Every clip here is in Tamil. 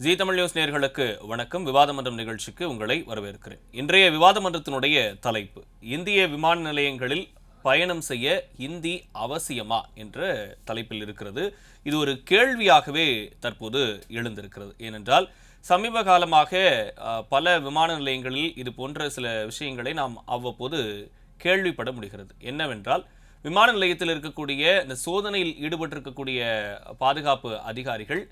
ஜீ தமிழ் நியூஸ் நேயர்களுக்கு வணக்கம். விவாத மன்றம் நிகழ்ச்சிக்கு உங்களை வரவேற்கிறேன். இன்றைய விவாத மன்றத்தினுடைய தலைப்பு இந்திய விமான நிலையங்களில் பயணம் செய்ய ஹிந்தி அவசியமா என்ற தலைப்பில் இருக்கிறது. இது ஒரு கேள்வியாகவே தற்போது எழுந்திருக்கிறது. ஏனென்றால் சமீப காலமாக பல விமான நிலையங்களில் இது போன்ற சில விஷயங்களை நாம் அவ்வப்போது கேள்விப்பட முடிகிறது. என்னவென்றால் விமான நிலையத்தில் இருக்கக்கூடிய இந்த சோதனையில் ஈடுபட்டிருக்கக்கூடிய பாதுகாப்பு அதிகாரிகள்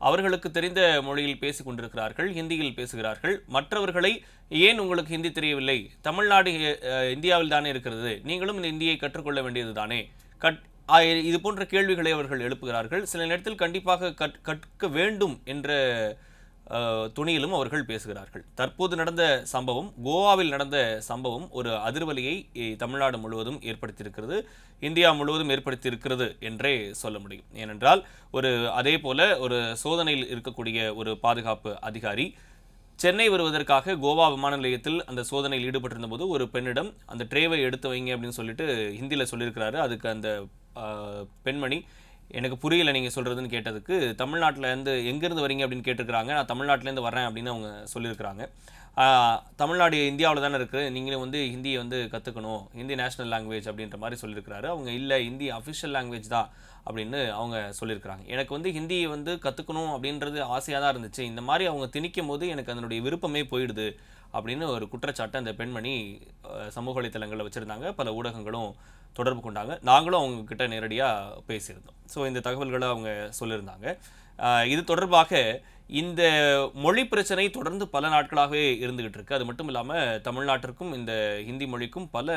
அவர்களுக்கு தெரிந்த மொழியில் பேசிக் கொண்டிருக்கிறார்கள், ஹிந்தியில் பேசுகிறார்கள். மற்றவர்களை ஏன் உங்களுக்கு ஹிந்தி தெரியவில்லை, தமிழ்நாடு இந்தியாவில் தானே இருக்கிறது, நீங்களும் இந்த இந்தியை கற்றுக்கொள்ள வேண்டியது தானே, இது போன்ற கேள்விகளை அவர்கள் எழுப்புகிறார்கள். சில நேரத்தில் கண்டிப்பாக கற்க வேண்டும் என்ற துணியிலும் அவர்கள் பேசுகிறார்கள். தற்போது நடந்த சம்பவம், கோவாவில் நடந்த சம்பவம் ஒரு அதிர்வலையை தமிழ்நாடு முழுவதும் ஏற்படுத்தியிருக்கிறது, இந்தியா முழுவதும் ஏற்படுத்தியிருக்கிறது என்றே சொல்ல முடியும். ஏனென்றால் அதே போல ஒரு சோதனையில் இருக்கக்கூடிய ஒரு பாதுகாப்பு அதிகாரி சென்னை வருவதற்காக கோவா விமான நிலையத்தில் அந்த சோதனையில் ஈடுபட்டிருந்த போது ஒரு பெண்ணிடம் அந்த ட்ரேவை எடுத்து வைங்க அப்படின்னு சொல்லிட்டு ஹிந்தியில் சொல்லியிருக்கிறாரு. அதுக்கு அந்த பெண்மணி எனக்கு புரியல நீங்கள் சொல்கிறதுன்னு கேட்டதுக்கு, தமிழ்நாட்டிலேருந்து எங்கேருந்து வரீங்க அப்படின்னு கேட்டிருக்கிறாங்க. நான் தமிழ்நாட்டிலேருந்து வரேன் அப்படின்னு அவங்க சொல்லியிருக்கிறாங்க. தமிழ்நாடு இந்தியாவில் தானே இருக்குது, நீங்களும் ஹிந்தியை கற்றுக்கணும், ஹிந்தி நேஷனல் லாங்குவேஜ் அப்படின்ற மாதிரி சொல்லியிருக்கிறாரு. அவங்க இல்லை, ஹிந்தி அஃபிஷியல் லாங்குவேஜ் தான் அப்படின்னு அவங்க சொல்லியிருக்கிறாங்க. எனக்கு ஹிந்தியை கற்றுக்கணும் அப்படின்றது ஆசையாக தான் இருந்துச்சு, இந்த மாதிரி அவங்க திணிக்கும் போது எனக்கு அதனுடைய விருப்பமே போயிடுது அப்படின்னு ஒரு குற்றச்சாட்டை அந்த பெண்மணி சமூக வலைத்தளங்களில் வச்சுருந்தாங்க. பல ஊடகங்களும் தொடர்பு கொண்டாங்க. நாங்களும் அவங்கக்கிட்ட நேரடியாக பேசியிருந்தோம். ஸோ இந்த தகவல்களை அவங்க சொல்லியிருந்தாங்க. இது தொடர்பாக இந்த மொழி பிரச்சனை தொடர்ந்து பல நாட்களாகவே இருந்துகிட்டு இருக்கு. அது மட்டும் இல்லாமல் தமிழ்நாட்டிற்கும் இந்த ஹிந்தி மொழிக்கும் பல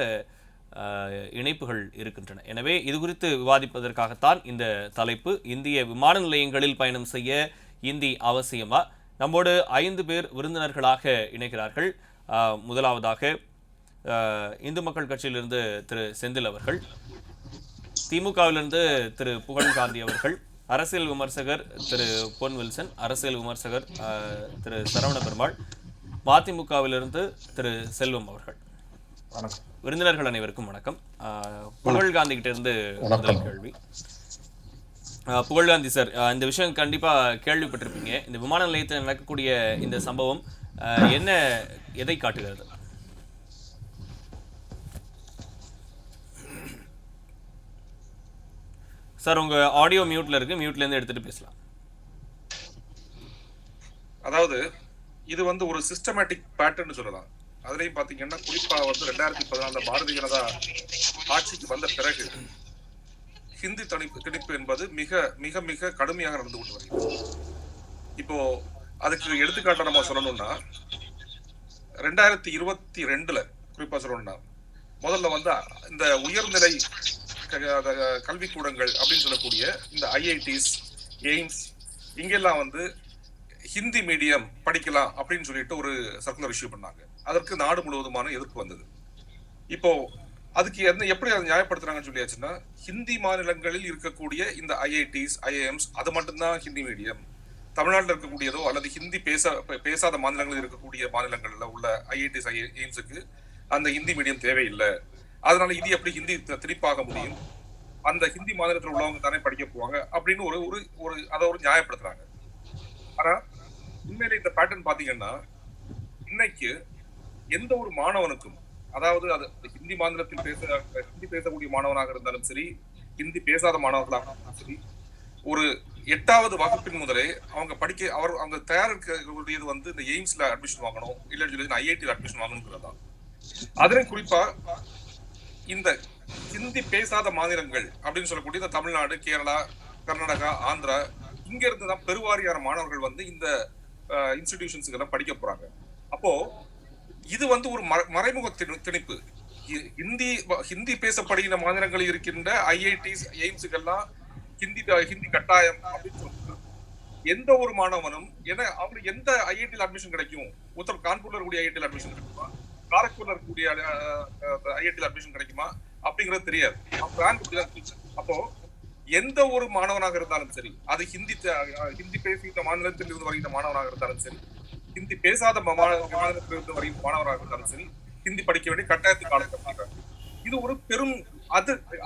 இணைப்புகள் இருக்கின்றன. எனவே இது குறித்து விவாதிப்பதற்காகத்தான் இந்த தலைப்பு. இந்திய விமான நிலையங்களில் பயணம் செய்ய ஹிந்தி அவசியமா? நம்மோடு 5 பேர் விருந்தினர்களாக இணைகிறார்கள். முதலாவதாக இந்து மக்கள் கட்சியிலிருந்து திரு செந்தில் அவர்கள், திமுகவிலிருந்து திரு புகழ்காந்தி அவர்கள், அரசியல் விமர்சகர் திரு பொன் வில்சன், அரசியல் விமர்சகர் திரு சரவண பெருமாள், மதிமுகவிலிருந்து திரு செல்வம் அவர்கள். விருந்தினர்கள் அனைவருக்கும் வணக்கம். புகழ்காந்தி கிட்ட இருந்து முதல் கேள்வி. புகழ்காந்தி சார், இந்த விஷயம் கண்டிப்பாக கேள்விப்பட்டிருப்பீங்க. இந்த விமான நிலையத்தில் நடக்கக்கூடிய இந்த சம்பவம் எதை காட்டுகிறது? சார், உங்க ஆடியோ மியூட்ல இருக்கு, மியூட்ல இருந்து எடுத்துட்டு பேசலாம். அதாவது இது ஒரு சிஸ்டமேட்டிக் பேட்டர்ன் சொல்லலாம். அதுலயும் பாத்தீங்கன்னா குறிப்பா 2014 பாரதிய ஜனதா ஆட்சிக்கு வந்த பிறகு ஹிந்தி திணிப்பு என்பது மிக மிக மிக கடுமையாக நடந்து கொண்டு வருகிறது. இப்போ அதுக்கு எடுத்துக்காட்ட நம்ம சொல்லணும்னா 2022 குறிப்பா சொல்லணும்னா முதல்ல இந்த உயர்நிலை கல்விக்கூடங்கள் அப்படின்னு சொல்லக்கூடிய இந்த ஐஐடிஸ், எய்ம்ஸ் இங்கெல்லாம் ஹிந்தி மீடியம் படிக்கலாம் அப்படின்னு சொல்லிட்டு ஒரு சர்க்குலர் இஷ்யூ பண்ணாங்க. அதற்கு நாடு முழுவதுமான எதிர்ப்பு வந்தது. இப்போ அதுக்கு எப்படி அதை நியாயப்படுத்துறாங்கன்னு சொல்லியாச்சுன்னா, ஹிந்தி மாநிலங்களில் இருக்கக்கூடிய இந்த ஐஐடிஸ், ஐஐஎம்ஸ் அது மட்டும்தான் ஹிந்தி மீடியம். தமிழ்நாட்டில் இருக்கக்கூடியதோ அல்லது ஹிந்தி பேசாத மாநிலங்களில் இருக்கக்கூடிய மாநிலங்கள்ல உள்ள ஐஐடிஸ், எய்ம்ஸுக்கு அந்த ஹிந்தி மீடியம் தேவையில்லை. அதனால இது எப்படி ஹிந்தி திணிப்பாக முடியும், அந்த ஹிந்தி மாநிலத்தில் உள்ளவங்க தானே படிக்க போவாங்க அப்படின்னு அதை நியாயப்படுத்துறாங்க. ஆனா உண்மையில இந்த பேட்டர்ன் பாத்தீங்கன்னா இன்னைக்கு எந்த ஒரு மாணவனுக்கும், அதாவது அது ஹிந்தி மாநிலத்தில் ஹிந்தி பேசக்கூடிய மாணவனாக இருந்தாலும் சரி, ஹிந்தி பேசாத மாணவர்களாக இருந்தாலும் சரி, ஒரு 8வது வகுப்பின் முதலே அவங்க தயாரிக்கக்கூடியது இந்த எய்ம்ஸ்ல அட்மிஷன் வாங்கணும், இல்லைன்னு சொல்லி ஐஐடியில் அட்மிஷன் வாங்கணுங்கிறதா. அதிலும் குறிப்பா இந்த ஹிந்தி பேசாத மாநிலங்கள் அப்படின்னு சொல்லக்கூடிய இந்த தமிழ்நாடு, கேரளா, கர்நாடகா, ஆந்திரா இங்க இருந்துதான் பெருவாரியான மாணவர்கள் இந்த இன்ஸ்டிடியூஷன்ஸ்க்கு எல்லாம் படிக்க போறாங்க. அப்போ இது ஒரு மறைமுக திணிப்பு. ஹிந்தி பேசப்படுகிற மாநிலங்களில் இருக்கின்ற ஐஐடிஸ், எய்ம்ஸுக்கெல்லாம் ஹிந்தி கட்டாயம் அப்படின்னு சொல்றாங்க. எந்த ஒரு மாணவனும் அவங்களுக்கு எந்த ஐஐடியில் அட்மிஷன் கிடைக்கும், கான்பூர்ல இருக்கக்கூடிய ஐஐடியில் அட்மிஷன் கிடைக்குமா, காரக்பூர்ல இருக்கக்கூடிய ஐஐடியில் அட்மிஷன் கிடைக்குமா அப்படிங்கிறது தெரியாது. அப்போ எந்த ஒரு மாணவனாக இருந்தாலும் சரி, அது ஹிந்தி பேசுகிற மாநிலத்தில் இருந்து வருகிற மாணவனாக இருந்தாலும் சரி, ஹிந்தி பேசாத மாநிலத்தில் இருந்து வருகிற மாணவராக இருந்தாலும் சரி, ஹிந்தி படிக்க வேண்டிய கட்டாயத்துக்கு ஆளாக்கப்படுறாங்க. இது ஒரு பெரும்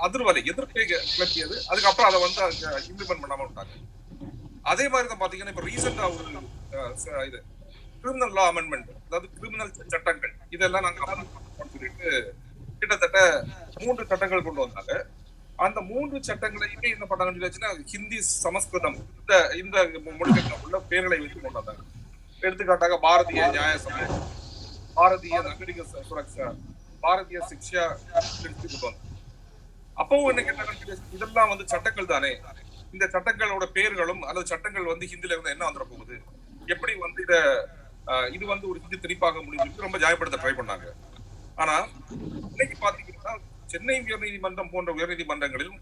அதிர்வலை, எதிர்ப்பை கிளப்பியது. அதுக்கப்புறம் அதை இம்ப்ளிமெண்ட் பண்ணாம விட்டாங்க. அதே மாதிரி தான் பாத்தீங்கன்னா இப்ப ரீசெண்டா ஒரு இது கிரிமினல் லா அமெண்ட்மெண்ட், அதாவது கிரிமினல் சட்டங்கள் இதெல்லாம் நாங்க அமல்படுத்தணும்னு சொல்லிட்டு கிட்டத்தட்ட 3 சட்டங்கள் கொண்டு வந்தாங்க. அந்த 3 சட்டங்களையுமே என்ன பண்ணாங்கன்னு சொல்லிச்சுன்னா ஹிந்தி, சமஸ்கிருதம் இந்த இந்த மொழிகளில் உள்ள பேர்களை வைத்து கொண்டு வந்தாங்க. எடுத்துக்காட்டாக பாரதிய நியாய சபை, பாரதிய நாகரிக சுரக்ஷா, பாரதிய சிக்ஷா எடுத்து கொண்டு வந்தாங்க. அப்பவும் என்ன கேட்டாங்க, இதெல்லாம் வந்து சட்டங்கள் தானே, இந்த சட்டங்களோட பேர்களும் அல்லது சட்டங்கள் வந்து ஹிந்தில இருந்து என்ன வந்துட போகுது, எப்படி வந்து இது வந்து ஒரு ஹிந்தி திணிப்பாக முடிஞ்சு ரொம்ப ஜாயப்படுத்த ட்ரை பண்ணாங்க. ஆனா இன்னைக்கு பாத்தீங்கன்னா சென்னை உயர்நீதிமன்றம் போன்ற உயர்நீதிமன்றங்களிலும்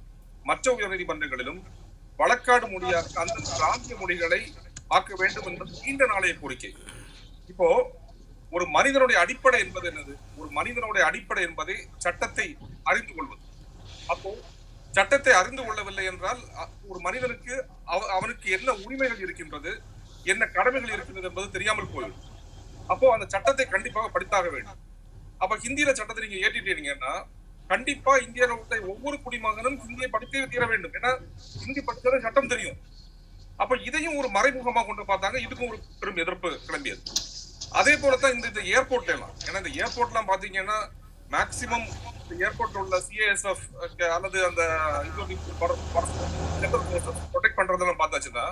மற்ற உயர்நீதிமன்றங்களிலும் வழக்காடு மொழியாக அந்த பிராந்திய மொழிகளை ஆக்க வேண்டும் என்பது நீண்ட நாளைய கோரிக்கை. இப்போ ஒரு மனிதனுடைய அடிப்படை என்பது என்னது? ஒரு மனிதனுடைய அடிப்படை என்பதை சட்டத்தை அறிந்து கொள்வது. அப்போ சட்டத்தை அறிந்து கொள்ளவில்லை என்றால் ஒரு மனிதனுக்கு அவனுக்கு என்ன உரிமைகள் இருக்கின்றது, என்ன கடமைகள் இருக்கின்றது என்பது தெரியாமல் போயிடும். அப்போ அந்த சட்டத்தை கண்டிப்பாக படித்தாக வேண்டும். அப்ப ஹிந்தியில சட்டத்தை நீங்க ஏற்றிட்டீங்கன்னா கண்டிப்பா இந்தியாவில் உள்ள ஒவ்வொரு குடிமகனும் ஹிந்தியை படித்தே தீர வேண்டும். ஏன்னா ஹிந்தி படித்தது சட்டம் தெரியும். அப்ப இதையும் ஒரு மறைமுகமா கொண்டு பார்த்தாங்க. இதுக்கும் ஒரு பெரும் எதிர்ப்பு கிளம்பியது. அதே போலதான் இந்த ஏர்போர்ட் எல்லாம், ஏன்னா இந்த ஏர்போர்ட் எல்லாம் பாத்தீங்கன்னா மேக்சிமம் ஏர்போர்ட்ல உள்ள சிஏஎஸ்எஃப் அல்லது அந்த ப்ரொடெக்ட் பண்றதெல்லாம் பார்த்தாச்சுன்னா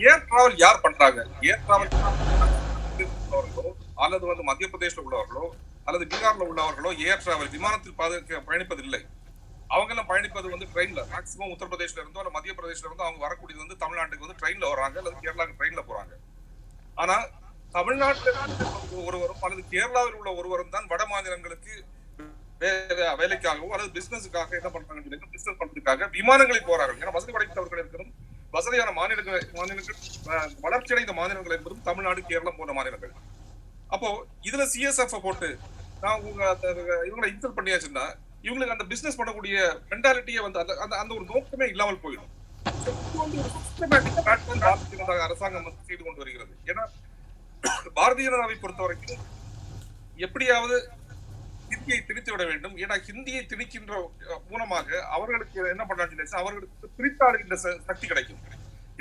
ஏர் டிராவல் யார் பண்றாங்க? ஏர் டிராவல் அல்லது வந்து மத்திய பிரதேசல உள்ளவர்களோ அல்லது பீகார்ல உள்ளவர்களோ ஏர் டிராவல் விமானத்தில் பயணிப்பதில்லை. அவங்க எல்லாம் பயணிப்பது வந்து ட்ரெயின்ல. மேக்சிமம் உத்தரப்பிரதேசல இருந்தோ அல்ல மத்திய பிரதேசல இருந்தோ அவங்க வரக்கூடியது வந்து தமிழ்நாட்டுக்கு வந்து ட்ரெயின்ல வராங்க அல்லது கேரளாவுக்கு ட்ரெயின்ல போறாங்க. ஆனா தமிழ்நாட்டில் ஒருவரும் அல்லது கேரளாவில் உள்ள ஒருவரும் தான் வட மாநிலங்களுக்கு வேலைக்காகவோ அல்லது பிசினஸுக்காக என்ன பண்றாங்க, பிசினஸ் பண்றதுக்காக விமானங்களில் போறார்கள். ஏன்னா வசதி படைத்தவர்கள் இருக்கிறதும் வசதியான மாநிலங்கள் வளர்ச்சியடைந்த மாநிலங்கள் என்பதும் தமிழ்நாடு, கேரளம் போன்ற மாநிலங்கள். அப்போ இதுல சிஎஸ்எஃப் போட்டு நான் இவங்களை இன்சல்ட் பண்ணியாச்சுன்னா இவங்களுக்கு அந்த பிசினஸ் பண்ணக்கூடிய மென்டாலிட்டியே வந்து அந்த ஒரு நோக்கமே இல்லாமல் போயிடும். அரசாங்கம் வந்து செய்து கொண்டு வருகிறது. ஏன்னா பாரதிய ஜனதாவை பொறுத்த வரைக்கும் எப்படியாவது ஹிந்தியை திணித்து விட வேண்டும். ஏன்னா ஹிந்தியை திணிக்கின்ற மூலமாக அவர்களுக்கு என்ன பண்றாங்க, அவர்களுக்கு பிரித்தாளுகின்ற சக்தி கிடைக்கும்.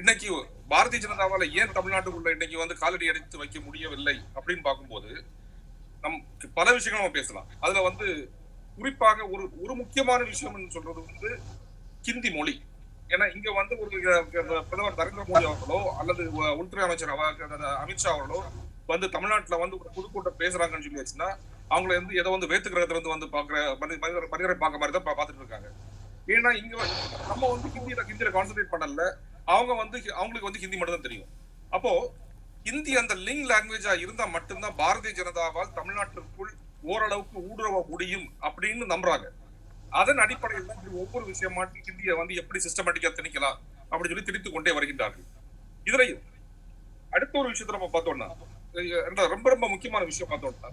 இன்னைக்கு பாரதிய ஜனதாவால ஏன் தமிழ்நாட்டுக்குள்ள இன்னைக்கு வந்து காலடி அடித்து வைக்க முடியவில்லை அப்படின்னு பார்க்கும்போது பல விஷயங்கள் நம்ம பேசலாம். அதுல வந்து குறிப்பாக ஒரு முக்கியமான விஷயம் சொல்றது வந்து ஹிந்தி மொழி. ஏன்னா இங்க வந்து ஒரு பிரதமர் நரேந்திர மோடி அவர்களோ அல்லது உள்துறை அமைச்சர் அமித்ஷா அவர்களோ வந்து தமிழ்நாட்டுல வந்து ஒரு பொதுக்கூட்டம் பேசுறாங்கன்னு சொல்லி வச்சுன்னா அவங்களை வந்து ஏதோ வந்து வேத்து கிரகத்துல இருந்து வந்து பாக்குற மனிதரை பார்க்க மாதிரி தான் பார்த்துட்டு இருக்காங்க. ஏன்னா இங்க நம்ம வந்து ஹிந்தியில கான்சென்ட்ரேட் பண்ணல, அவங்களுக்கு வந்து ஹிந்தி மட்டும் தான் தெரியும். அப்போ ஹிந்தி அந்த லிங்க் லாங்குவேஜா இருந்தா மட்டும்தான் பாரதிய ஜனதாவால் தமிழ்நாட்டிற்குள் ஓரளவுக்கு ஊடுருவ முடியும் அப்படின்னு நம்புறாங்க. அதன் அடிப்படையில் தான் ஒவ்வொரு விஷயமாட்டி ஹிந்தியை வந்து எப்படி சிஸ்டமேட்டிக்கா திணிக்கலாம் அப்படின்னு சொல்லி திணித்து கொண்டே வருகின்றார்கள். இதுலையும் அடுத்த ஒரு விஷயத்த நம்ம பார்த்தோம்னா ரொம்ப ரொம்ப முக்கியமான விஷயம் பார்த்தோம்னா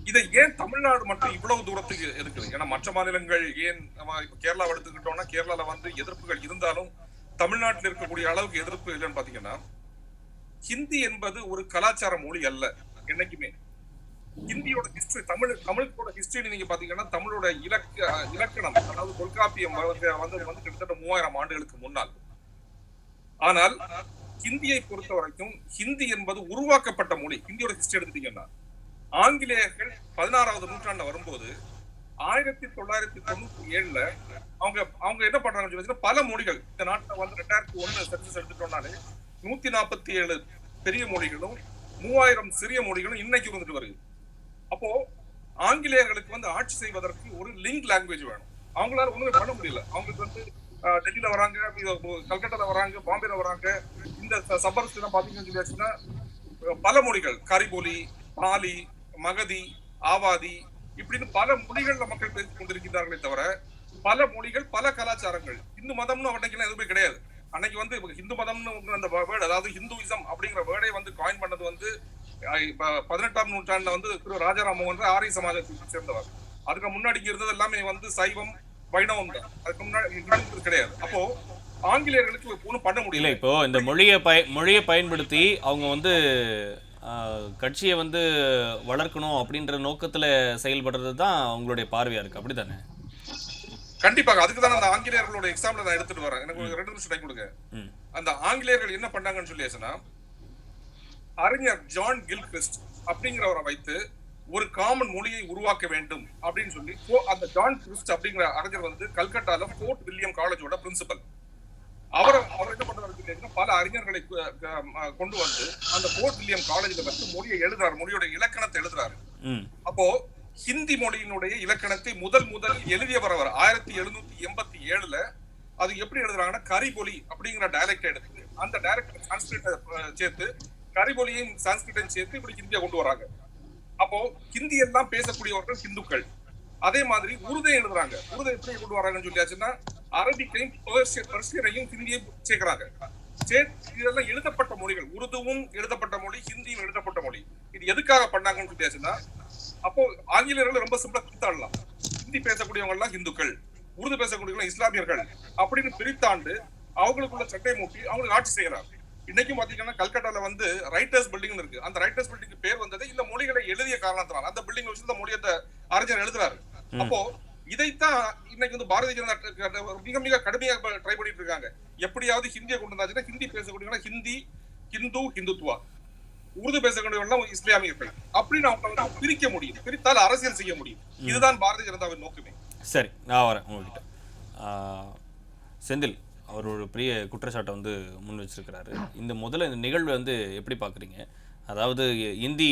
இதை ஏன் தமிழ்நாடு மட்டும் இவ்வளவு தூரத்துக்கு இருக்குது? ஏன்னா மற்ற மாநிலங்கள் ஏன் இப்ப கேரளா எடுத்துக்கிட்டோம்னா கேரளால வந்து எதிர்ப்புகள் இருந்தாலும் தமிழ்நாட்டில் இருக்கக்கூடிய அளவுக்கு எதிர்ப்பு இல்லைன்னு பாத்தீங்கன்னா ஹிந்தி என்பது ஒரு கலாச்சார மொழி அல்ல. என்னைக்குமே ஹிந்தியோட ஹிஸ்டரி தமிழுக்கோட ஹிஸ்டரி நீங்க பாத்தீங்கன்னா தமிழோட இலக்கணம் அதாவது தொல்காப்பியம் வந்து கிட்டத்தட்ட 3000 ஆண்டுகளுக்கு முன்னால். ஆனால் ஹிந்தியை பொறுத்த வரைக்கும் ஹிந்தி என்பது உருவாக்கப்பட்ட மொழி. ஹிந்தியோட ஹிஸ்டரி எடுத்துட்டீங்கன்னா ஆங்கிலேயர்கள் 16வது நூற்றாண்டுல வரும்போது 1997ல அவங்க என்ன பண்றாங்கன்னு சொல்லி பல மொழிகள் இந்த நாட்டுல வந்து 2001 சென்சஸ் எடுத்துட்டோம்னாலே 147 பெரிய மொழிகளும் 3000 சிறிய மொழிகளும் இன்னைக்கு வந்துட்டு வருது. அப்போ ஆங்கிலேயர்களுக்கு வந்து ஆட்சி செய்வதற்கு ஒரு லிங்க் லாங்குவேஜ் வேணும். அவங்களால ஒண்ணுமே பண்ண முடியல. அவங்களுக்கு வந்து டெல்லியில வராங்க, கல்கட்டால வராங்க, பாம்பேல வராங்க. இந்த சபர்ஸ் எல்லாம் பாத்தீங்கன்னா பல மொழிகள், கரிபொலி, பாலி, மகதி, ஆவாதி இப்படின்னு பல மொழிகள்ல மக்கள் பேசிக் கொண்டிருக்கிறார்களே தவிர பல மொழிகள், பல கலாச்சாரங்கள். இந்து மதம்னு அன்னைக்கு எதுவுமே கிடையாது. அன்னைக்கு வந்து ஹிந்து மதம்னு அந்த வேர்டு, அதாவது ஹிந்துயிசம் அப்படிங்கிற வேர்டை வந்து காயின் பண்ணது வந்து 18ஆம் நூற்றாண்டுல வந்து திரு ராஜாராமன் வந்து ஆரிய சமாஜத்தை சேர்ந்தவர். அதுக்கு முன்னாடி இருந்தது எல்லாமே வந்து சைவம், வைணவம் தான். அதுக்கு முன்னாடி கிடையாது. அப்போ ஆங்கிலேயர்களுக்கு ஒன்றும் பண்ண முடியல. இப்போ இந்த மொழியை பயன்படுத்தி அவங்க வந்து கட்சியை வந்து வளர்க்கணும் அப்படின்ற நோக்கத்துல செயல்படுறது தான் அவங்களுடைய பார்வையா இருக்கு, அப்படித்தானே? கண்டிப்பாக. அதுக்குதான் அந்த ஆங்கிலேயர்களோட எக்ஸாம்பிள் நான் எடுத்துட்டு வரேன். எனக்கு 2 நிமிஷம் டைம் கொடுங்க. அந்த ஆங்கிலேயர்கள் என்ன பண்ணாங்கன்னு சொல்லியாச்சுன்னா அறிஞர் ஜான் கில்கிறிஸ்ட் அப்படிங்கிறவரை வைத்து ஒரு காமன் மொழியை உருவாக்க வேண்டும் அப்படின்னு சொல்லி அந்த ஜான் கிறிஸ்ட் அப்படிங்கிற அறிஞர் வந்து கல்கட்டால ஃபோர்ட் வில்லியம் காலேஜோட பிரின்சிபல். அவர் என்ன பண்றாரு, பல அறிஞர்களை கொண்டு வந்து அந்த ஃபோர்ட் வில்லியம் காலேஜ்ல வந்து மொழியை எழுதுறாரு, மொழியோட இலக்கணத்தை எழுதுறாரு. அப்போ ஹிந்தி மொழியினுடைய இலக்கணத்தை முதல் எழுதியவர் அவர் 1787ல. அது எப்படி எழுதுறாங்கன்னா கரிபொலி அப்படிங்கிற டைலக்ட் எடுத்து அந்த டைரக்ட் சான்ஸ்கிரிட்ட சேர்த்து கரிபொலியும் சான்ஸ்கிரிட்டையும் சேர்த்து இப்படி ஹிந்தியை கொண்டு வராங்க. அப்போ ஹிந்தி எல்லாம் பேசக்கூடியவர்கள் ஹிந்துக்கள். அதே மாதிரி உருதை எழுதுறாங்க. உருதை எப்படி கொண்டு வராங்கன்னு சொல்லியாச்சுன்னா அரபிக்கையும் பெர்சியனையும் ஹிந்தியும் சேர்க்கிறாங்க. இதெல்லாம் எழுதப்பட்ட மொழிகள். உருதுவும் எழுதப்பட்ட மொழி, ஹிந்தியும் எழுதப்பட்ட மொழி. இது எதுக்காக பண்ணாங்கன்னு சொல்லியாச்சுன்னா அப்போ ஆங்கிலேயர்கள் ரொம்ப சிம்பிளா பிரித்தாடலாம். ஹிந்தி பேசக்கூடியவங்க எல்லாம் ஹிந்துக்கள், உருது பேசக்கூடியவங்க இஸ்லாமியர்கள் அப்படின்னு பிரித்தாண்டு அவங்களுக்குள்ள சட்டை மூட்டி அவங்களுக்கு ஆட்சி செய்யறாங்க. இன்னைக்கும் பாத்தீங்கன்னா கல்கட்டால வந்து ரைட்டர்ஸ் பில்டிங் இருக்கு. அந்த ரைட்டர்ஸ் பில்டிங் பேர் வந்தது இந்த மொழிகளை எழுதிய காரணத்தினால். அந்த பில்டிங் வச்சு இந்த மொழியத்தை அறிஞர் எழுதுறாரு. அப்போ இதைத்தான் இன்னைக்கு வந்து பாரதிய ஜனதா மிக மிக கடுமையாக ட்ரை பண்ணிட்டு இருக்காங்க. எப்படியாவது ஹிந்தியை கொண்டு வந்தாச்சுன்னா ஹிந்தி பேசக்கூடியவங்க ஹிந்தி, ஹிந்து, ஹிந்துத்துவா, உருது பேசக்கூடியவங்க இஸ்லாமியர்கள் அப்படின்னு அவங்க பிரிக்க முடியும். பிரித்தால் அரசியல் செய்ய முடியும். இதுதான் பாரதிய ஜனதாவின் நோக்கமே. சரி, நான் வரேன் உங்ககிட்ட. செந்தில் அவர் ஒரு பெரிய குற்றச்சாட்டை வந்து முன் வச்சிருக்கிறாரு. இந்த நிகழ்வை வந்து எப்படி பார்க்குறீங்க? அதாவது இந்தி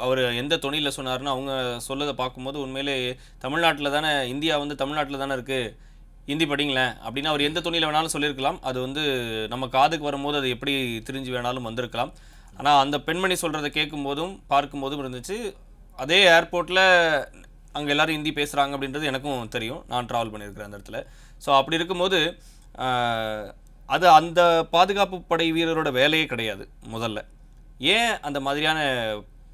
அவர் எந்த தொனியில் சொன்னார்னு அவங்க சொல்லதை பார்க்கும்போது உண்மையிலே தமிழ்நாட்டில் தானே, இந்தியா வந்து தமிழ்நாட்டில் தானே இருக்குது, ஹிந்தி படிங்களேன் அப்படின்னு அவர் எந்த தொனியில் வேணாலும் சொல்லியிருக்கலாம். அது வந்து நம்ம காதுக்கு வரும்போது அது எப்படி திரிஞ்சு வேணாலும் வந்திருக்கலாம். ஆனால் அந்த பெண்மணி சொல்கிறத கேட்கும்போதும் பார்க்கும்போதும் இருந்துச்சு. அதே ஏர்போர்ட்டில் அங்கே எல்லோரும் ஹிந்தி பேசுகிறாங்க அப்படின்றது எனக்கும் தெரியும். நான் ட்ராவல் பண்ணியிருக்கிறேன் அந்த இடத்துல. ஸோ அப்படி இருக்கும்போது அது அந்த பாதுகாப்பு படை வீரரோட வேலையே கிடையாது. முதல்ல ஏன் அந்த மாதிரியான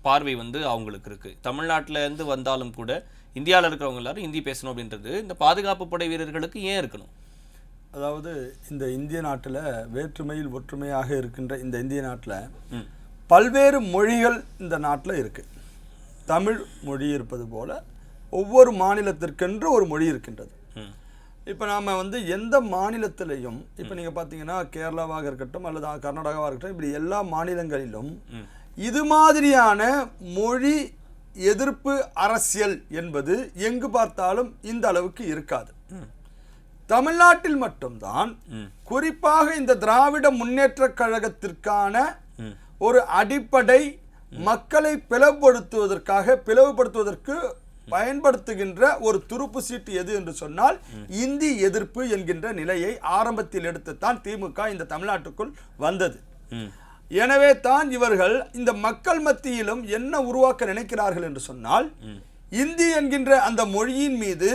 பார்வை வந்து அவங்களுக்கு இருக்குது? தமிழ்நாட்டிலேருந்து வந்தாலும் கூட இந்தியாவில் இருக்கிறவங்க எல்லாரும் ஹிந்தி பேசணும் அப்படின்றது இந்த பாதுகாப்பு படை வீரர்களுக்கு ஏன் இருக்கணும்? அதாவது இந்த இந்திய நாட்டில் வேற்றுமையில் ஒற்றுமையாக இருக்கின்ற இந்த இந்திய நாட்டில் பல்வேறு மொழிகள் இந்த நாட்டில் இருக்குது. தமிழ் மொழி இருப்பது போல ஒவ்வொரு மாநிலத்திற்கென்று ஒரு மொழி இருக்கின்றது. இப்போ நாம் வந்து எந்த மாநிலத்திலையும் இப்போ நீங்கள் பார்த்தீங்கன்னா கேரளாவாக இருக்கட்டும் அல்லது கர்நாடகாவாக இருக்கட்டும், இப்படி எல்லா மாநிலங்களிலும் இது மாதிரியான மொழி எதிர்ப்பு அரசியல் என்பது எங்கு பார்த்தாலும் இந்த அளவுக்கு இருக்காது. தமிழ்நாட்டில் மட்டும்தான் குறிப்பாக இந்த திராவிட முன்னேற்ற கழகத்திற்கான ஒரு அடிப்படை மக்களை பிளவுபடுத்துவதற்கு பயன்படுத்துகின்ற ஒரு துருப்பு சீட்டு எது என்று சொன்னால் இந்தி எதிர்ப்பு என்கின்ற நிலையை ஆரம்பத்தில் எடுத்துத்தான் திமுக இந்த தமிழ்நாட்டுக்குள் வந்தது. எனவே தான் இவர்கள் இந்த மக்கள் மத்தியிலும் என்ன உருவாக்க நினைக்கிறார்கள் என்று சொன்னால் இந்தி என்கின்ற அந்த மொழியின் மீது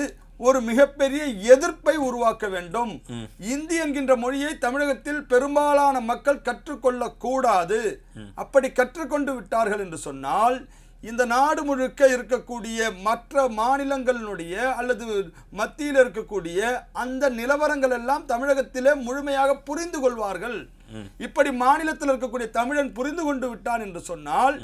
ஒரு மிகப்பெரிய எதிர்ப்பை உருவாக்க வேண்டும். இந்தி என்கின்ற மொழியை தமிழகத்தில் பெரும்பாலான மக்கள் கற்றுக்கொள்ள கூடாது. அப்படி கற்றுக்கொண்டு விட்டார்கள் என்று சொன்னால் இந்த நாடு முழுக்க இருக்கக்கூடிய மற்ற மாநிலங்களினுடைய அல்லது மத்தியில் இருக்கக்கூடிய அந்த நிலவரங்கள் எல்லாம் தமிழகத்திலே முழுமையாக புரிந்து கொள்வார்கள். இப்படி மாநிலத்தில் இருக்கக்கூடிய தமிழன் புரிந்து கொண்டு விட்டான் என்று சொன்னால்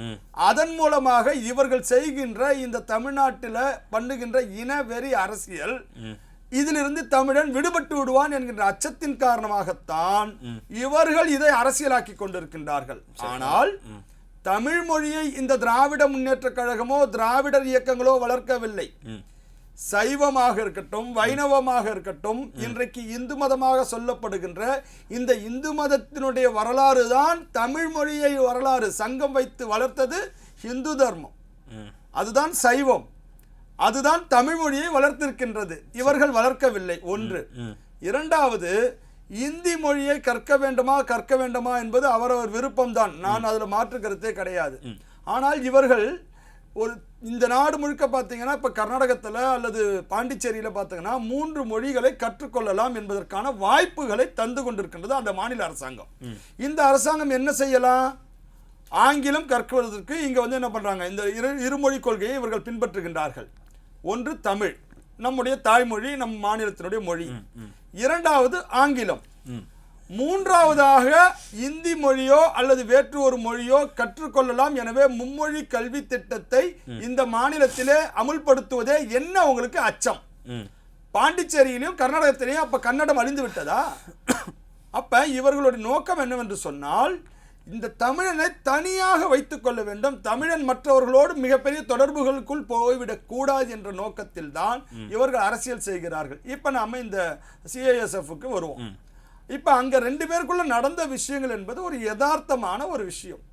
அதன் மூலமாக இவர்கள் செய்கின்ற இந்த தமிழ்நாட்டில் பண்ணுகின்ற இனவெறி அரசியல் இதிலிருந்து தமிழன் விடுபட்டு விடுவான் என்கின்ற அச்சத்தின் காரணமாகத்தான் இவர்கள் இதை அரசியலாக்கி கொண்டிருக்கின்றார்கள். ஆனால் தமிழ் மொழியை இந்த திராவிட முன்னேற்ற கழகமோ திராவிடர் இயக்கங்களோ வளர்க்கவில்லை. சைவமாக இருக்கட்டும், வைணவமாக இருக்கட்டும், இன்றைக்கு இந்து மதமாக சொல்லப்படுகின்ற இந்த இந்து மதத்தினுடைய வரலாறு தான் தமிழ் மொழியை வரலாறு சங்கம் வைத்து வளர்த்தது இந்து தர்மம். அதுதான் சைவம், அதுதான் தமிழ் மொழியை வளர்த்திருக்கின்றது. இவர்கள் வளர்க்கவில்லை. ஒன்று. இரண்டாவது, இந்தி மொழியை கற்க வேண்டுமா என்பது அவரவர் விருப்பம்தான். நான் அதில் மாற்று கருத்தே கிடையாது. ஆனால் இவர்கள் இந்த நாடு முழுக்க பார்த்தீங்கன்னா இப்போ கர்நாடகத்தில் அல்லது பாண்டிச்சேரியில் பார்த்தீங்கன்னா 3 மொழிகளை கற்றுக்கொள்ளலாம் என்பதற்கான வாய்ப்புகளை தந்து கொண்டிருக்கின்றது அந்த மாநில அரசாங்கம். இந்த அரசாங்கம் என்ன செய்யலாம்? ஆங்கிலம் கற்குவதற்கு இங்கே வந்து என்ன பண்ணுறாங்க? இந்த இருமொழி கொள்கையை இவர்கள் பின்பற்றுகின்றார்கள். ஒன்று தமிழ், நம்முடைய தாய்மொழி, நம் மாநிலத்தினுடைய மொழி. இரண்டாவது ஆங்கிலம். மூன்றாவதாக இந்தி மொழியோ அல்லது வேற்று ஒரு மொழியோ கற்றுக்கொள்ளலாம். எனவே மும்மொழி கல்வி திட்டத்தை இந்த மாநிலத்திலே அமுல்படுத்துவதே என்ன உங்களுக்கு அச்சம்? பாண்டிச்சேரியிலும் கர்நாடகத்திலையும் அப்ப கன்னடம் அழிந்து விட்டதா? அப்ப இவர்களுடைய நோக்கம் என்னவென்று சொன்னால் இந்த தமிழனை தனியாக வைத்துக் கொள்ள வேண்டும், தமிழன் மற்றவர்களோடு மிகப்பெரிய தொடர்புகளுக்குள் போய்விடக் கூடாது என்ற நோக்கத்தில் தான் இவர்கள் அரசியல் செய்கிறார்கள். இப்ப நாம இந்த CISFக்கு வருவோம். இப்ப அங்க 2 பேருக்குள்ள நடந்த விஷயங்கள் என்பது ஒரு யதார்த்தமான ஒரு விஷயம்.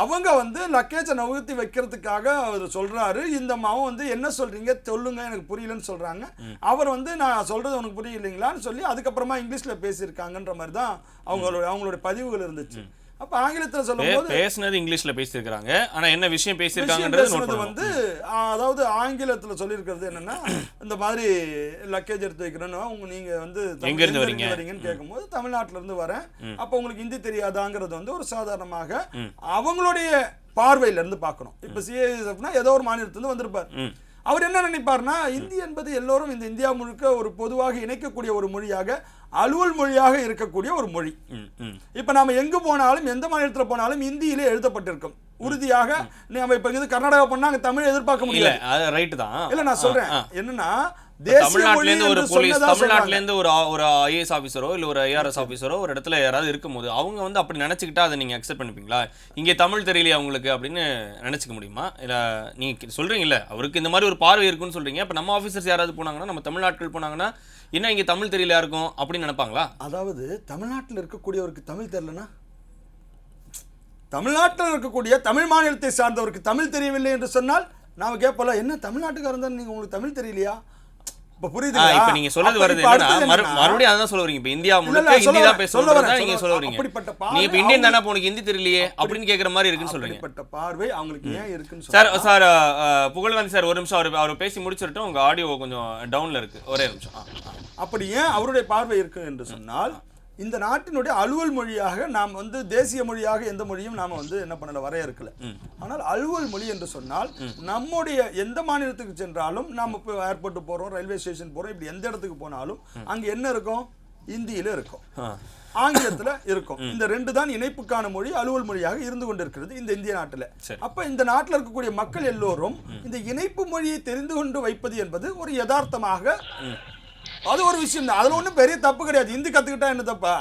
அவங்க வந்து லக்கேஜை நகர்த்தி வைக்கிறதுக்காக அவர் சொல்றாரு, இந்த மாவன் வந்து என்ன சொல்றீங்க சொல்லுங்க எனக்கு புரியலன்னு சொல்றாங்க. அவர் வந்து நான் சொல்றது உனக்கு புரியலைங்களான்னு சொல்லி அதுக்கப்புறமா இங்கிலீஷ்ல பேசியிருக்காங்கன்ற மாதிரி தான் அவங்களோட பதிவுகள் இருந்துச்சு. அப்ப ஆங்கிலத்தில் சொல்லும்போது பேசுனது இங்கிலீஷ்ல பேசியிருக்காங்க, ஆனா என்ன விஷயம் பேசியிருக்காங்கன்றது வந்து அதாவது ஆங்கிலத்துல சொல்லியிருக்கிறது என்னன்னா, இந்த மாதிரி லக்கேஜ் எடுத்து வைக்கிறேன்னு நீங்க வந்து எங்க இருந்து வரீங்கன்னு கேட்கும்போது தமிழ்நாட்டுல இருந்து வரேன், அப்ப உங்களுக்கு ஹிந்தி தெரியாதாங்கிறது வந்து ஒரு சாதாரணமாக அவங்களுடைய பார்வையில இருந்து பார்க்கணும். இப்ப CISFனா ஏதோ ஒரு மாநிலத்திலிருந்து வந்திருப்பார். அவர் என்ன நினைப்பார்னா, இந்தி என்பது எல்லோரும் இந்த இந்தியா முழுக்க ஒரு பொதுவாக இணைக்கக்கூடிய ஒரு மொழியாக, அலுவல் மொழியாக இருக்கக்கூடிய ஒரு மொழி. இப்ப நாம எங்கு போனாலும் எந்த மாநிலத்துல போனாலும் இந்தியிலே எழுதப்பட்டிருக்கும் உறுதியாக. நம்ம இப்ப இது கர்நாடகா பண்ணா அங்க தமிழ் எதிர்பார்க்க முடியல. ரைட் தான். இல்ல நான் சொல்றேன் என்னன்னா, தமிழ்நாட்டுல இருந்து ஒரு போலீஸ், தமிழ்நாட்டுல இருந்து ஒரு IAS ஆபீசரோ இல்ல ஒரு IRS ஆபீசரோ ஒரு இடத்துல யாராவது இருக்கும்போது அவங்க வந்து அப்படி நினைச்சுக்கிட்டா அதை நீங்க அக்செப்ட் பண்ணிப்பீங்களா? இங்க தமிழ் தெரியலையா அவங்களுக்கு அப்படின்னு நினைச்சுக்க முடியுமா? இல்ல நீங்க சொல்றீங்கல்ல அவருக்கு இந்த மாதிரி ஒரு பார்வை இருக்குன்னு சொல்றீங்க, அப்ப நம்ம ஆபீசர்ஸ் யாராவது போனாங்கன்னா, நம்ம தமிழ்நாட்டில் போனாங்கன்னா என்ன இங்க தமிழ் தெரியலையா இருக்கும் அப்படின்னு நினைப்பாங்களா? அதாவது தமிழ்நாட்டில் இருக்கக்கூடியவருக்கு தமிழ் தெரியலனா, தமிழ்நாட்டில் இருக்கக்கூடிய தமிழ் மாநிலத்தை சார்ந்தவருக்கு தமிழ் தெரியவில்லை என்று சொன்னால் நாம கேட்போம்ல, என்ன தமிழ்நாட்டுக்காரன் தான் நீங்க உங்களுக்கு தமிழ் தெரியலையா? இப்ப புரியுது. இப்ப நீங்க சொல்றது வருது என்னன்னா, மறுபடியும் அதான் சொல்ல வரீங்க. இப்ப இந்தியா முழுக்க ஹிந்தி தான் பேசுறதா நீங்க சொல்ல வரீங்க. நீ இப்ப இந்தியன் தானே, உனக்கு ஹிந்தி தெரியலையே அப்படின்னு கேக்குற மாதிரி இருக்குன்னு சொல்றீங்க. அப்படிப்பட்ட பார்வை அவங்களுக்கு ஏன் இருக்குன்னு சார் புகழ்வந்தி சார் ஒரு நிமிஷம் அவர் பேசி முடிச்சிட்டு உங்க ஆடியோ கொஞ்சம் டவுன்ல இருக்கு, ஒரே நிமிஷம். அப்படி ஏன் அவருடைய பார்வை இருக்கு என்று சொன்னால், இந்த நாட்டினுடைய அலுவல் மொழியாக நாம் வந்து தேசிய மொழியாக எந்த மொழியும் நாம வந்து என்ன பண்ணல வரையறுக்கல. ஆனால் அலுவல் மொழி என்று சொன்னால் நம்முடைய எந்த மாநிலத்துக்கு சென்றாலும், நாம் இப்போ ஏர்போர்ட் போறோம், ரயில்வே ஸ்டேஷன் போறோம், இப்படி எந்த இடத்துக்கு போனாலும் அங்க என்ன இருக்கும்? இந்தியில இருக்கும், ஆங்கிலத்துல இருக்கும். இந்த 2 தான் இணைப்புக்கான மொழி, அலுவல் மொழியாக இருந்து கொண்டிருக்கிறது இந்த இந்திய நாட்டுல. அப்ப இந்த நாட்டில் இருக்கக்கூடிய மக்கள் எல்லோரும் இந்த இணைப்பு மொழியை தெரிந்து கொண்டு வைப்பது என்பது ஒரு யதார்த்தமாக அது ஒரு விஷயம் தான். அதுல ஒண்ணும் பெரிய தப்பு கிடையாது. ஹிந்தி கத்துக்கிட்டா என்ன தப்பா?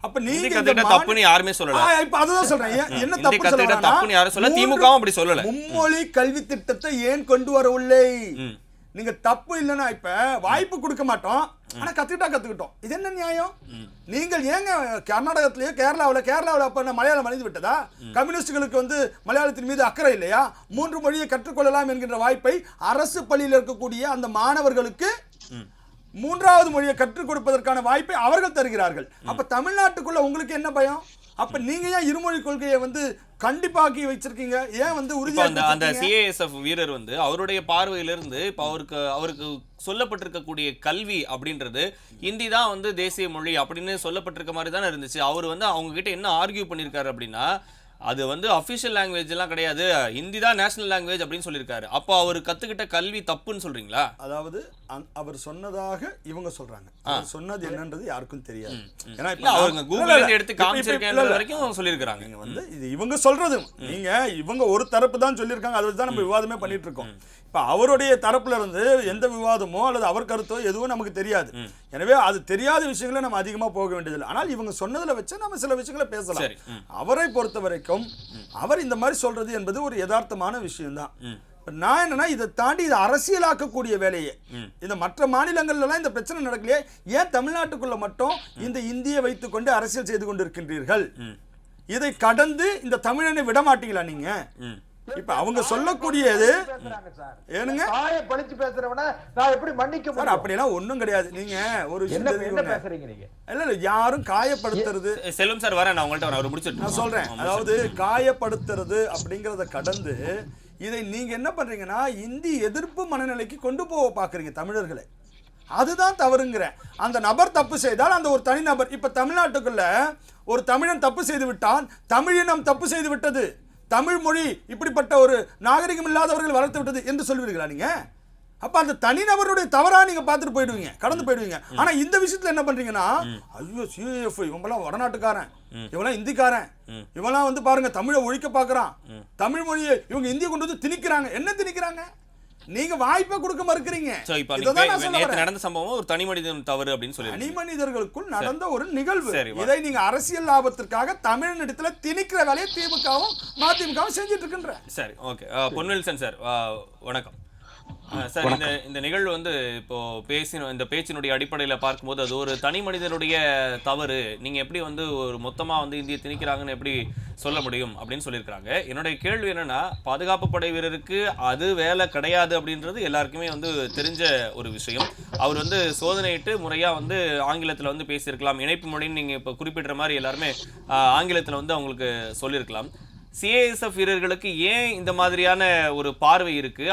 அப்ப நீங்க தப்புன்னு யாருமே சொல்லல. இப்ப அதுதான் சொல்றேன், என்ன தப்பு தப்புன்னு யாரும் சொல்ல, திமுகவும் அப்படி சொல்லல. மும்மொழி கல்வி திட்டத்தை ஏன் கொண்டு வரவில்லை? நீங்க தப்பு இல்லைன்னா இப்ப வாய்ப்பு கொடுக்க மாட்டோம், ஆனா கத்துக்கிட்டோம். இது என்ன நியாயம்? நீங்கள் ஏங்க கர்நாடகத்திலேயே கேரளாவில் அப்ப மலையாளம் அழிந்து விட்டதா? கம்யூனிஸ்டுகளுக்கு வந்து மலையாளத்தின் மீது அக்கறை இல்லையா? 3 மொழியை கற்றுக்கொள்ளலாம் என்கின்ற வாய்ப்பை அரசு பள்ளியில் இருக்கக்கூடிய அந்த மாணவர்களுக்கு 3வது மொழியை கற்றுக் கொடுப்பதற்கான வாய்ப்பை அவர்கள் தருகிறார்கள். அப்ப தமிழ்நாட்டுக்குள்ள உங்களுக்கு என்ன பயம்? அப்ப நீங்க ஏன் இருமொழி கொள்கையை வந்து கண்டிப்பாக்கி வச்சிருக்கீங்க? ஏன் வந்து அந்த CISF வீரர் வந்து அவருடைய பார்வையிலிருந்து இப்ப அவருக்கு சொல்லப்பட்டிருக்கக்கூடிய கல்வி அப்படின்றது ஹிந்தி தான் வந்து தேசிய மொழி அப்படின்னு சொல்லப்பட்டிருக்க மாதிரி தானே இருந்துச்சு. அவர் வந்து அவங்க கிட்ட என்ன ஆர்கியூ பண்ணியிருக்காரு அப்படின்னா, அது வந்து அஃபிஷியல் லாங்குவேஜ் எல்லாம் கிடையாது, ஹிந்தி தான் நேஷனல் லாங்குவேஜ் அப்படின்னு சொல்லியிருக்காரு. அப்போ அவர் கத்துக்கிட்ட கல்வி தப்புன்னு சொல்றீங்களா? அதாவது அவர் சொன்னதாக இவங்க சொல்றாங்க, சொன்னது என்னன்றது யாருக்கும் தெரியாது. ஏன்னா அவங்க கூகுள்ல எடுத்து காமிச்சிருக்கேன் வரைக்கும் சொல்லியிருக்காங்க. நீங்க வந்து இது இவங்க சொல்றது, நீங்க இவங்க ஒரு தரப்பு தான் சொல்லியிருக்காங்க, அதை தான் நம்ம விவாதமே பண்ணிட்டு இருக்கோம். இப்ப அவருடைய தரப்புல இருந்து எந்த விவாதமோ அல்லது அவர் கருத்தோ எதுவும் நமக்கு தெரியாது. எனவே அது தெரியாத விஷயங்களை நம்ம அதிகமா போக வேண்டியதில்லை. ஆனால் இவங்க சொன்னதுல வச்சு நம்ம சில விஷயங்களை பேசலாம். அவரை பொறுத்த வரைக்கும் அவர் இந்த மாதிரி சொல்றது என்பது ஒரு யதார்த்தமான விஷயம் தான். நான் என்னன்னா, இதை தாண்டி இதை அரசியலாக்கக்கூடிய வேலையே இந்த மற்ற மாநிலங்கள்ல எல்லாம் இந்த பிரச்சனை நடக்கலையே, ஏன் தமிழ்நாட்டுக்குள்ள மட்டும் இந்த இந்தியை வைத்துக் கொண்டு அரசியல் செய்து கொண்டிருக்கின்றீர்கள்? இதை கடந்து இந்த தமிழனை விட மாட்டீங்களா நீங்க? இப்ப அவங்க சொல்லக்கூடியது ஏனுங்க, அப்படியெல்லாம் ஒண்ணும் கிடையாது. நீங்க ஒரு இல்ல யாரும் காயப்படுத்துறது. செல்வம் சார் வர நான் உங்கள்ட்ட முடிச்சிட்டு நான் சொல்றேன். அதாவது காயப்படுத்துறது அப்படிங்கறத கடந்து இதை நீங்க என்ன பண்றீங்கன்னா, இந்தி எதிர்ப்பு மனநிலைக்கு கொண்டு போக பாக்குறீங்க தமிழர்களை. அதுதான் தவறுங்கிறேன். அந்த நபர் தப்பு செய்தால் அந்த ஒரு தனிநபர், இப்ப தமிழ்நாட்டுக்குள்ள ஒரு தமிழன் தப்பு செய்து விட்டான், தமிழினம் தப்பு செய்து விட்டது, தமிழ் மொழி இப்படிப்பட்ட ஒரு நாகரிகம் இல்லாதவர்கள் வளர்த்து விட்டது என்று சொல்வீர்களா நீங்க? அப்ப அந்த தனிநபருடைய தவறா நீங்க பார்த்துட்டு போயிடுவீங்க, கடந்து போயிடுவீங்க. ஆனா இந்த விஷயத்துல என்ன பண்றீங்கன்னா, ஐயோ CIF இவங்கெல்லாம் வடநாட்டுக்காரன், இவெல்லாம் இந்திக்காரன், இவெல்லாம் வந்து பாருங்க தமிழை ஒழிக்க பாக்குறான், தமிழ் மொழியை இவங்க இந்தியை கொண்டு வந்து திணிக்கிறாங்க. என்ன திணிக்கிறாங்க? நீங்க வாய்ப்பை கொடுக்க மறுக்கிறீங்க. நேத்து நடந்த சம்பவம் ஒரு தனி மனிதன் தவறு அப்படின்னு சொல்லி தனி மனிதர்களுக்குள் நடந்த ஒரு நிகழ்வு. இதை நீங்க அரசியல் லாபத்திற்காக தமிழ்நாட்டுல திணிக்கிற வேலையை திமுகவும் மதிமுகவும் செஞ்சுட்டு இருக்கின்ற. சரி, ஓகே. பொன்வேல்சன் சார் வணக்கம் சார். இந்த நிகழ்வு வந்து இப்போ இந்த பேச்சினுடைய அடிப்படையில் பார்க்கும்போது அது ஒரு தனி மனிதனுடைய தவறு, நீங்க எப்படி வந்து ஒரு மொத்தமா வந்து இந்திய திணிக்கிறாங்கன்னு எப்படி சொல்ல முடியும் அப்படின்னு சொல்லியிருக்கிறாங்க. என்னுடைய கேள்வி என்னன்னா, பாதுகாப்பு படை வீரருக்கு அது வேலை கிடையாது அப்படின்றது எல்லாருக்குமே வந்து தெரிஞ்ச ஒரு விஷயம். அவர் வந்து சோதனையிட்டு முறையா வந்து ஆங்கிலத்தில் வந்து பேசியிருக்கலாம். இணைப்பு மொழின்னு நீங்க இப்போ குறிப்பிடுற மாதிரி எல்லாருமே ஆங்கிலத்தில் வந்து அவங்களுக்கு சொல்லியிருக்கலாம். சிஏஎஸ்எஃப் வீரர்களுக்கு ஏன் இந்த மாதிரியான ஒரு பார்வை இருக்கு?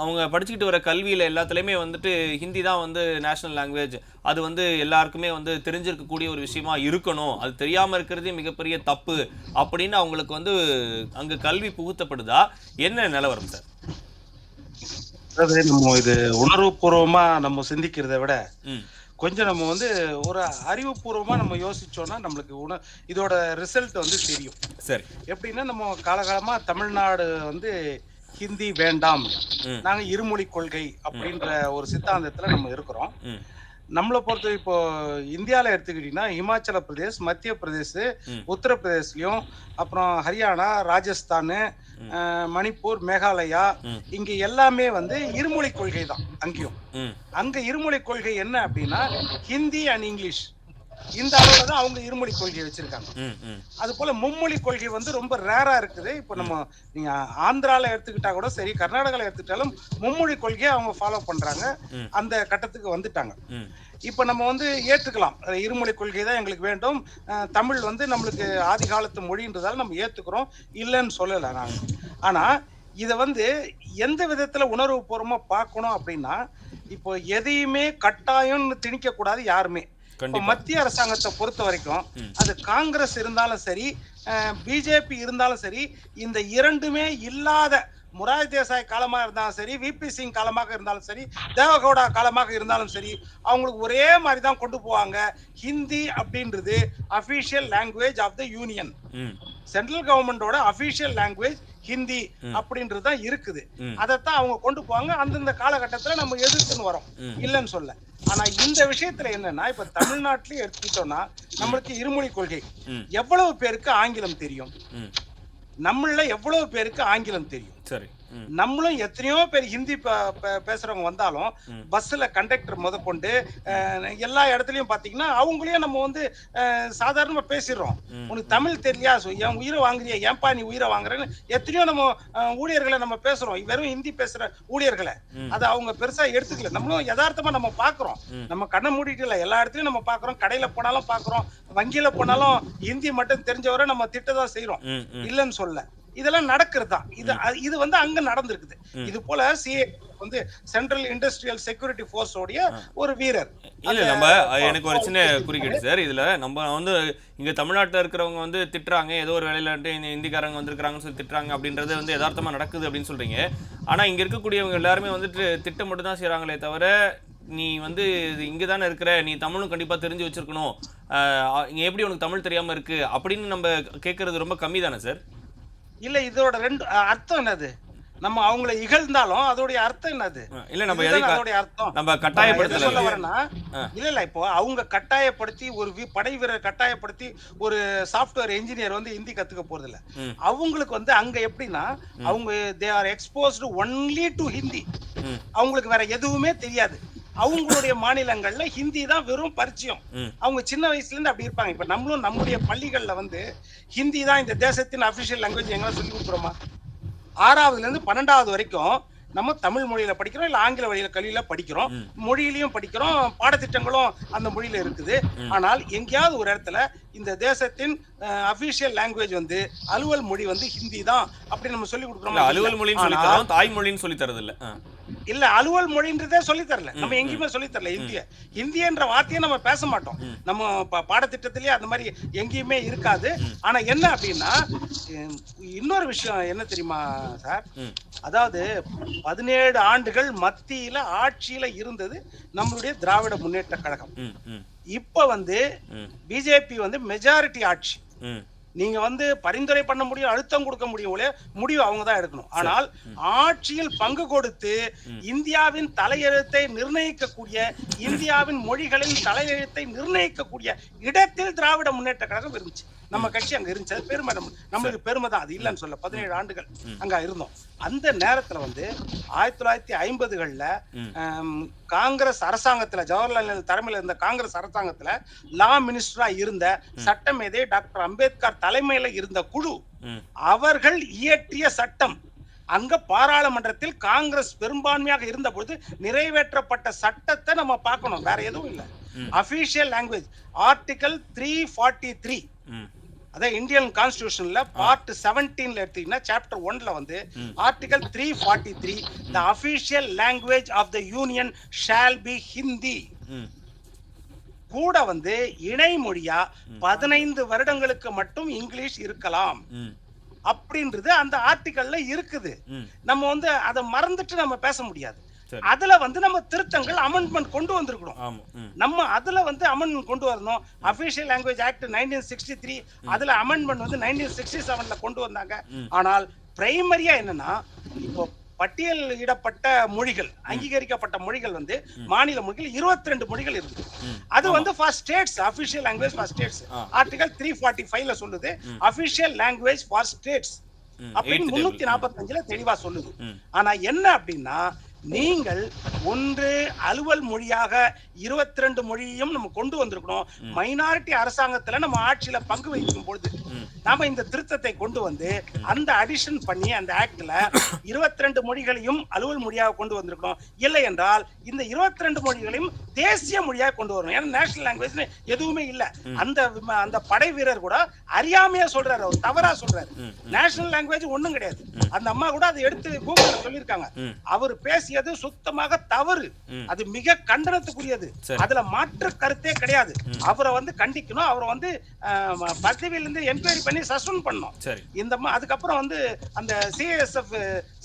அவங்க படிச்சுக்கிட்டு வர கல்வியில் எல்லாத்துலேயுமே வந்துட்டு ஹிந்தி தான் வந்து நேஷனல் லாங்குவேஜ், அது வந்து எல்லாருக்குமே வந்து தெரிஞ்சிருக்கக்கூடிய ஒரு விஷயமா இருக்கணும், அது தெரியாமல் இருக்கிறதே மிகப்பெரிய தப்பு அப்படின்னு அவங்களுக்கு வந்து அங்கே கல்வி புகுத்தப்படுதா? என்ன நிலவரம் சார்? அதாவது நம்ம இது உணர்வுபூர்வமா நம்ம சிந்திக்கிறத விட கொஞ்சம் நம்ம வந்து ஒரு அறிவுபூர்வமா நம்ம யோசிச்சோம்னா நம்மளுக்கு இதோட ரிசல்ட் வந்து தெரியும். சரி, எப்படின்னா நம்ம காலகாலமா தமிழ்நாடு வந்து ஹிந்தி வேண்டாம், நாங்க இருமொழி கொள்கை அப்படின்ற ஒரு சித்தாந்தத்துல நம்ம இருக்கிறோம். நம்மளை பொறுத்த இப்போ இந்தியாவில் எடுத்துக்கிட்டீங்கன்னா இமாச்சல பிரதேஷ், மத்திய பிரதேஷ், உத்தரப்பிரதேஷ்லயும், அப்புறம் ஹரியானா, ராஜஸ்தான், மணிப்பூர், மேகாலயா, இங்க எல்லாமே வந்து இருமொழி கொள்கை தான். அங்கேயும் அங்க இருமொழி கொள்கை என்ன அப்படின்னா ஹிந்தி அண்ட் இங்கிலீஷ், இந்த அளவுல தான் அவங்க இருமொழி கொள்கையை வச்சிருக்காங்க. அது போல மும்மொழி கொள்கை வந்து ரொம்ப ரேரா இருக்குது. இப்போ நம்ம நீங்க ஆந்திரால எடுத்துக்கிட்டா கூட சரி, கர்நாடகால எடுத்துக்கிட்டாலும் மும்மொழி கொள்கையை அவங்க ஃபாலோ பண்றாங்க. அந்த கட்டத்துக்கு வந்துட்டாங்க. இப்ப நம்ம வந்து ஏத்துக்கலாம், இருமொழி கொள்கை தான் எங்களுக்கு வேண்டும், தமிழ் வந்து நம்மளுக்கு ஆதி காலத்து மொழின்றதால நம்ம ஏத்துக்கிறோம், இல்லைன்னு சொல்லலை நாங்க. ஆனா இதை வந்து எந்த விதத்துல உணர்வு பூர்வமா பார்க்கணும் அப்படின்னா, இப்போ எதையுமே கட்டாயம்னு திணிக்க கூடாது யாருமே. மத்திய அரசாங்கத்தை பொறுத்த வரைக்கும் அது காங்கிரஸ் இருந்தாலும் சரி, பிஜேபி இருந்தாலும் சரி, இந்த இரண்டுமே இல்லாத மொரார்ஜி தேசாய் காலமாக இருந்தாலும் சரி, விபி சிங் காலமாக இருந்தாலும் சரி, தேவகவுடா காலமாக இருந்தாலும் சரி, அவங்களுக்கு ஒரே மாதிரி தான் கொண்டு போவாங்க. ஹிந்தி அப்படின்றது official language of the union. Central கவர்மெண்டோட அபிஷியல் லாங்குவேஜ் ஹிந்தி அப்படின்றது தான் இருக்குது. அதைத்தான் அவங்க கொண்டு போவாங்க. அந்தந்த காலகட்டத்துல நம்ம எதிர்த்துன்னு வரோம், இல்லைன்னு சொல்ல. ஆனா இந்த விஷயத்துல என்னன்னா, இப்ப தமிழ்நாட்டிலேயே எடுத்துக்கிட்டோம்னா நம்மளுக்கு இருமொழி கொள்கை. எவ்வளவு பேருக்கு ஆங்கிலம் தெரியும்? நம்மள எவ்வளவு பேருக்கு ஆங்கிலம் தெரியும்? சரி, நம்மளும் எத்தனையோ பேர் ஹிந்தி பேசுறவங்க வந்தாலும் பஸ்ல கண்டக்டர் முதற்கொண்டு எல்லா இடத்துலயும் பாத்தீங்கன்னா அவங்களையும் நம்ம வந்து சாதாரணமா பேசிடுறோம். உனக்கு தமிழ் தெரியலையா, என் உயிரை வாங்குறியா, ஏன்பா நீ உயிரை வாங்குறேன்னு எத்தனையோ நம்ம ஊழியர்களை நம்ம பேசுறோம். வெறும் ஹிந்தி பேசுற ஊழியர்களை அதை அவங்க பெருசா எடுத்துக்கல. நம்மளும் யதார்த்தமா நம்ம பாக்குறோம். நம்ம கண்ணை மூடிட்டு இல்ல, எல்லா இடத்துலயும் நம்ம பாக்குறோம். கடையில போனாலும் பாக்குறோம், வங்கியில போனாலும் ஹிந்தி மட்டும் தெரிஞ்சவரை நம்ம திட்டதான் செய்யறோம், இல்லைன்னு சொல்ல. இதெல்லாம் நடக்கிறது தான். இது வந்து அங்க நடந்திருக்குது. இது போல சிஏ வந்து சென்ட்ரல் இண்டஸ்ட்ரியல் செக்யூரிட்டி ஃபோர்ஸ் உடைய ஒரு வீரர். இல்ல, நம்ம எனக்கு ஒரு சின்ன குறுக்கீடு சார். இதுல நம்ம வந்து இங்க தமிழ்நாட்டில் இருக்கிறவங்க வந்து திட்டுறாங்க, ஏதோ ஒரு வேலையில இந்திக்காரங்க வந்திருக்காங்கன்னு சொல்லி திட்டுறாங்க அப்படின்றது வந்து யதார்த்தமா நடக்குது அப்படின்னு சொல்றீங்க. ஆனா இங்க இருக்கக்கூடியவங்க எல்லாருமே வந்துட்டு திட்டம் மட்டும் தான் செய்யறாங்களே தவிர, நீ வந்து இங்கே தானே இருக்கிற, நீ தமிழும் கண்டிப்பாக தெரிஞ்சு வச்சிருக்கணும், இங்கே எப்படி உனக்கு தமிழ் தெரியாமல் இருக்கு அப்படின்னு நம்ம கேட்கறது ரொம்ப கம்மி தானே சார்? இல்ல, இதோட ரெண்டு அர்த்தம் என்னது? நம்ம அவங்கள இகழ்ந்தாலும் அதோடைய அர்த்தம் என்னது? இல்ல, நம்ம அதோடைய அர்த்தம் நம்ம கட்டாயப்படுத்தல சொல்ல வரேன்னா, இல்ல இப்போ அவங்க கட்டாயப்படுத்தி ஒரு படை வீரர் கட்டாயப்படுத்தி ஒரு சாஃப்ட்வேர் இன்ஜினியர் வந்து ஹிந்தி கத்துக்க போறது இல்ல. அவங்களுக்கு வந்து அங்க எப்படின்னா, அவங்க they are exposed only to Hindi. அவங்களுக்கு வேற எதுவுமே தெரியாது. அவங்களுடைய மாநிலங்கள்ல ஹிந்தி தான் வெறும் பரிச்சயம். அவங்க சின்ன வயசுல இருந்து அப்படி இருப்பாங்க. இப்ப நம்மளும் நம்முடைய பள்ளிகள்ல வந்து ஹிந்தி தான் இந்த தேசத்தின் அபிஷியல் லாங்குவேஜ் எங்க சொல்லி கொடுக்குறோமா? 6வதுல இருந்து 12வது வரைக்கும் நம்ம தமிழ் மொழியில படிக்கிறோம், இல்ல ஆங்கில வழியில கல்வியில படிக்கிறோம், மொழியிலையும் படிக்கிறோம், பாடத்திட்டங்களும் அந்த மொழியில இருக்குது. ஆனால் எங்கேயாவது ஒரு இடத்துல இந்த தேசத்தின் அபிஷியல் லாங்குவேஜ் வந்து அலுவல் மொழி வந்து ஹிந்தி தான் அப்படி நம்ம சொல்லி கொடுக்குறோம். அலுவல் மொழின்னு சொல்லி தரோம், தாய்மொழின்னு சொல்லி தரது இல்ல. இல்ல, அலுவல் மொழின்றதே சொல்லி தரல. நம்ம எங்கேயுமே சொல்லி தரல. இந்தியன்ற வார்த்தையை நம்ம பேச மாட்டோம். நம்ம பாடத்திட்டத்திலேயே அந்த மாதிரி எங்கேயுமே இருக்காது. ஆனா என்ன அப்படின்னா, இன்னொரு விஷயம் என்ன தெரியுமா சார்? அதாவது 17 ஆண்டுகள் மத்தியில ஆட்சியில இருந்தது நம்மளுடைய திராவிட முன்னேற்ற கழகம். இப்ப வந்து பிஜேபி வந்து மெஜாரிட்டி ஆட்சி. நீங்க வந்து பரிந்துரை பண்ண முடியும், அழுத்தம் கொடுக்க முடியும், முடிவு அவங்க தான் எடுக்கணும். ஆனால் ஆட்சியில் பங்கு கொடுத்து இந்தியாவின் தலையெழுத்தை நிர்ணயிக்கக்கூடிய, இந்தியாவின் மொழிகளின் தலையெழுத்தை நிர்ணயிக்கக்கூடிய இடத்தில் திராவிட முன்னேற்ற கழகம் இருந்துச்சு. நம்ம கட்சி அங்க இருந்துச்சு. அது பெருமை, நம்மளுக்கு பெருமை தான், அது இல்லைன்னு சொல்ல. 17 ஆண்டுகள் அங்க இருந்தோம். அந்த நேரத்துல வந்து 1950களில் காங்கிரஸ் அரசாங்கத்துல, ஜவஹர்லால் நேரு தலைமையில் இருந்த காங்கிரஸ் அரசாங்கத்துல லா மினிஸ்டரா இருந்த சட்டமேதை டாக்டர் அம்பேத்கர் தலைமையில இருந்த குழு அவர்கள் இயற்றிய சட்டம், அங்க பாராளுமன்றத்தில் காங்கிரஸ் பெரும்பான்மையாக இருந்த பொழுது நிறைவேற்றப்பட்ட சட்டத்தை நம்ம பார்க்கணும், வேற எதுவும் இல்லை. அபிஷியல் லாங்குவேஜ் ஆர்டிகல் 343, அதான் இந்தியன் கான்ஸ்டிடியூஷன்ல பார்ட் 17ல எடுத்தீங்கன்னா சாப்டர் 1ல வந்து article 343, the official language of the union shall be Hindi. கூட வந்து இணைமொழியா 15 வருடங்களுக்கு மட்டும் இங்கிலீஷ் இருக்கலாம் அப்படின்றது அந்த ஆர்டிகல்ல இருக்குது. நம்ம வந்து அதை மறந்துட்டு நம்ம பேச முடியாது. அதுல வந்து நம்ம திருத்தங்கள் அமெண்ட்மெண்ட் கொண்டு வந்திருக்கணும். நம்ம அதுல வந்து அமெண்ட்மெண்ட் கொண்டு வரணும். அபிஷியல் லாங்குவேஜ் ஆக்ட் 1963, அதுல அமெண்ட்மெண்ட் வந்து 1967ல கொண்டு வந்தாங்க. ஆனால் பிரைமரியா என்னன்னா, இப்போ பட்டியலிடப்பட்ட மொழிகள், அங்கீகரிக்கப்பட்ட மொழிகள் வந்து மாநில மொழிகள் 22 மொழிகள் இருக்கு. அது வந்து for states, official language for states. Article 345ல சொல்லுது அபிஷியல் லாங்குவேஜ் ஃபார் ஸ்டேட்ஸ் அப்படின்னு 345ல தெளிவா சொல்லுது. ஆனா என்ன அப்படின்னா, நீங்கள் ஒன்று அலுவல் மொழியாக 22 மொழியையும் நம்ம கொண்டு வந்திருக்கணும். மைனாரிட்டி அரசாங்கத்துல நம்ம ஆட்சியில பங்கு வகிக்கும் பொழுது நாம இந்த திருத்தத்தை கொண்டு வந்து அந்த அடிஷன் பண்ணி அந்த ஆக்ட்ல 22 மொழிகளையும் அலுவல் மொழியாக கொண்டு வந்திருக்கணும். இல்லை என்றால் இந்த 22 மொழிகளையும் தேசிய மொழியாக கொண்டு வரணும். ஏன்னா நேஷனல் லாங்குவேஜ் எதுவுமே இல்லை. அந்த படை வீரர் கூட அறியாமையா சொல்றாரு, அவர் தவறா சொல்றாரு. நேஷனல் லாங்குவேஜ் ஒண்ணும் கிடையாது. அந்த அம்மா கூட அதை எடுத்து கூகுள்ல சொல்லியிருக்காங்க. அவர் பேசியது சுத்தமாக தவறு, அது மிக கண்டனத்துக்குரியது. அதுல மாற்று கருத்தே கிடையாது. அவரை வந்து கண்டிக்கணும், அவரை வந்து பதவியிலிருந்து என்கொயரி பண்ணி சஸ்பெண்ட் பண்ணணும். இந்த அதுக்கப்புறம் வந்து அந்த சிஎஸ்எஃப்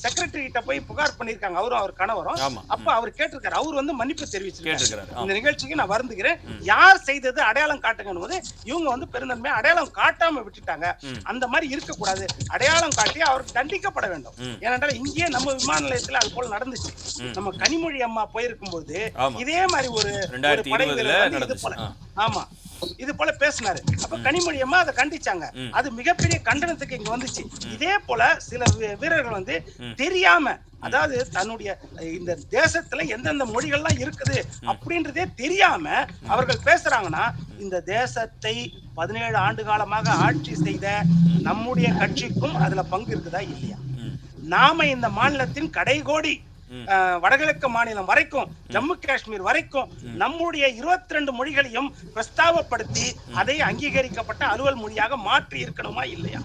செக்ரட்டரி கிட்ட போய் புகார் பண்ணிருக்காங்க, அவரும் அவர் கணவரும். அப்ப அவர் கேட்டிருக்காரு, அவர் வந்து மன்னிப்பு தெரிவிச்சிருக்காரு. இந்த நிகழ்ச்சிக்கு நான் வருந்துகிறேன், யார் செய்தது அடையாளம் காட்டுங்கன்னு போது இவங்க வந்து பெருந்தன்மையா அடையாளம் காட்டாம விட்டுட்டாங்க. அந்த மாதிரி இருக்கக்கூடாது, அடையாளம் காட்டி அவருக்கு தண்டிக்கப்பட வேண்டும். ஏனென்றால் இங்கே நம்ம விமான நிலையத்தில் அது போல நடந்துச்சு. நம்ம கனிமொழி அம்மா போயிருக்கும் போது இதே மாதிரி ஒரு படை வீரர் இது போல இது போல பேசினாரு. அப்ப கனிமொழி அம்மா அதை கண்டிச்சாங்க. அது மிகப்பெரிய கண்டனத்துக்கு இங்க வந்துச்சு. இதே போல சில வீரர்கள் வந்து தெரியாம, அதாவது தன்னுடைய இந்த தேசத்துல எந்தெந்த மொழிகள்லாம் இருக்குது அப்படின்றதே தெரியாம அவர்கள் பேசுறாங்கன்னா, இந்த தேசத்தை 17 ஆண்டு காலமாக ஆட்சி செய்த நம்முடைய கட்சிக்கும் அதுல பங்கு இருக்குதா இல்லையா? நாம இந்த மாநிலத்தின் கடைகோடி வடகிழக்கு மாநிலம் வரைக்கும், ஜம்மு காஷ்மீர் வரைக்கும் நம்முடைய 22 மொழிகளையும் பிரஸ்தாபப்படுத்தி அதை அங்கீகரிக்கப்பட்ட அலுவல் மொழியாக மாற்றி இருக்கணுமா இல்லையா?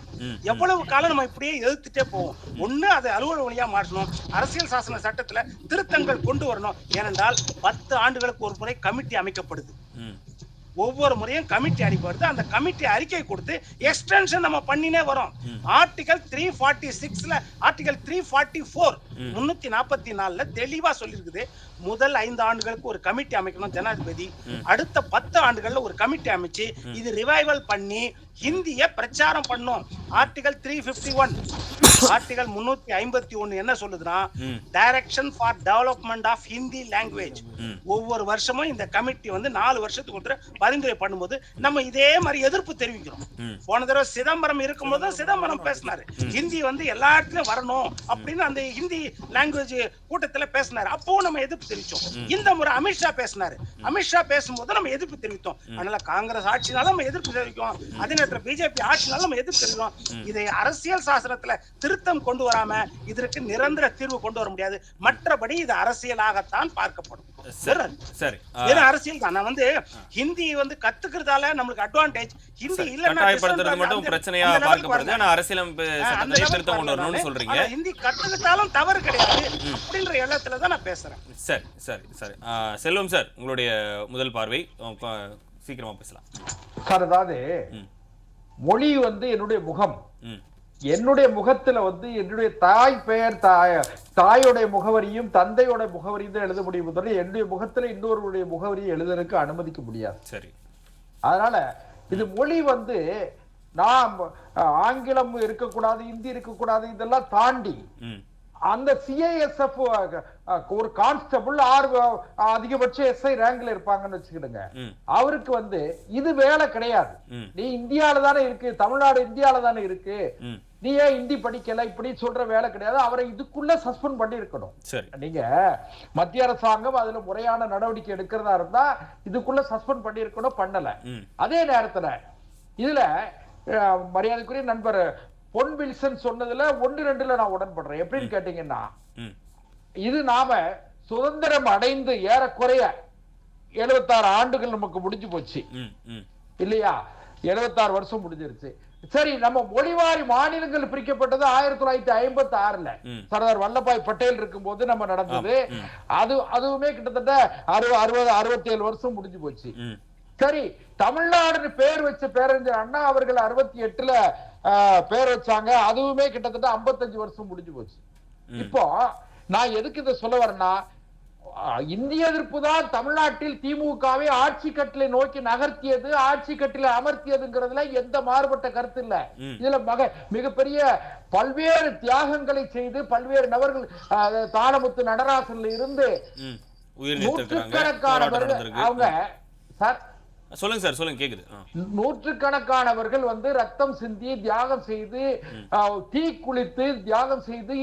எவ்வளவு காலம் நம்ம இப்படியே எதிர்த்துட்டே போவோம்? ஒண்ணு அதை அலுவல் மொழியா மாற்றணும், அரசியல் சாசன சட்டத்துல திருத்தங்கள் கொண்டு வரணும். ஏனென்றால் 10 ஆண்டுகளுக்கு ஒரு முறை கமிட்டி அமைக்கப்படுது. ஒவ்வொரு முறையும் கமிட்டி அடிப்படுது. அந்த கமிட்டி அறிக்கை கொடுத்து எக்ஸ்டென்ஷன் நம்ம பண்ணினே வரோம். ஆர்டிகல் 346ல ஆர்டிகல் 344 344ல தெளிவா சொல்லியிருக்குது, முதல் 5 ஆண்டுகளுக்கு ஒரு கமிட்டி அமைக்கணும் ஜனாதிபதி, அடுத்த 10 ஆண்டுகள்ல ஒரு கமிட்டி அமைச்சு இது ரிவைவல் பண்ணி ஹிந்திய பிரச்சாரம் பண்ணும். ஆர்டிகல் 351 ஆர்டிகல் 351 என்ன சொல்லுதுன்னா, direction for development of Hindi language. ஒவ்வொரு வருஷமும் இந்த கமிட்டி வந்து 4 வருஷத்துக்கு ஒருத்தர் பரிந்துரை பண்ணும்போது நம்ம இதே மாதிரி எதிர்ப்பு தெரிவிக்கிறோம். போன தடவை சிதம்பரம் இருக்கும்போது சிதம்பரம் பேசினாரு, ஹிந்தி வந்து எல்லா இடத்துலயும் வரணும் அப்படின்னு அந்த ஹிந்தி லாங்குவேஜ் கூட்டத்துல பேசினாரு. அப்போ நம்ம எதிர்ப்பு தெரிவிச்சோம். இந்த முறை அமித்ஷா பேசினாரு, அமித்ஷா பேசும்போது நம்ம எதிர்ப்பு தெரிவித்தோம். அதனால காங்கிரஸ் ஆட்சினால நம்ம எதிர்ப்பு தெரிவிக்கும், அதே நேரத்தில் பிஜேபி ஆட்சினால நம்ம எதிர்ப்பு தெரிவிக்கும். இதை அரசியல் சாசனத்துல திருத்தம் கொண்டு வராம இதற்கு நிரந்தர தீர்வு கொண்டு வர முடியாது. மற்றபடி இது அரசியலாகத்தான் பார்க்கப்படும். சரி, அரசியல் தான். நான் வந்து ஹிந்தி வந்து கத்துக்கிறதால நம்மளுக்கு அட்வான்டேஜ், ஹிந்தி இல்லன்னா மட்டும் பிரச்சனையா பார்க்கப்படுது. ஆனா அரசியலமைப்பு சட்டத்தை திருத்தம் கொண்டு வரணும்னு சொல்றீங்க. ஹிந்தி கத்துக்கிட்டாலும் தவறு கிடையாது அப்படின்ற எண்ணத்துல தான் நான் பேசுறேன். சரி சரி சரி, செல்வம் சார், உங்களுடைய முதல் பார்வை, சீக்கிரமா பேசலாம் சார். அதாவது மொழி வந்து என்னுடைய முகம், என்னுடைய முகத்துல வந்து என்னுடைய தாய் பெயர், தாயோடைய முகவரியும் தந்தையோட முகவரியும் தான் எழுத முடியும். என்னுடைய முகத்துல இன்னொருடைய முகவரியை எழுதுறதுக்கு அனுமதிக்க முடியாது. சரி, அதனால இது மொழி வந்து நாம் ஆங்கிலம் இருக்கக்கூடாது, இந்தி இருக்கக்கூடாது, இதெல்லாம் தாண்டி அந்த சிஐஎஸ்எஃப் ஒரு கான்ஸ்டபிள் அதிகபட்ச எஸ்ஐ ரேங்க்ல இருப்பாங்கன்னு வச்சுக்கிடுங்க. அவருக்கு வந்து இது வேலை கிடையாது. நீ இந்தியால தானே இருக்கு, தமிழ்நாடு இந்தியால தானே இருக்கு, நீ ஏன் இந்தி படிக்கல, இப்படி சொல்ற வேலை கிடையாது. அவரை இதுக்குள்ள சஸ்பெண்ட் பண்ணி இருக்கணும். நீங்க மத்திய அரசாங்கம் அதுல முறையான நடவடிக்கை எடுக்கிறதா இருந்தா இதுக்குள்ள சஸ்பெண்ட் பண்ணி இருக்கணும், பண்ணல. அதே நேரத்துல இதுல மரியாதைக்குரிய நண்பர் பொன் வில்சன் சொன்னதுல 1-2 நான் உடன்படுறேன். எப்படின்னு கேட்டீங்கன்னா, இது நாம சுதந்திரம் அடைந்து ஏறக்குறைய 76 ஆண்டுகள் நமக்கு முடிஞ்சு போச்சு இல்லையா? 76 வருஷம் முடிஞ்சிருச்சு. சரி, நம்ம மொழிவாரி மாநிலங்கள் பிரிக்கப்பட்டது 1956ல சர்தார் வல்லபாய் பட்டேல் இருக்கும் போது நம்ம நடந்தது. அதுவுமே கிட்டத்தட்ட 67 வருஷம் முடிஞ்சு போச்சு. சரி, தமிழ்நாடுன்னு பேர் வச்ச பேரறிஞர் அண்ணா அவர்கள் 68ல பேர் வச்சாங்க. அதுவுமே கிட்டத்தட்ட 55 வருஷம் முடிஞ்சு போச்சு. இப்போ நான் எதுக்கு இதை சொல்ல வரேன்னா, இந்திய எதிர்ப்பு தான் தமிழ்நாட்டில் திமுகவை ஆட்சி கட்டிலை நோக்கி நகர்த்தியது, ஆட்சி கட்டிலை அமர்த்தியதுங்கிறதுல எந்த மாறுபட்ட கருத்து இல்ல. இதுல மிகப்பெரிய பல்வேறு தியாகங்களை செய்து பல்வேறு நபர்கள் தாளமுத்து நடராசன்ல இருந்து நூற்றுக்கணக்கானவர்கள் அவங்க சார் சொல்லுங்க சார், சொல்லுங்க, கேக்குது. நூற்றுக்கணக்கானவர்கள் வந்து ரத்தம் சிந்தி தியாகம் செய்து தீ குளித்து தியாகம் செய்து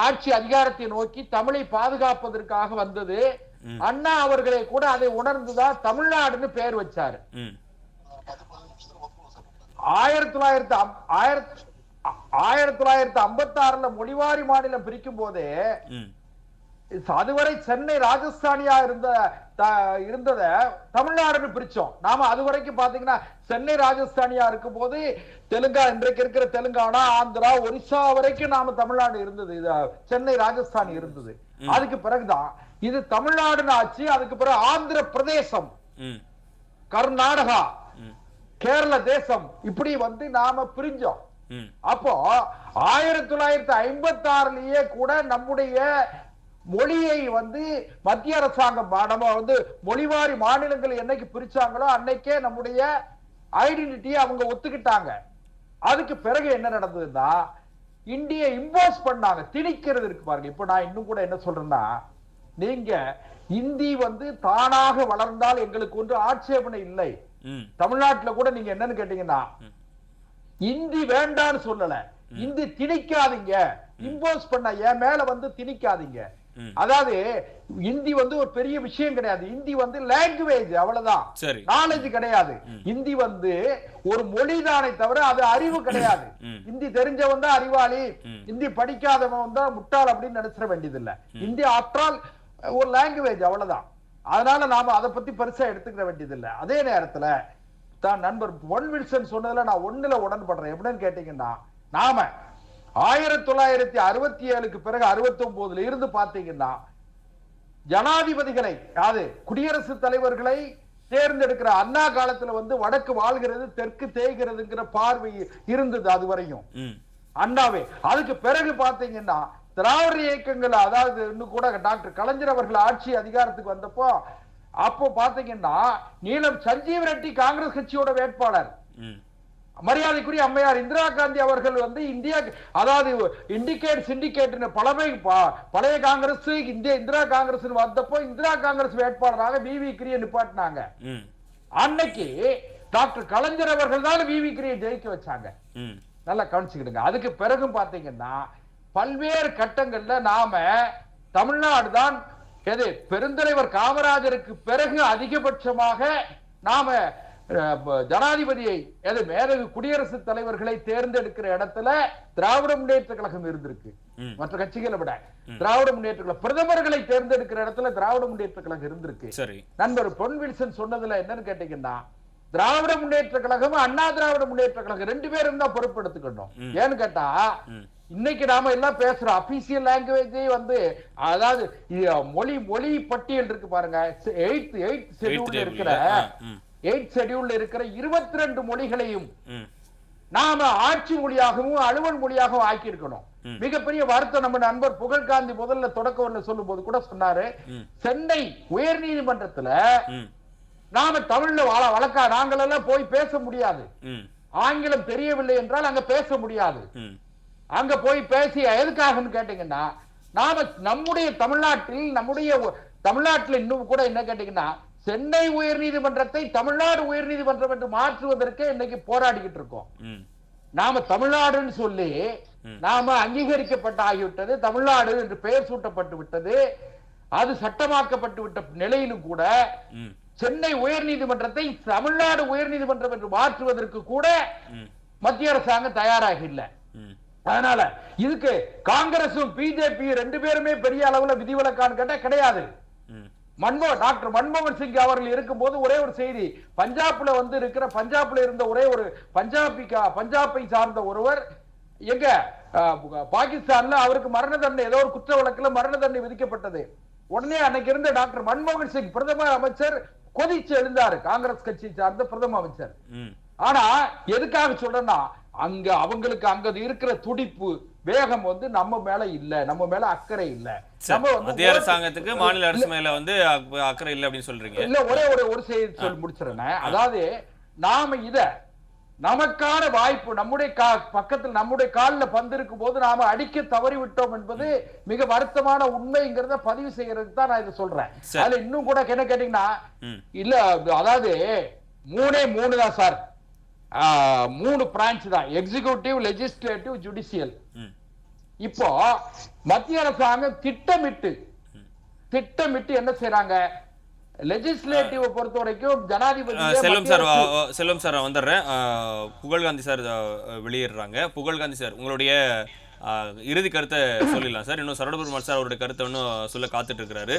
ஆட்சி அதிகாரத்தை நோக்கி தமிழை பாதுகாப்பதற்காக வந்தது. அண்ணா அவர்களை கூட அதை உணர்ந்துதான் தமிழ்நாடுன்னு பெயர் வச்சாரு. 1956ல மொழிவாரி மாநிலம் பிரிக்கும் போதே அதுவரை சென்னை ராஜஸ்தானியா இருந்தத தமிழ்நாடுன்னு பிரிச்சோம். நாம அது வரைக்கும் பாத்தீங்கன்னா சென்னை ராஜஸ்தானியா இருக்கும் போது இன்றைக்கு இருக்கிற தெலுங்கானா, ஆந்திரா, ஒரிசா வரைக்கும் நாம தமிழ்நாடு இருந்தது, சென்னை ராஜஸ்தான் இருந்தது. அதுக்கு பிறகுதான் இது தமிழ்நாடுன்னு ஆச்சு. அதுக்கு பிறகு ஆந்திர பிரதேசம், கர்நாடகா, கேரள தேசம், இப்படி வந்து நாம பிரிஞ்சோம். அப்போ 1956லயே கூட நம்முடைய மொழியை வந்து மத்திய அரசாங்கம் நம்ம வந்து மொழிவாரி மாநிலங்கள் என்னைக்கு பிரிச்சாங்களோ அன்னைக்கே நம்முடைய ஐடென்டிட்டியை அவங்க ஒத்துக்கிட்டாங்க. அதுக்கு பிறகு என்ன நடந்ததுன்னா, இந்திய இம்போஸ் பண்ணாங்க, திணிக்கிறது இருக்கு பாருங்க. இப்ப நான் இன்னும் கூட என்ன சொல்றேன்னா, நீங்க இந்தி வந்து தானாக வளர்ந்தால் எங்களுக்கு ஒன்று ஆட்சேபனை இல்லை. தமிழ்நாட்டுல கூட நீங்க என்னன்னு கேட்டீங்கன்னா, இந்தி வேண்டான்னு சொல்லல, இந்தி திணிக்காதீங்க, இம்போஸ் பண்ண என் மேல வந்து திணிக்காதீங்க. அதாவது இந்தி வந்து ஒரு பெரிய விஷயம் கிடையாது. இந்தி வந்து லாங்குவேஜ், அவ்வளவுதான், நாலேஜ் கிடையாது. இந்தி வந்து ஒரு மொழிதானே தவிர அது அறிவு கிடையாது. இந்தி தெரிஞ்சவன் தான் அறிவாளி, இந்தி படிக்காதவன் தான் முட்டாள் அப்படின்னு நினைச்சிட வேண்டியது இல்ல. இந்தி ஆஃப்டர் ஒரு லாங்குவேஜ், அவ்வளவுதான். அதனால நாம அதை பத்தி பெருசா எடுத்துக்கிற வேண்டியது இல்லை. அதே நேரத்துல தான் நண்பர் பொன் வில்சன் சொன்னதுல நான் 1ல உடன்படுறேன். எப்படின்னு கேட்டீங்கன்னா, நாம 1967க்கு பிறகு 69ல இருந்து பாத்தீங்கன்னா ஜனாதிபதிகளை, அதாவது குடியரசுத் தலைவர்களை தேர்ந்தெடுக்கிற அண்ணா காலத்துல வந்து வடக்கு வாழ்கிறது தெற்கு தேய்கிறதுங்கிற பார்வை இருந்தது அது வரையும் அண்ணாவே. அதுக்கு பிறகு பாத்தீங்கன்னா திராவிட இயக்கங்கள், அதாவது இன்னும் கூட டாக்டர் கலைஞர் அவர்கள் ஆட்சி அதிகாரத்துக்கு வந்தப்போ அப்போ பாத்தீங்கன்னா நீலம் சஞ்சீவ் ரெட்டி காங்கிரஸ் கட்சியோட வேட்பாளர், மரியாதைக்குரிய அம்மையார் இந்திரா காந்தி அவர்கள் வந்து இந்தியா, அதாவது இண்டிகேட் சிண்டிகேட் பழைய காங்கிரஸ் இந்திரா காங்கிரஸ் வந்தப்போ இந்திரா காங்கிரஸ் வேட்பாளராக வி.வி. கிரியை நிப்பாட்டினாங்க. அன்னைக்கு டாக்டர் கலைஞர் அவர்கள் தான் வி.வி. கிரியை ஜெயிக்க வச்சாங்க. நல்லா கவனிச்சுக்கிடுங்க. அதுக்கு பிறகு பாத்தீங்கன்னா பல்வேறு கட்டங்கள்ல நாம தமிழ்நாடு தான் எது பெருந்தலைவர் காமராஜருக்கு பிறகு அதிகபட்சமாக நாம ஜனாதிபதியை மேலகு குடியரசுத் தலைவர்களை தேர்ந்தெடுக்கிற இடத்துல திராவிட முன்னேற்ற கழகம் இருந்திருக்கு. மற்ற கட்சிகளை விட திராவிட முன்னேற்ற கழகம் பிரதமர்களை தேர்ந்தெடுக்கிற இடத்துல திராவிட முன்னேற்ற கழகம் இருந்திருக்கு. நண்பர் பொன் வில்சன் சொன்னதுல என்னன்னு கேட்டீங்கன்னா, திராவிட முன்னேற்ற கழகம் அண்ணா திராவிட முன்னேற்ற கழகம் 2 பேரும் தான் பொறுப்பு எடுத்துக்கணும். ஏன்னு கேட்டா இன்னைக்கு நாம எல்லாம் பேசுறோம் அபிஷியல் லாங்குவேஜ் வந்து, அதாவது மொழி பட்டியல் இருக்கு பாருங்க, 8th ஷெட்யூல்ல இருக்கிற 22 மொழிகளையும் நாம ஆட்சி மொழியாகவும் அலுவல் மொழியாகவும் ஆக்கி இருக்கணும். மிகப்பெரிய வருத்தம் நம்ம நண்பர் புகழ்காந்தி முதல்ல தொடக்க சொல்லும் போது கூட சொன்னாரு, சென்னை உயர் நீதிமன்றத்துல நாம தமிழ்ல வழக்கா நாங்களெல்லாம் போய் பேச முடியாது. ஆங்கிலம் தெரியவில்லை என்றால் அங்க பேச முடியாது. அங்க போய் பேசி எதுக்காகன்னு கேட்டீங்கன்னா, நாம நம்முடைய தமிழ்நாட்டில் இன்னும் கூட என்ன கேட்டீங்கன்னா, சென்னை உயர்நீதிமன்றத்தை தமிழ்நாடு உயர்நீதிமன்றம் என்று மாற்றுவதற்கே இன்னைக்கு போராடிக்கிட்டு இருக்கோம். நாம தமிழ்நாடுன்னு சொல்லி நாம அங்கீகரிக்கப்பட்ட ஆகிவிட்டது, தமிழ்நாடு என்று பெயர் சூட்டப்பட்டு விட்டது, அது சட்டமாக்கப்பட்டு விட்ட நிலையிலும் கூட சென்னை உயர்நீதிமன்றத்தை தமிழ்நாடு உயர்நீதிமன்றம் என்று மாற்றுவதற்கு கூட மத்திய அரசாங்கம் தயாராக இல்லை. அதனால இதுக்கு காங்கிரசும் பிஜேபி ரெண்டு பேருமே பெரிய அளவுல விதிவிலக்கான்னு கேட்டா கிடையாது. டாக்டர் மன்மோகன் சிங் அவர்கள் இருக்கும்போது ஒரே ஒரு செய்தி, பஞ்சாப்ல இருந்த ஒரே ஒரு பஞ்சாபை சார்ந்த ஒருவர் எங்க பாகிஸ்தான்ல அவருக்கு மரண தண்டனை, ஏதோ ஒரு குற்ற வழக்குல மரண தண்டனை விதிக்கப்பட்டது. உடனே அன்னைக்கு இருந்த டாக்டர் மன்மோகன் சிங் பிரதம அமைச்சர் கொதிச்சு எழுந்தாரு, காங்கிரஸ் கட்சியை சார்ந்த பிரதம அமைச்சர். ஆனா எதுக்காக சொல்றேன்னா, அங்க அவங்களுக்கு அங்க இருக்கிற துடிப்பு வேகம் நம்ம மேல இல்ல, நம்ம மேல அக்கறை இல்ல. மத்திய அரசாங்கத்துக்கு மாநில அரசு மேல அக்கறை இல்ல அப்படின்னு சொல்றீங்க. இல்ல, ஒரு செய்தி சொல்லி முடிச்சிருந்தேன். அதாவது நாம நமக்கான வாய்ப்பு நம்முடைய பக்கத்தில் நம்முடைய காலில் பந்து இருக்கும் போது நாம அடிக்க தவறிவிட்டோம் என்பது மிக வருத்தமான உண்மைங்கிறத பதிவு செய்யறதுக்கு தான் நான் இதை சொல்றேன். அதுல இன்னும் கூட என்ன கேட்டீங்கன்னா, இல்ல அதாவது மூணு தான் சார், 3 பிரான்ச் தான், எக்ஸிகியூட்டிவ், லெஜிஸ்லேட்டிவ், ஜுடிஷியல். இப்போ மத்திய அரசாங்கம் திட்டமிட்டு என்ன செய்யறாங்க, லெஜிஸ்லேட்டிவ் பொறுத்த வரைக்கும் ஜனாதிபதி செல்வம் சார் வந்துடுறேன். புகழ்காந்தி சார் வெளியிடுறாங்க. புகழ்காந்தி சார், உங்களுடைய இறுதி கருத்தை சொல்லிடலாம் சார். இன்னும் சரவணபெருமாள் சார் அவருடைய கருத்தை இன்னும் சொல்ல காத்துட்டு இருக்கிறாரு.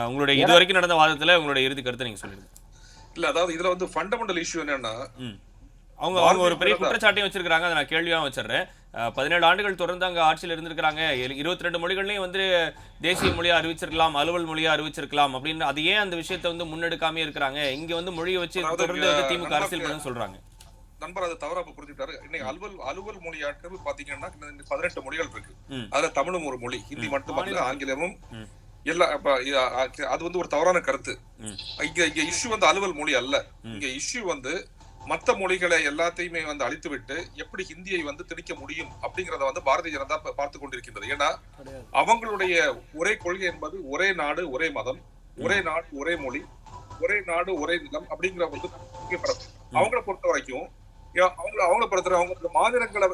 உங்களுடைய இதுவரைக்கும் நடந்த வாதத்துல உங்களுடைய இறுதி கருத்தை நீங்க சொல்லிடுங்க. இல்ல, அதாவது இதுல ஃபண்டமெண்டல் இஷ்யூ என்னன்னா, அவங்க ஒரு பெரிய குற்றச்சாட்டையும் வச்சிருக்காங்க. அதை நான் கேள்வியாக வச்சிடறேன். 17 ஆண்டுகள் தொடர்ந்து அங்க ஆட்சியில் இருந்திருக்கிறாங்க. 22 மொழிகள்லையும் தேசிய மொழியா அறிவிச்சிருக்கலாம், அலுவல் மொழியா அறிவிச்சிருக்கலாம் அப்படின்னு அது ஏன் அந்த விஷயத்தை முன்னெடுக்காமே இருக்கிறாங்க? இங்க மொழியை வச்சு தொடர்ந்து திமுக அரசியல் பண்ணு சொல்றாங்க. நண்பர் அதை தவறா புரிஞ்சுட்டாரு. இன்னைக்கு அலுவல் மொழியாட்டு பாத்தீங்கன்னா 18 மொழிகள் இருக்கு. அதுல தமிழும் ஒரு மொழி, ஹிந்தி மட்டும் ஆங்கிலமும் எல்லாம். அது ஒரு தவறான கருத்து. இங்க இஷ்யூ அலுவல் மொழி அல்ல. இங்க இஷ்யூ மற்ற மொழிகளை எல்லாத்தையுமே அழித்து விட்டு எப்படி ஹிந்தியை திணிக்க முடியும் அப்படிங்கறத பாரதிய ஜனதா பார்த்து கொண்டிருக்கின்றது. ஏன்னா அவங்களுடைய ஒரே கொள்கை என்பது ஒரே நாடு ஒரே மதம், ஒரே நாடு ஒரே மொழி, ஒரே நாடு ஒரே நிலம் அப்படிங்கிற அவங்களை பொறுத்த வரைக்கும் அவங்க மாநிலங்கள்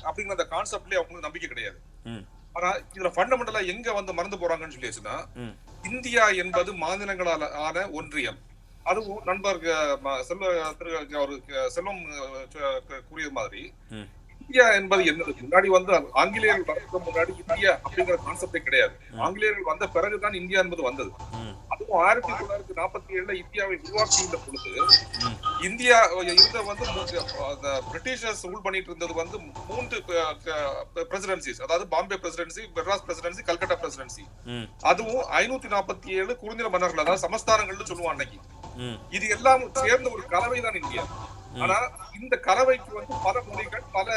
அப்படிங்கிற அந்த கான்செப்ட்லயே அவங்களுக்கு நம்பிக்கை கிடையாது. ஆனா இதுல ஃபண்டமெண்டலா எங்க மறந்து போறாங்கன்னு சொல்லியாச்சுன்னா, இந்தியா என்பது மாநிலங்களால ஆன ஒன்றியம். அதுவும் நண்பர் செல்வம் கூறியது மாதிரி, இந்தியா என்பது என்னது, முன்னாடி ஆங்கிலேயர்கள் வரதுக்கு முன்னாடி இந்தியா அப்படிங்கிற கான்செப்டே கிடையாது. ஆங்கிலேயர்கள் வந்த பிறகுதான் இந்தியா என்பது வந்தது. அதுவும் 1947 இந்தியாவை உருவாக்குகின்ற பொழுது இந்தியா இருந்த பிரிட்டிஷர்ஸ் ரூல் பண்ணிட்டு இருந்தது 3 பிரசிடென்சிஸ், அதாவது Bombay presidency, Madras presidency, Calcutta presidency. அதுவும் 547 குறுநில மன்னர்கள், அதாவது சமஸ்தானங்கள்னு சொல்லுவாங்க அன்னைக்கு. இது எல்லாம் சேர்ந்த ஒரு கலவைதான் இந்தியா. ஆனா இந்த கலவைக்கு பல மொழிகள், பல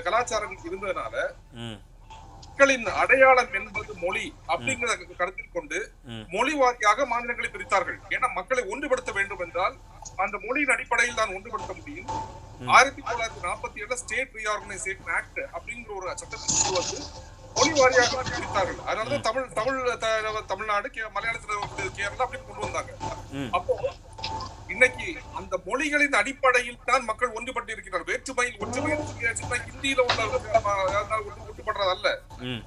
கலாச்சாரங்கள் இருந்ததுனால மக்களின் அடையாளம் என்பது மொழி அப்படிங்கிற கருத்தில் கொண்டு மொழி வாரியாக மாநிலங்களை பிரித்தார்கள். ஏன்னா மக்களை ஒன்றுபடுத்த வேண்டும் என்றால் அந்த மொழியின் அடிப்படையில் தான் ஒன்றுபடுத்த முடியும். 1947 ஸ்டேட் ரீஆர்கனைசேஷன் ஆக்ட் அப்படிங்கிற ஒரு சட்டத்தை மொழி வாரியாக பிரித்தார்கள். அதனாலதான் தமிழ்நாடு, மலையாளத்துல கேரளா அப்படி கொண்டு வந்தாங்க. அப்போ இன்னைக்கு அந்த மொழிகளின் அடிப்படையில் தான் மக்கள் ஒன்றுபட்டு இருக்கிறார். வேற்றுமையில் ஒற்றுமை ஹிந்தியில ஒன்றுபடுறது அல்ல.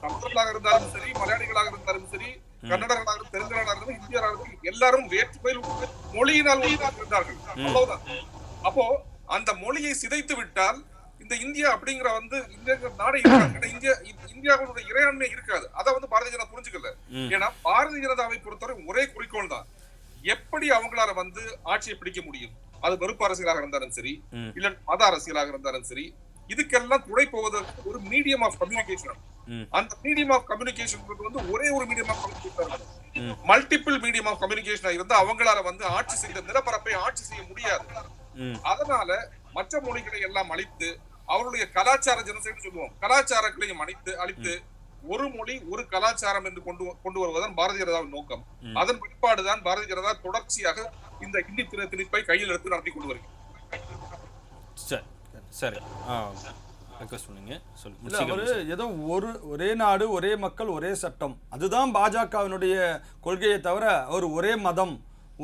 தமிழர்களாக இருந்தாலும் சரி, மலையாளிகளாக இருந்தாலும் சரி, கன்னடர்களாக, தெலுங்கர்களாக இருந்தாலும், இந்தியராக இருந்தாலும் எல்லாரும் வேற்றுமையில் மொழியினால் இருந்தார்கள். அவ்வளவுதான். அப்போ அந்த மொழியை சிதைத்து விட்டால் இந்த இந்தியா அப்படிங்கிற நாடு இந்தியாவுடைய இறையாண்மை இருக்காது. அதை பாரதிய ஜனதா புரிஞ்சுக்கல. ஏன்னா பாரதிய ஜனதாவை பொறுத்தவரை ஒரே குறிக்கோள் தான், எப்படி அவங்களால ஆட்சியை பிடிக்க முடியும். அது வெறுப்பு அரசியலாக இருந்தாலும் சரி, இல்ல மத அரசியலாக இருந்தாலும் சரி, இதுக்கெல்லாம் துணை போவதற்கு ஒரு மீடியம் ஆஃப் கம்யூனிகேஷன். அந்த மீடியம் ஆஃப் கம்யூனிகேஷன் ஒரே ஒரு medium of communication, multiple medium of communication இருந்தா அவங்களால ஆட்சி செய்த நிலப்பரப்பை ஆட்சி செய்ய முடியாது. அதனால மற்ற மொழிகளை எல்லாம் அழித்து அவருடைய கலாச்சார ஜனசைன்னு சொல்லுவோம், கலாச்சாரங்களையும் அழித்து ஒரு மொழி ஒரு கலாச்சாரம் என்று கொண்டு வருவதுதான் பாரதிய ஜனதாவின் நோக்கம். அதன் வெளிப்பாடுதான் பாரதிய ஜனதா தொடர்ச்சியாக இந்த ஹிந்தி திணிப்பை கையில் எடுத்து நடத்தி கொண்டு வருகிறது. சரி ரெக்வெஸ்ட் பண்ணுங்க இல்ல, அவரு ஏதோ ஒரே நாடு ஒரே மக்கள் ஒரே சட்டம் அதுதான் பாஜகவினுடைய கொள்கையை தவிர அவர் ஒரே மதம்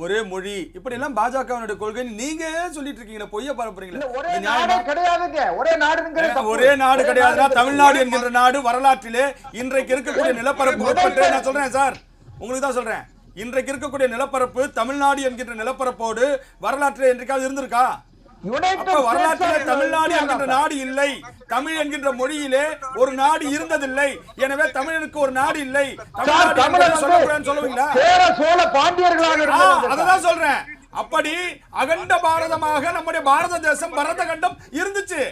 ஒரே மொழி இப்படி எல்லாம் பாஜகவினுடைய கொள்கை நீங்க சொல்லிட்டு இருக்கீங்களா, பொய்ய பரப்புறீங்களா? ஒரே நாடு கிடையாதுங்க, ஒரே நாடுங்கிறது ஒரே நாடு கிடையாதுன்னா தமிழ்நாடு என்கின்ற நாடு வரலாற்றிலே இன்றைக்கு இருக்கக்கூடிய நிலப்பரப்பு உட்பட்டு நான் சொல்றேன் சார், உங்களுக்கு தான் சொல்றேன், இன்றைக்கு இருக்கக்கூடிய நிலப்பரப்பு தமிழ்நாடு என்கின்ற நிலப்பரப்போடு வரலாற்றில் என்றைக்காவது இருந்திருக்கா? வரலாற்றிலே தமிழ்நாடு என்கின்ற நாடு இல்லை, தமிழ் என்கின்ற மொழியிலே ஒரு நாடு இருந்ததில்லை, எனவே தமிழனுக்கு ஒரு நாடு இல்லை. சொல்லுவீங்களா? அததான் சொல்றேன். அப்படி அகண்ட பாரதமாக நம்முடைய பாரத தேசம் பரத கண்டம் இருந்துச்சு.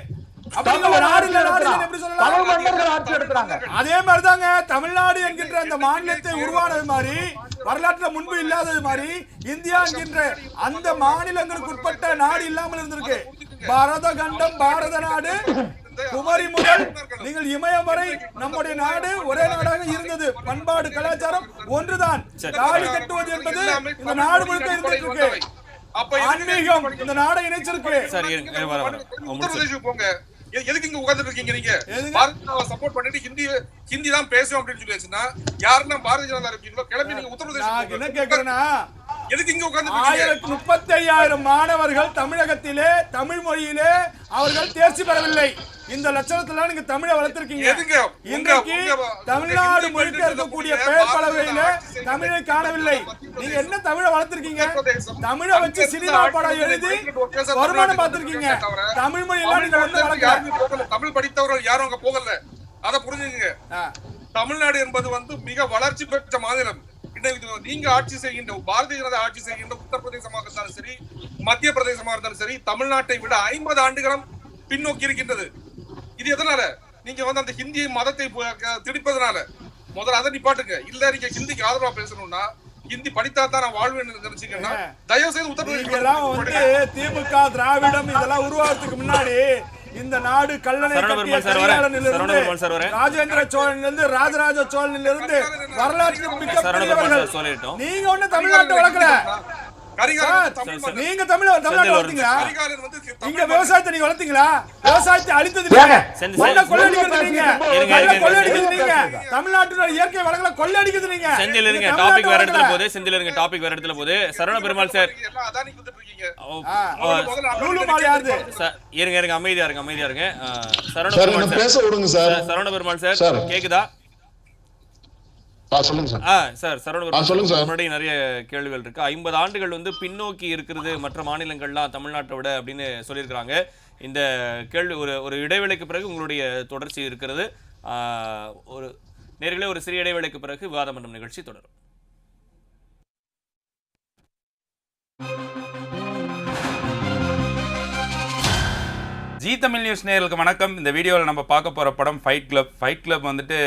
அதே மாதிரிதாங்க தமிழ்நாடு என்கின்ற அந்த மாநிலத்தை உருவானது மாதிரி வரலாற்றுல முன்பு இல்லாதது மாதிரி இந்தியா என்கின்ற அந்த மாநிலங்களுக்கு உட்பட்ட நாடு இல்லாமல் இருந்திருக்கு. பாரத கண்டம் பாரத நாடு குமரி முதல் நீங்கள் இமயம் வரை நம்முடைய நாடு ஒரே நாடாக இருந்தது. பண்பாடு கலாச்சாரம் ஒன்றுதான். தாலி கட்டுவது என்பது இந்த நாடு முழுக்க இருந்துட்டு இருக்கு. ஆன்மீகம் இந்த நாடை இணைச்சிருக்கு. எதுக்கு இங்க உட்கார்ந்துட்டு இருக்கீங்க? நீங்க பாரதியாவை சப்போர்ட் பண்ணிட்டு ஹிந்தி தான் பேசுவோம் அப்படின்னு சொல்லியாச்சுன்னா யாருன்னா பாரதிய ஜனதா இருக்கீங்களோ கிளம்பி நீங்க உத்தரப்பிரதேசம் என்ன கேக்குறேன்னா எதுக்கு இங்க உட்கார்ந்து 35,000 மாணவர்கள் தமிழகத்திலே தமிழ் மொழியிலே அவர்கள் தேர்ச்சி பெறவில்லை. இந்த லட்சணத்துல நீங்க தமிழை வளர்த்திருக்கீங்க. இன்றைக்கு தமிழ்நாடு முழுக்க இருக்கக்கூடிய பெயர் பலகையில தமிழை காணவில்லை. நீங்க என்ன தமிழை வளர்த்திருக்கீங்க? தமிழை வச்சு சினிமா படம் எழுதி வருமானம் பார்த்திருக்கீங்க. தமிழ் மொழியெல்லாம் நீங்க வந்து வளர்க்கல. தமிழ் படித்தவர்கள் யாரும் அங்க போகல. அதை புரிஞ்சுங்க. தமிழ்நாடு என்பது வந்து மிக வளர்ச்சி பெற்ற மாநிலம். நீங்க ஆட்சி செய்கின்ற பாரதிய ஜனதா ஆட்சி செய்கின்ற உத்தரப்பிரதேசமாக இருந்தாலும் சரி மத்திய பிரதேசமாக இருந்தாலும் சரி தமிழ்நாட்டை விட 50 ஆண்டுகளும் பின்னோக்கி இருக்கின்றது. இது எதனால? நீங்க வந்து அந்த ஹிந்தி மதத்தை திணிப்பதனால. முதல்ல அதை நிப்பாட்டுங்க. இல்ல நீங்க ஹிந்திக்கு ஆதரவா பேசணும்னா ஹிந்தி படித்தா தான் நான் வாழ்வேன் நினைச்சீங்கன்னா தயவு செய்து உத்தரப்பிரதேச திமுக திராவிடம் இதெல்லாம் உருவாகிறதுக்கு முன்னாடி இந்த நாடு கல்லணை கட்டிய கரிகாலனிலிருந்து ராஜேந்திர சோழனிலிருந்து ராஜராஜ சோழனிலிருந்து வரலாற்று மிகப்பெரியவர்கள். நீங்க ஒண்ணு தமிழ்நாட்டை வளர்க்கல. நீங்க தமிழ்நாட்டை வளர்த்தீங்களா? நீங்க விவசாயத்தை நீங்க வளர்த்தீங்களா? விவசாயத்தை அழித்தது நீங்க, கொள்ளையடிக்கிறது நீங்க, கொள்ளையடிக்கிறது நீங்க, தமிழ்நாட்டோட இயற்கை வளங்களை கொள்ளையடிக்கிறது நீங்க. செந்தில் இருங்க, டாபிக் வேற இடத்துல போகுது. செந்தில் இருங்க, டாபிக் வேற இடத்துல போகுது. சரவண பெருமாள் சார் இருங்க, அமைதியா இருங்க. சரவண பெருமாள் சார் கேக்குதா? முன்னாடி நிறைய கேள்விகள் இருக்கு. 50 ஆண்டுகள் வந்து பின்னோக்கி இருக்கிறது மற்ற மாநிலங்கள்லாம் தமிழ்நாட்டை விட அப்படின்னு சொல்லியிருக்கிறாங்க. இந்த கேள்வி ஒரு இடைவேளைக்கு பிறகு உங்களுடைய தொடர்ச்சி இருக்கிறது. நேர்களே ஒரு சிறிய இடைவேளைக்கு பிறகு விவாதம் மன்றம் நிகழ்ச்சி தொடரும். ஜி தமிழ் நியூஸ் நேயர்களுக்கு வணக்கம். இந்த வீடியோவில் நம்ம பார்க்க போகிற படம் ஃபைட் கிளப் வந்துட்டு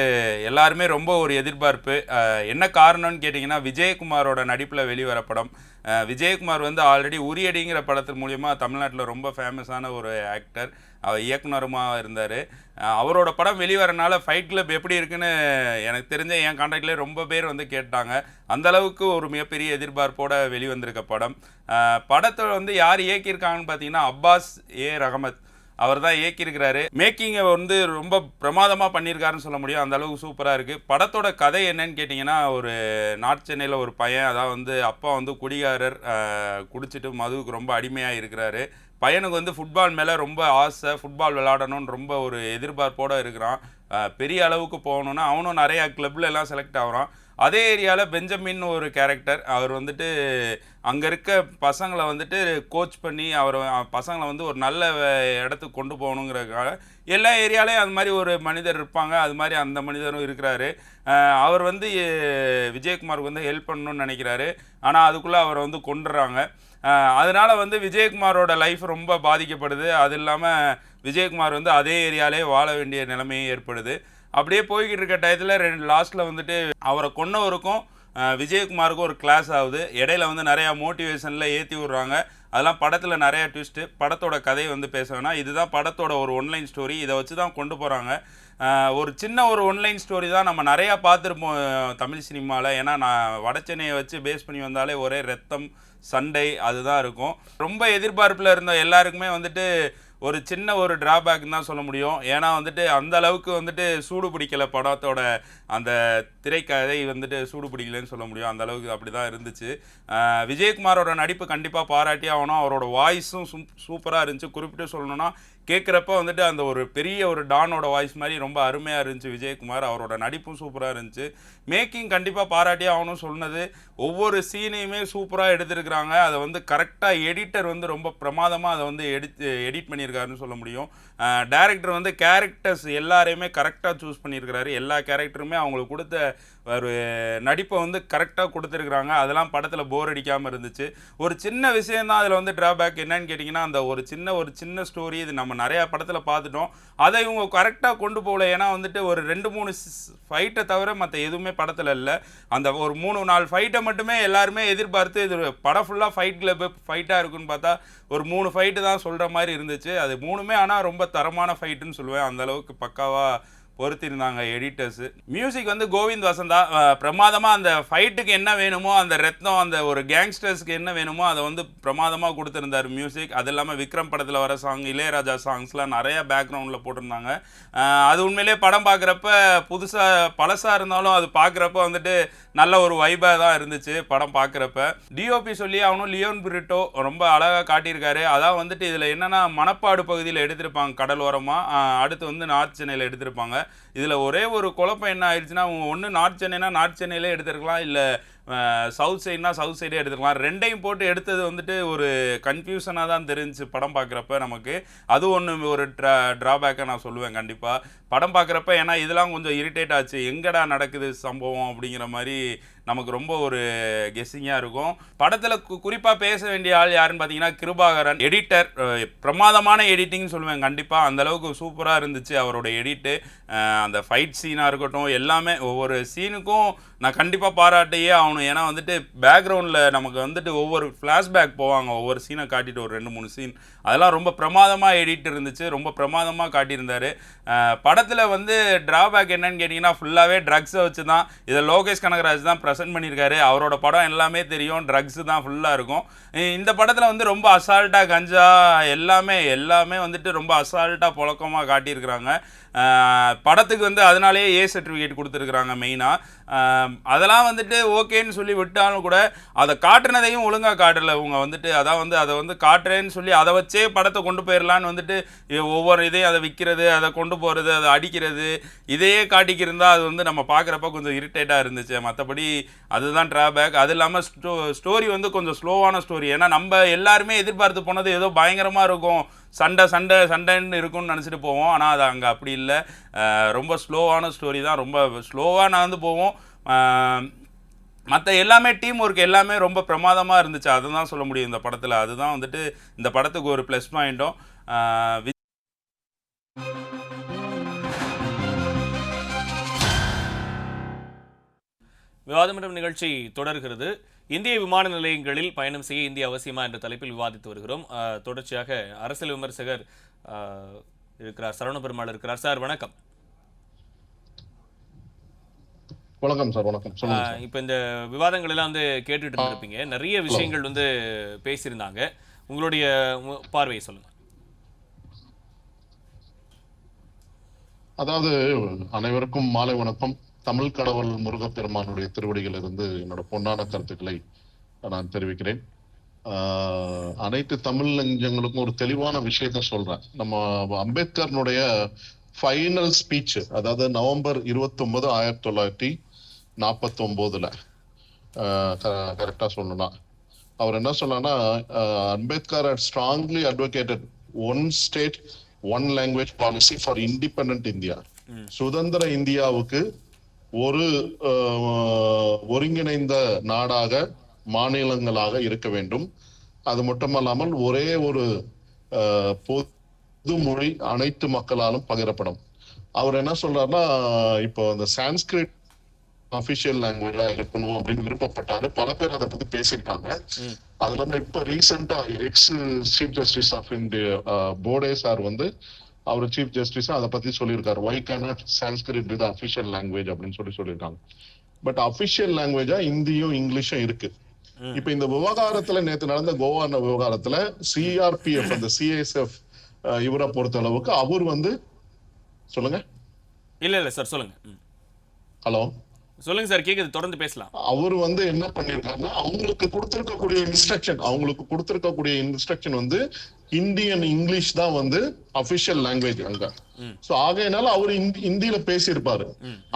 எல்லாருமே ரொம்ப ஒரு எதிர்பார்ப்பு. என்ன காரணம்னு கேட்டிங்கன்னா விஜயகுமாரோட நடிப்பில் வெளிவர படம். விஜயகுமார் வந்து ஆல்ரெடி உரியடிங்கிற படத்தின் மூலிமா தமிழ்நாட்டில் ரொம்ப ஃபேமஸான ஒரு ஆக்டர், அவர் இயக்குனருமாக இருந்தார். அவரோட படம் வெளிவரனால ஃபைட் கிளப் எப்படி இருக்குன்னு எனக்கு தெரிஞ்ச என் கான்டாக்ட்லேயே ரொம்ப பேர் வந்து கேட்டாங்க. அந்தளவுக்கு ஒரு மிகப்பெரிய எதிர்பார்ப்போடு வெளிவந்திருக்க படம். படத்தை வந்து யார் இயக்கியிருக்காங்கன்னு பார்த்தீங்கன்னா அப்பாஸ் ரஹமத் அவர் தான் இயக்கியிருக்கிறாரு. மேக்கிங்கை வந்து ரொம்ப பிரமாதமாக பண்ணியிருக்காருன்னு சொல்ல முடியும். அந்த அளவுக்கு சூப்பராக இருக்குது. படத்தோட கதை என்னன்னு கேட்டிங்கன்னா, ஒரு நார்த் சென்னையில் ஒரு பையன், அதாவது வந்து அப்பா வந்து குடிகாரர், குடிச்சிட்டு மதுவுக்கு ரொம்ப அடிமையாக இருக்கிறாரு. பையனுக்கு வந்து ஃபுட்பால் மேலே ரொம்ப ஆசை, ஃபுட்பால் விளையாடணும்னு ரொம்ப ஒரு எதிர்பார்ப்போடு இருக்கிறான். பெரிய அளவுக்கு போகணுன்னா அவனும் நிறையா கிளப்ல எல்லாம் செலக்ட் ஆகிறான். அதே ஏரியாவில் பெஞ்சமின் ஒரு கேரக்டர், அவர் வந்துட்டு அங்கே இருக்க பசங்களை வந்துட்டு கோச் பண்ணி பசங்களை வந்து ஒரு நல்ல இடத்துக்கு கொண்டு போகணுங்கிறதுக்காக எல்லா ஏரியாலையும் அது மாதிரி ஒரு மனிதர் இருப்பாங்க. அது மாதிரி அந்த மனிதரும் இருக்கிறாரு. அவர் வந்து விஜயகுமாருக்கு வந்து ஹெல்ப் பண்ணணும்னு நினைக்கிறாரு. ஆனால் அதுக்குள்ளே அவரை வந்து கொண்டுறாங்க. அதனால் வந்து விஜயகுமாரோட லைஃப் ரொம்ப பாதிக்கப்படுது. அது இல்லாமல் விஜயகுமார் வந்து அதே ஏரியாலே வாழ வேண்டிய நிலைமையும் ஏற்படுது. அப்படியே போய்கிட்டு இருக்க டயத்தில் லாஸ்ட்டில் வந்துட்டு அவரை கொன்னவருக்கும் விஜயகுமாருக்கும் ஒரு கிளாஸ் ஆகுது. இடையில வந்து நிறையா மோட்டிவேஷனில் ஏற்றி விட்றாங்க. அதெல்லாம் படத்தில் நிறையா ட்விஸ்ட்டு. படத்தோட கதையை வந்து பேச வேணாம். இதுதான் படத்தோட ஒரு ஒன்லைன் ஸ்டோரி. இதை வச்சு தான் கொண்டு போகிறாங்க. ஒரு சின்ன ஒரு ஒன்லைன் ஸ்டோரி தான் நம்ம நிறையா பார்த்துருப்போம் தமிழ் சினிமாவில். ஏன்னா நான் வடச்சென்னையை வச்சு பேஸ் பண்ணி வந்தாலே ஒரே ரத்தம் சண்டை அதுதான் இருக்கும். ரொம்ப எதிர்பார்ப்பில் இருந்த எல்லாருக்குமே வந்துட்டு ஒரு சின்ன ஒரு டிராபேக்னு தான் சொல்ல முடியும். ஏன்னா வந்துட்டு அந்த அளவுக்கு வந்துட்டு சூடு பிடிக்கல படத்தோட அந்த திரைக்கதை வந்துட்டு சூடு பிடிக்கலன்னு சொல்ல முடியும். அந்த அளவுக்கு அப்படி தான் இருந்துச்சு. விஜயகுமாரோட நடிப்பு கண்டிப்பாக பாராட்டி ஆகணும். அவரோட வாய்ஸும் சூப்பராக இருந்துச்சு. குறிப்பிட்டு சொல்லணும்னா கேட்குறப்ப வந்துட்டு அந்த ஒரு பெரிய ஒரு டானோட வாய்ஸ் மாதிரி ரொம்ப அருமையாக இருந்துச்சு விஜயகுமார். அவரோட நடிப்பும் சூப்பராக இருந்துச்சு. மேக்கிங் கண்டிப்பாக பாராட்டி ஆகணும். சொன்னது ஒவ்வொரு சீனையுமே சூப்பராக எடுத்திருக்கிறாங்க. அதை வந்து கரெக்டாக எடிட்டர் வந்து ரொம்ப பிரமாதமாக அதை வந்து எடிட் பண்ணியிருக்காருன்னு சொல்ல முடியும். டைரக்டர் வந்து கேரக்டர்ஸ் எல்லாரையுமே கரெக்டாக சூஸ் பண்ணியிருக்கிறாரு. எல்லா கேரக்டருமே அவங்களுக்கு கொடுத்த ஒரு நடிப்பை வந்து கரெக்டாக கொடுத்துருக்குறாங்க. அதெல்லாம் படத்தில் போர் அடிக்காமல் இருந்துச்சு. ஒரு சின்ன விஷயந்தான் அதில் வந்து ட்ராபேக் என்னன்னு கேட்டிங்கன்னா, அந்த ஒரு சின்ன ஸ்டோரி இது நம்ம நிறையா படத்தில் பார்த்துட்டோம். அதை இவங்க கரெக்டாக கொண்டு போகல. ஏன்னா வந்துட்டு ஒரு 2-3 ஃபைட்டை தவிர மற்ற எதுவுமே படத்தில் இல்லை. அந்த ஒரு 3-4 ஃபைட்டை மட்டுமே எல்லாருமே எதிர்பார்த்து இது படம் ஃபுல்லாக ஃபைட் கிளப்பு ஃபைட்டாக இருக்குன்னு பார்த்தா ஒரு 3 ஃபைட்டு தான் சொல்கிற மாதிரி இருந்துச்சு. அது 3மே ஆனால் ரொம்ப தரமான ஃபைட்டுன்னு சொல்லுவேன். அந்தளவுக்கு பக்காவாக பொறுத்திருந்தாங்க எடிட்டர்ஸு. மியூசிக் வந்து கோவிந்த் வசந்தா பிரமாதமாக அந்த ஃபைட்டுக்கு என்ன வேணுமோ, அந்த ரத்னம் அந்த ஒரு கேங்ஸ்டர்ஸ்க்கு என்ன வேணுமோ அதை வந்து பிரமாதமாக கொடுத்துருந்தார் மியூசிக். அது இல்லாமல் விக்ரம் படத்தில் வர சாங், இளையராஜா சாங்ஸ்லாம் நிறையா பேக்ரவுண்டில் போட்டிருந்தாங்க. அது உண்மையிலே படம் பார்க்குறப்ப புதுசாக பழசாக இருந்தாலும் அது பார்க்குறப்ப வந்துட்டு நல்ல ஒரு வைபாக தான் இருந்துச்சு படம் பார்க்குறப்ப. டிஓபி சொல்லி அவனும் லியோன் பிரிட்டோ ரொம்ப அழகாக காட்டியிருக்காரு. அதான் வந்துட்டு இதில் என்னென்னா மணப்பாடு பகுதியில் எடுத்திருப்பாங்க கடலோரமாக, அடுத்து வந்து நார்த் சென்னையில் எடுத்திருப்பாங்க. இதில் ஒரே ஒரு குழப்பம் என்ன ஆயிடுச்சுன்னா, ஒன்று நார்த் சென்னைனா நார்த் சென்னையிலே எடுத்துருக்கலாம், இல்லை சவுத் சைடுனா சவுத் சைடே எடுத்துக்கலாம். ரெண்டையும் போட்டு எடுத்தது வந்துட்டு ஒரு கன்ஃபியூஷனாக தான் தெரிஞ்சிச்சு படம் பார்க்குறப்ப நமக்கு. அது ஒன்று ஒரு ட்ராபேக்காக நான் சொல்லுவேன் கண்டிப்பாக படம் பார்க்குறப்ப. ஏன்னா இதெல்லாம் கொஞ்சம் இரிட்டேட் ஆச்சு. எங்கடா நடக்குது சம்பவம் அப்படிங்கிற மாதிரி நமக்கு ரொம்ப ஒரு கெஸ்ஸிங்காக இருக்கும். படத்தில் குறிப்பாக பேச வேண்டிய ஆள் யாருன்னு பார்த்தீங்கன்னா கிருபாகரன். எடிட்டர் பிரமாதமான எடிட்டிங்னு சொல்லுவேன் கண்டிப்பாக. அந்தளவுக்கு சூப்பராக இருந்துச்சு அவரோட எடிட்டு. அந்த ஃபைட் சீனாக இருக்கட்டும் எல்லாமே ஒவ்வொரு சீனுக்கும் நான் கண்டிப்பாக பாராட்டையே ஆகணும். ஏன்னா வந்துட்டு பேக்ரவுண்டில் நமக்கு வந்துட்டு ஒவ்வொரு ஃப்ளாஷ்பேக் போவாங்க, ஒவ்வொரு சீனை காட்டிட்டு ஒரு 2-3 சீன் அதெல்லாம் ரொம்ப பிரமாதமாக எடிட் இருந்துச்சு. ரொம்ப பிரமாதமாக காட்டியிருந்தார். படத்தில் வந்து ட்ராபேக் என்னன்னு கேட்டிங்கன்னா ஃபுல்லாகவே ட்ரக்ஸை வச்சு தான். இதை லோகேஷ் கனகராஜ் தான் ப்ரெசென்ட் பண்ணியிருக்காரு. அவரோட படம் எல்லாமே தெரியும், ட்ரக்ஸு தான் ஃபுல்லாக இருக்கும். இந்த படத்தில் வந்து ரொம்ப அசால்ட்டாக கஞ்சா எல்லாமே வந்துட்டு ரொம்ப அசால்ட்டாக புழக்கமாக காட்டியிருக்கிறாங்க. படத்துக்கு வந்து அதனாலேயே ஏ சர்டிஃபிகேட் கொடுத்துருக்குறாங்க மெயினாக. அதெல்லாம் வந்துட்டு ஓகேன்னு சொல்லி விட்டாலும் கூட அதை காட்டுனதையும் ஒழுங்காக காட்டலை இவங்க வந்துட்டு. அதான் வந்து அதை வந்து காட்டுறேன்னு சொல்லி அதை வச்சே படத்தை கொண்டு போயிடலான்னு வந்துட்டு ஒவ்வொரு இதையும் அதை விற்கிறது, அதை கொண்டு போகிறது, அதை அடிக்கிறது, இதையே காட்டிக்கிருந்தா அது வந்து நம்ம பார்க்குறப்ப கொஞ்சம் இரிட்டேட்டாக இருந்துச்சு. மற்றபடி அதுதான் ட்ராபேக். அது இல்லாமல் ஸ்டோரி வந்து கொஞ்சம் ஸ்லோவான ஸ்டோரி. ஏன்னா நம்ம எல்லாருமே எதிர்பார்த்து போனது ஏதோ பயங்கரமாக இருக்கும், சண்டைன்னு இருக்கும்னு நினச்சிட்டு போவோம். ஆனால் அது அங்கே அப்படி இல்லை. ரொம்ப ஸ்லோவான ஸ்டோரி தான். ரொம்ப ஸ்லோவாக நான் போவோம். மற்ற எல்லாமே டீம் ஒர்க் எல்லாமே ரொம்ப பிரமாதமாக இருந்துச்சு. அதுதான் சொல்ல முடியும் இந்த படத்தில். அதுதான் வந்துட்டு இந்த படத்துக்கு ஒரு ப்ளஸ் பாயிண்ட்டும். விவாதமன்றம் நிகழ்ச்சி தொடர்கிறது. இந்திய விமான நிலையங்களில் பயணம் செய்ய இந்திய அவசியமா என்ற தலைப்பில் விவாதித்து வருகிறோம். தொடர்ச்சியாக அரசியல் விமர்சகர் இருக்கிறார், சரவணபெருமாள் இருக்கிறார். சார் வணக்கம். வணக்கம் சார். வணக்கம். இப்போ இந்த விவாதங்கள் எல்லாம் வந்து கேட்டுட்டு இருந்திருப்பீங்க. நிறைய விஷயங்கள் வந்து பேசியிருந்தாங்க. உங்களுடைய பார்வையை சொல்லுங்க. அதாவது அனைவருக்கும் மாலை வணக்கம். தமிழ் கடவுள் முருகப்பெருமானுடைய திருவடிகள் இருந்து என்னோட பொன்னான கருத்துக்களை நான் தெரிவிக்கிறேன். அனைத்து தமிழ் நெஞ்சங்களுக்கும் ஒரு தெளிவான விஷயத்த சொல்றேன். நம்ம அம்பேத்கர்னுடைய ஃபைனல் ஸ்பீச், அதாவது நவம்பர் 29, 1949 கரெக்டா சொல்லணும்னா அவர் என்ன சொன்னா, Ambedkar strongly advocated one state one language policy for independent India. சுதந்திர இந்தியாவுக்கு ஒரு ஒருங்கிணைந்த நாடாக மாநிலங்களாக இருக்க வேண்டும். அது மட்டுமல்லாமல் ஒரே ஒரு பொது மொழி அனைத்து மக்களாலும் பகிரப்படும். அவர் என்ன சொல்றாருன்னா, இப்போ இந்த சான்ஸ்கிரிட் அபிஷியல் லாங்குவேஜா இருக்கணும் அப்படின்னு விருப்பப்பட்டாரு. பல பேர் அதை பத்தி பேசியிருக்காங்க. அது இல்லாம இப்ப ரீசெண்டா ex chief justice of India Bobde sir வந்து அவர் சீஃப் ஜஸ்டிஸ் அதை பத்தி சொல்லியிருக்காரு. Why cannot Sanskrit with official language அப்படின்னு சொல்லியிருக்காங்க. பட் அபிஷியல் லாங்குவேஜா இந்தியும் இங்கிலீஷும் இருக்கு. இப்ப இந்த விவகாரத்துல நேற்று நடந்த கோவா விவகாரத்துல சிஆர்பிஎஃப் அந்த சிஎஸ்எஃப் இவரை பொறுத்த அளவுக்கு அவர் வந்து சொல்லுங்க. இல்ல சார் சொல்லுங்க. ஹலோ சொல்லுங்க சார், கேக்குது, தொடர்ந்து பேசலாம். அவர் வந்து என்ன பண்ணிருக்காருன்னா அவங்களுக்கு கொடுத்திருக்கக்கூடிய இன்ஸ்ட்ரக்ஷன் வந்து ஹிந்தி அண்ட் இங்கிலீஷ் தான் வந்து அபிஷியல் லாங்குவேஜ் அங்க. சோ ஆகையினால அவர் ஹிந்தியில பேசியிருப்பாரு.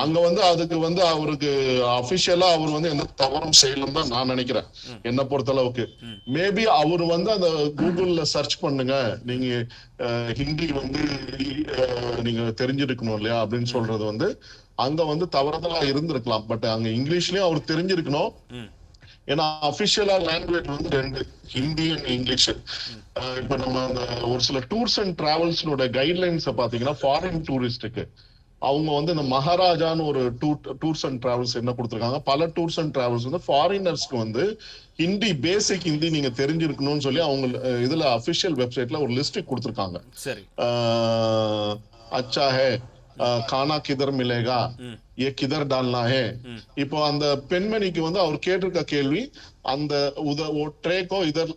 அங்க வந்து அதுக்கு வந்து அவருக்கு அபிஷியலா அவர் வந்து எந்த தவறும் செய்யலாம் தான் நான் நினைக்கிறேன் என்ன பொறுத்த அளவுக்கு. மேபி அவர் வந்து அந்த கூகுள்ல சர்ச் பண்ணுங்க, நீங்க ஹிந்தி வந்து நீங்க தெரிஞ்சிருக்கணும் இல்லையா அப்படின்னு சொல்றது வந்து அங்க வந்து தவறுதலா இருந்திருக்கலாம். பட் அங்க இங்கிலீஷ்லயும் அவர் தெரிஞ்சிருக்கணும். ஏன்னா அபிஷியலா லாங்குவேஜ் வந்து 2, ஹிந்தி அண்ட் இங்கிலீஷ். இப்ப நம்ம அந்த ஒரு சில டூர்ஸ் அண்ட் டிராவல்ஸோட கைட்லைன்ஸை பாத்தீங்கன்னா ஃபாரின் டூரிஸ்டுக்கு அவங்க வந்து இந்த மகாராஜான்னு ஒரு டூர்ஸ் அண்ட் டிராவல்ஸ் என்ன கொடுத்துருக்காங்க, பல டூர்ஸ் அண்ட் டிராவல்ஸ் வந்து ஃபாரினர்ஸ்க்கு வந்து ஹிந்தி, பேசிக் ஹிந்தி நீங்க தெரிஞ்சிருக்கணும்னு சொல்லி அவங்க இதுல அபிஷியல் வெப்சைட்ல ஒரு லிஸ்ட் கொடுத்துருக்காங்க. சரி, அச்சா ஹே, கானா கிதர் மிலேகா, ஏ கிதர் டால்னா ஹே. இப்போ அந்த பெண்மணிக்கு வந்து அவர் கேட்டிருக்க கேள்வி அந்த ட்ரேக்கோ இதர்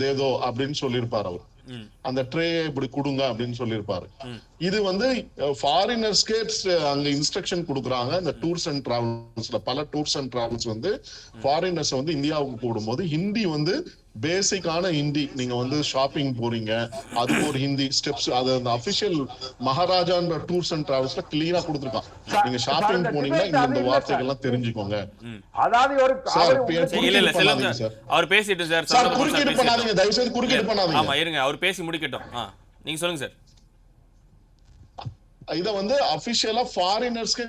தேதோ அப்படின்னு சொல்லியிருப்பாரு. அவர் அந்த ட்ரே இப்படி கொடுங்க அப்படின்னு சொல்லியிருப்பாரு. இது வந்து ஃபாரினர்ஸ்கே அங்க இன்ஸ்ட்ரக்ஷன் கொடுக்குறாங்க. இந்த டூர்ஸ் அண்ட் டிராவல்ஸ்ல பல டூர்ஸ் அண்ட் டிராவல்ஸ் வந்து ஃபாரினர்ஸ் வந்து இந்தியாவுக்கு கூடும்போது ஹிந்தி வந்து பேசிக்கான ஹிந்தி, நீங்க வந்து ஷாப்பிங் போறீங்க அதுக்கு ஒரு ஹிந்தி ஸ்டெப்ஸ், அது அந்த அபிஷியல் மகாராஜான்ற டூர்ஸ் அண்ட் டிராவல்ஸ்ல கிளியரா கொடுத்துருக்கான். நீங்க ஷாப்பிங் போனீங்கன்னா இந்த வார்த்தைகள் எல்லாம் தெரிஞ்சுக்கோங்க. அதாவது அவர் பேசிட்டு சார் குறுக்கீடு பண்ணாதீங்க, தயவு செய்து குறுக்கீடு பண்ணாதீங்க. ஆமா இருங்க, அவர் பேசி முடிக்கட்டும். நீங்க சொல்லுங்க சார். இத வந்து அபிஷியலா ஃபாரினர்ஸ்க்கு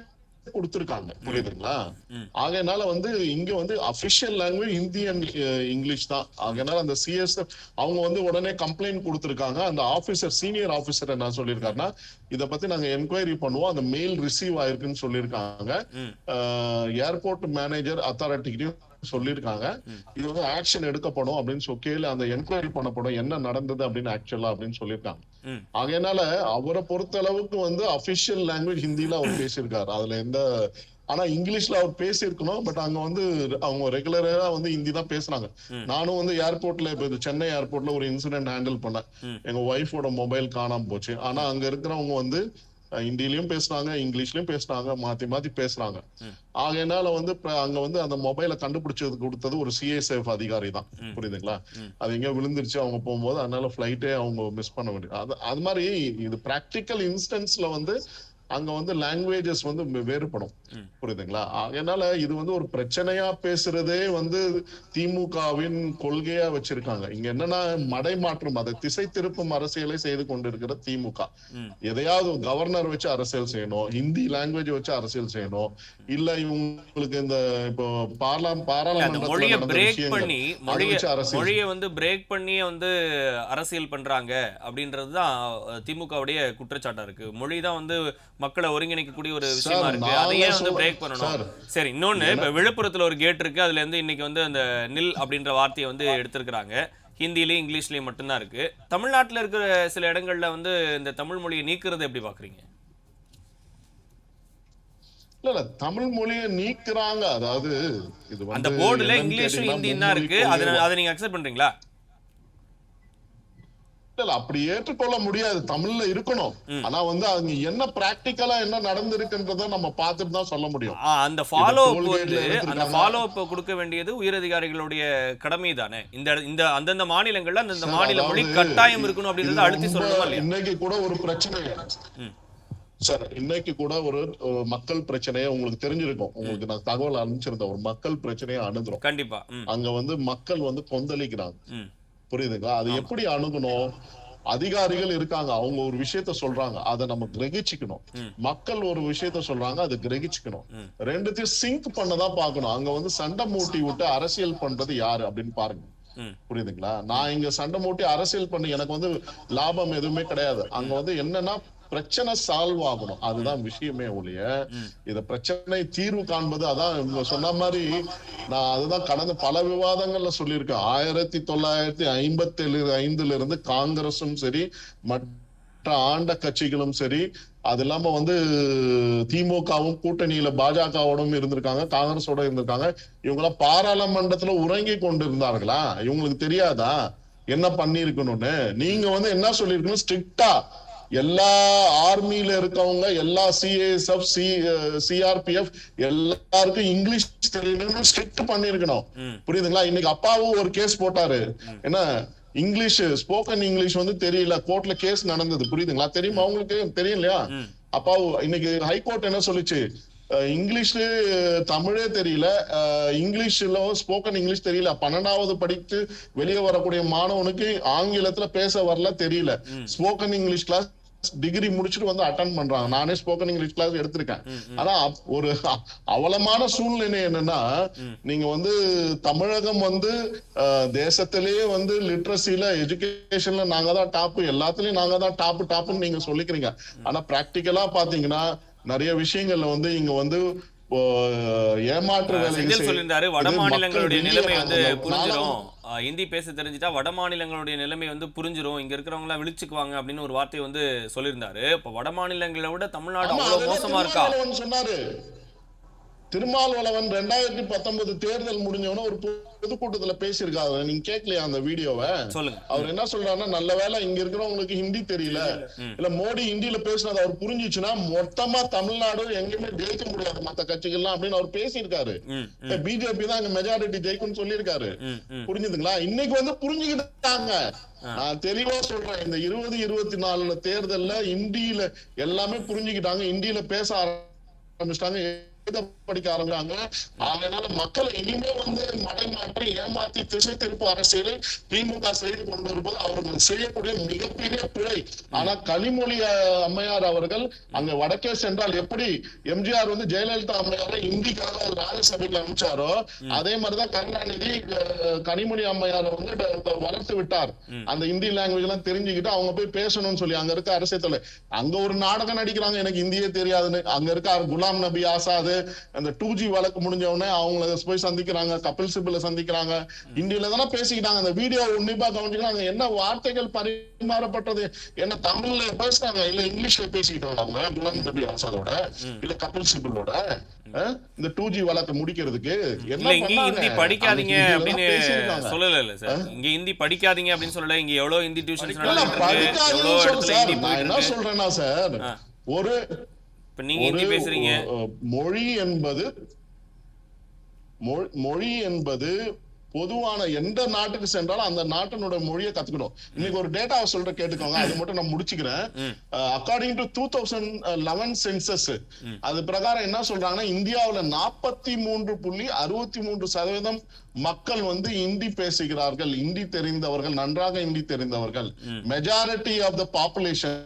கொடுத்திருக்காங்க, புரியுதுங்களா? ஆகையனால வந்து இங்க வந்து official language Hindi and English தான். ஆகையனால அந்த சிஎஸ்எஃப் அவங்க வந்து உடனே கம்ப்ளைண்ட் கொடுத்திருக்காங்க. அந்த ஆபீசர், சீனியர் ஆபீசர் என்ன சொல்லியிருக்காருன்னா, இத பத்தி நாங்க என்கொயரி பண்ணுவோம், அந்த மெயில் ரிசீவ் ஆயிருக்குன்னு சொல்லியிருக்காங்க. ஏர்போர்ட் மேனேஜர் அத்தாரிட்டிகிட்டையும் சொல்லியிருக்காங்க. இது வந்து ஆக்ஷன் எடுக்கப்படும் அப்படின்னு சொல்லி அந்த என்கொயரி பண்ணப்படும், என்ன நடந்தது அப்படின்னு ஆக்சுவலா அப்படின்னு சொல்லியிருக்காங்க. ஆகையனால அவரை பொறுத்த அளவுக்கு வந்து அபிஷியல் லாங்குவேஜ் ஹிந்தில அவர் பேசியிருக்காரு. அதுல எந்த, ஆனா இங்கிலீஷ்ல அவர் பேசியிருக்கணும். பட் அங்க வந்து அவங்க ரெகுலரா வந்து ஹிந்தி தான் பேசுறாங்க. நானும் வந்து ஏர்போர்ட்ல, இப்ப சென்னை ஏர்போர்ட்ல ஒரு இன்சிடென்ட் ஹேண்டில் பண்ணேன். எங்க ஒய்ஃபோட மொபைல் காணாம போச்சு. ஆனா அங்க இருக்கிறவங்க வந்து ஹிந்திலயும் பேசுறாங்க, இங்கிலீஷ்லயும் பேசுறாங்க, மாத்தி மாத்தி பேசுறாங்க. ஆகையனால வந்து அங்க வந்து அந்த மொபைலை கண்டுபிடிச்சது கொடுத்தது ஒரு சிஎஸ்எஃப் அதிகாரி தான், புரியுதுங்களா? அது எங்க விழுந்துருச்சு அவங்க போகும்போது, அதனால ஃபிளைட்டே அவங்க மிஸ் பண்ண வேண்டியது. அது மாதிரி இது பிராக்டிக்கல் இன்ஸ்டன்ஸ்ல வந்து அங்க வந்து லாங்குவேஜஸ் வந்து வேறுபடும், புரியுதுங்களா? அதனால இது வந்து ஒரு பிரச்சனையா பேசுறதே வந்து திமுகவின் கொள்கையா வச்சிருக்காங்க. இங்க என்னன்னா மடைமாற்றம், அதை திசை திருப்பும் அரசியலை செய்து கொண்டிருக்கிற திமுக. எதையாவது கவர்னர் வச்சு அரசியல் செய்யணும், ஹிந்தி லாங்குவேஜ் வச்சு அரசியல் செய்யணும், இல்ல இவங்களுக்கு இந்த இப்போ மொழியை வந்து பிரேக் பண்ணி வந்து அரசியல் பண்றாங்க அப்படின்றதுதான் திமுகவுடைய குற்றச்சாட்டா இருக்கு. மொழி தான் வந்து மக்களை ஒருங்கிணைக்கக்கூடிய ஒரு விஷயமா இருக்கு, அதையே வந்து பிரேக் பண்ணணும். சரி, இன்னொன்னு, இப்ப விழுப்புரத்துல ஒரு கேட் இருக்கு, அதுல இருந்து இன்னைக்கு வந்து அந்த நில் அப்படின்ற வார்த்தையை வந்து எடுத்திருக்கிறாங்க. ஹிந்திலையும் இங்கிலீஷ்லயும் மட்டும்தான் இருக்கு. தமிழ்நாட்டுல இருக்கிற சில இடங்கள்ல வந்து இந்த தமிழ் மொழியை நீக்குறதை எப்படி பாக்குறீங்க? இல்ல தமிழ் மொழியை நீக்குறாங்க. அதாவது இது அந்த போர்டுல இங்கிலீஷும் ஹிந்தியும் தான் இருக்கு, அதை நீங்க அக்செப்ட் பண்றீங்களா? இல்ல அப்படி ஏற்றுக்கொள்ள முடியாது, தமிழ்ல இருக்கணும். ஆனா வந்து அங்க என்ன பிராக்டிக்கலா என்ன நடந்திருக்குன்றத நம்ம பார்த்துட்டு தான் சொல்ல முடியும். அந்த ஃபாலோ அப் கொடுக்க வேண்டியது உயரதிகாரிகளுடைய கடமை தானே. இந்த அந்தந்த மாநிலங்கள்ல அந்தந்த மாநில மொழி கட்டாயம் இருக்கணும் அப்படின்றத அழுத்தி சொல்லணும். இன்னைக்கு கூட ஒரு பிரச்சனை சார், இன்னைக்கு கூட ஒரு மக்கள் பிரச்சனையை உங்களுக்கு தெரிஞ்சிருக்கும், உங்களுக்கு நான் தகவல் அனுப்பிச்சிருந்தேன், ஒரு மக்கள் பிரச்சனையை அணுகுறோம். கண்டிப்பா அங்க வந்து மக்கள் வந்து கொந்தளிக்கிறாங்க, புரியுதுங்களா? அது எப்படி அணுகணும்? அதிகாரிகள் இருக்காங்க, அவங்க ஒரு விஷயத்த சொல்றாங்க, அதை நம்ம கிரகிச்சுக்கணும். மக்கள் ஒரு விஷயத்த சொல்றாங்க, அதை கிரகிச்சுக்கணும். ரெண்டுத்தையும் சிங்க் பண்ணதான் பார்க்கணும். அங்க வந்து சண்டை மூட்டி விட்டு அரசியல் பண்றது யாரு அப்படின்னு பாருங்க, புரியுதுங்களா? நான் இங்க சண்டை மூட்டி அரசியல் பண்ணி எனக்கு வந்து லாபம் எதுவுமே கிடையாது. அங்க வந்து என்னன்னா பிரச்சனை சால்வ் ஆகணும், அதுதான் விஷயமே ஒழிய இத பிரச்சனை தீர்வு காண்பது. அதான் இவங்க சொன்ன மாதிரி நான் அதுதான் கடந்த பல விவாதங்கள்ல சொல்லியிருக்கேன். 1955 இருந்து காங்கிரஸும் சரி, மற்ற ஆண்ட கட்சிகளும் சரி, அது இல்லாம வந்து திமுகவும் கூட்டணியில பாஜகவோடும் இருந்திருக்காங்க, காங்கிரஸோட இருந்திருக்காங்க. இவங்க எல்லாம் பாராளுமன்றத்துல உறங்கி கொண்டு இருந்தார்களா? இவங்களுக்கு தெரியாதா? என்ன பண்ணிருக்கணும்னு. நீங்க வந்து என்ன சொல்லிருக்கணும், ஸ்ட்ரிக்டா எல்லா ஆர்மியில இருக்கவங்க, எல்லா சிஏஎஸ்எஃப், சிஆர்பிஎஃப் எல்லாருக்கும் இங்கிலீஷ் தெரியணும்னு ஸ்ட்ரிக்ட் பண்ணிருக்கணும். புரியுதுங்களா? இன்னைக்கு அப்பாவும் ஒரு கேஸ் போட்டாரு, என்ன இங்கிலீஷ் ஸ்போக்கன் இங்கிலீஷ் வந்து தெரியல, கோர்ட்ல கேஸ் நடந்தது. புரியுதுங்களா? தெரியுமா உங்களுக்கு? தெரியும் இல்லையா? அப்பாவும் இன்னைக்கு ஹைகோர்ட் என்ன சொல்லிச்சு, இங்கிலீஷ் தமிழே தெரியல, இங்கிலீஷ்ல ஸ்போக்கன் இங்கிலீஷ் தெரியல, 12வது படித்து வெளியே வரக்கூடிய மாணவனுக்கு ஆங்கிலத்துல பேச வரல, தெரியல, ஸ்போக்கன் இங்கிலீஷ் கிளாஸ் டிகிரி முடிச்சுட்டு வந்து அட்டன் பண்றாங்க. நானே ஸ்போக்கன் இங்கிலீஷ் கிளாஸ் எடுத்திருக்கேன். ஆனா ஒரு அவலமான சூழ்நிலை என்னன்னா, நீங்க வந்து தமிழகம் வந்து தேசத்திலேயே வந்து லிட்ரஸில, எஜுகேஷன்ல நாங்க தான் டாப், எல்லாத்துலயும் நாங்க தான் டாப்னு நீங்க சொல்லிக்கிறீங்க. ஆனா பிராக்டிக்கலா பாத்தீங்கன்னா நிறைய விஷயங்கள்ல வந்து இங்க வந்து ஏமாற்று வேலை சொல்லியிருந்தாரு. வட மாநிலங்களுடைய நிலைமை வந்து புரிஞ்சிடும், ஹிந்தி பேச தெரிஞ்சுட்டா வட மாநிலங்களுடைய நிலைமை வந்து புரிஞ்சிடும், இங்க இருக்கிறவங்க எல்லாம் விழிச்சுக்குவாங்க அப்படின்னு ஒரு வார்த்தை வந்து சொல்லியிருந்தாரு. இப்ப வட மாநிலங்களை விட தமிழ்நாடு அவ்வளவு மோசமா இருக்கா சொன்னாரு திருமாவளவன். 2019 தேர்தல் முடிஞ்சவன ஒரு பொதுக்கூட்டத்துல பேசியிருக்காரு, நீங்க கேட்கலையா அந்த வீடியோவை? சொல்லுங்க. அவர் என்ன சொல்றாருன்னா, நல்ல வேலை இங்க இருக்கிறவங்களுக்கு ஹிந்தி தெரியல, இல்ல மோடி ஹிந்தியில பேசினது அவர் புரிஞ்சிச்சுன்னா மொத்தமா தமிழ்நாடு எங்கேயுமே ஜெயிக்க முடியாது மத்த கட்சிகள்லாம் அப்படின்னு அவர் பேசியிருக்காரு. பிஜேபி தான் இங்க மெஜாரிட்டி ஜெயிக்கும்னு சொல்லியிருக்காரு. புரிஞ்சுதுங்களா? இன்னைக்கு வந்து புரிஞ்சுக்கிட்டாங்க. நான் தெளிவா சொல்றேன், இந்த 2024 தேர்தல்ல இந்தியில எல்லாமே புரிஞ்சுக்கிட்டாங்க, இந்தியில பேச ஆரம்பிச்சிட்டாங்க, படிக்க ஆரம்பிச்சாங்க. அதனால மக்களை இனிமே வந்து மடைமாற்றி ஏமாத்தி திசை திருப்பு அரசியலை திமுக செய்து கொண்டிருப்பது அவர்கள் செய்யக்கூடிய மிகப்பெரிய பிழை. ஆனா கனிமொழி அம்மையார் அவர்கள் அங்க வடக்கே சென்றால் எப்படி எம்ஜிஆர் வந்து ஜெயலலிதா அம்மையாரை இந்திக்காக ராஜ்யசபையில் அமைச்சாரோ, அதே மாதிரிதான் கருணாநிதி கனிமொழி அம்மையாரை வந்து வளர்த்து விட்டார். அந்த இந்தி லாங்குவேஜ் எல்லாம் தெரிஞ்சுக்கிட்டு அவங்க போய் பேசணும்னு சொல்லி அங்க இருக்க அரசியல் தலைவர் அங்க ஒரு நாடகம் நடிக்கிறாங்க, எனக்கு இந்தியே தெரியாதுன்னு. அங்க இருக்க குலாம் நபி ஆசாத் அந்த 2G வழக்கு முடிஞ்ச உடனே அவங்கள போய் சந்திக்கிறாங்க, கபில் சிபல சந்திக்கிறாங்க, இந்தியில தானே பேசிக்கிட்டாங்க. அந்த வீடியோ உன்னிப்பா கவனிச்சுக்கிறாங்க, என்ன வார்த்தைகள் பரிமாறப்பட்டது, என்ன தமிழ்ல பேசுறாங்க இல்ல இங்கிலீஷ்ல பேசிக்கிட்டு வராங்க குலாம் நபி ஆசாதோட இல்ல கபில் சிபலோட. இந்த 2G வழக்கு முடிக்கிறதுக்கு என்ன ஹிந்தி படிக்காதீங்க அப்படின்னு சொல்லல இல்ல சார், இங்க ஹிந்தி படிக்காதீங்க அப்படின்னு சொல்லல, இங்க எவ்வளவு ஹிந்தி டியூஷன்ஸ் நடக்குது, எவ்வளவு இடத்துல ஹிந்தி போயிட்டு இருக்கு. என்ன சொல்றேன்னா சார், ஒரு இப்ப நீங்க ஹிந்தி பேசுறீங்க, மொழி என்பது பொதுவான எந்த நாட்டுக்கு சென்றாலும் அந்த நாட்டினுடைய மொழியை கத்துக்கணும். இன்னைக்கு ஒரு டேட்டாவை சொல்ற கேட்டுக்கோங்க, அது மட்டும் நான் முடிச்சுக்கிறேன். அக்கார்டிங் டு 2011 சென்சஸ் அது பிரகாரம் என்ன சொல்றாங்கன்னா, இந்தியாவுல 43.63% மக்கள் வந்து இந்தி பேசுகிறார்கள், இந்தி தெரிந்தவர்கள், நன்றாக இந்தி தெரிந்தவர்கள். Majority of the population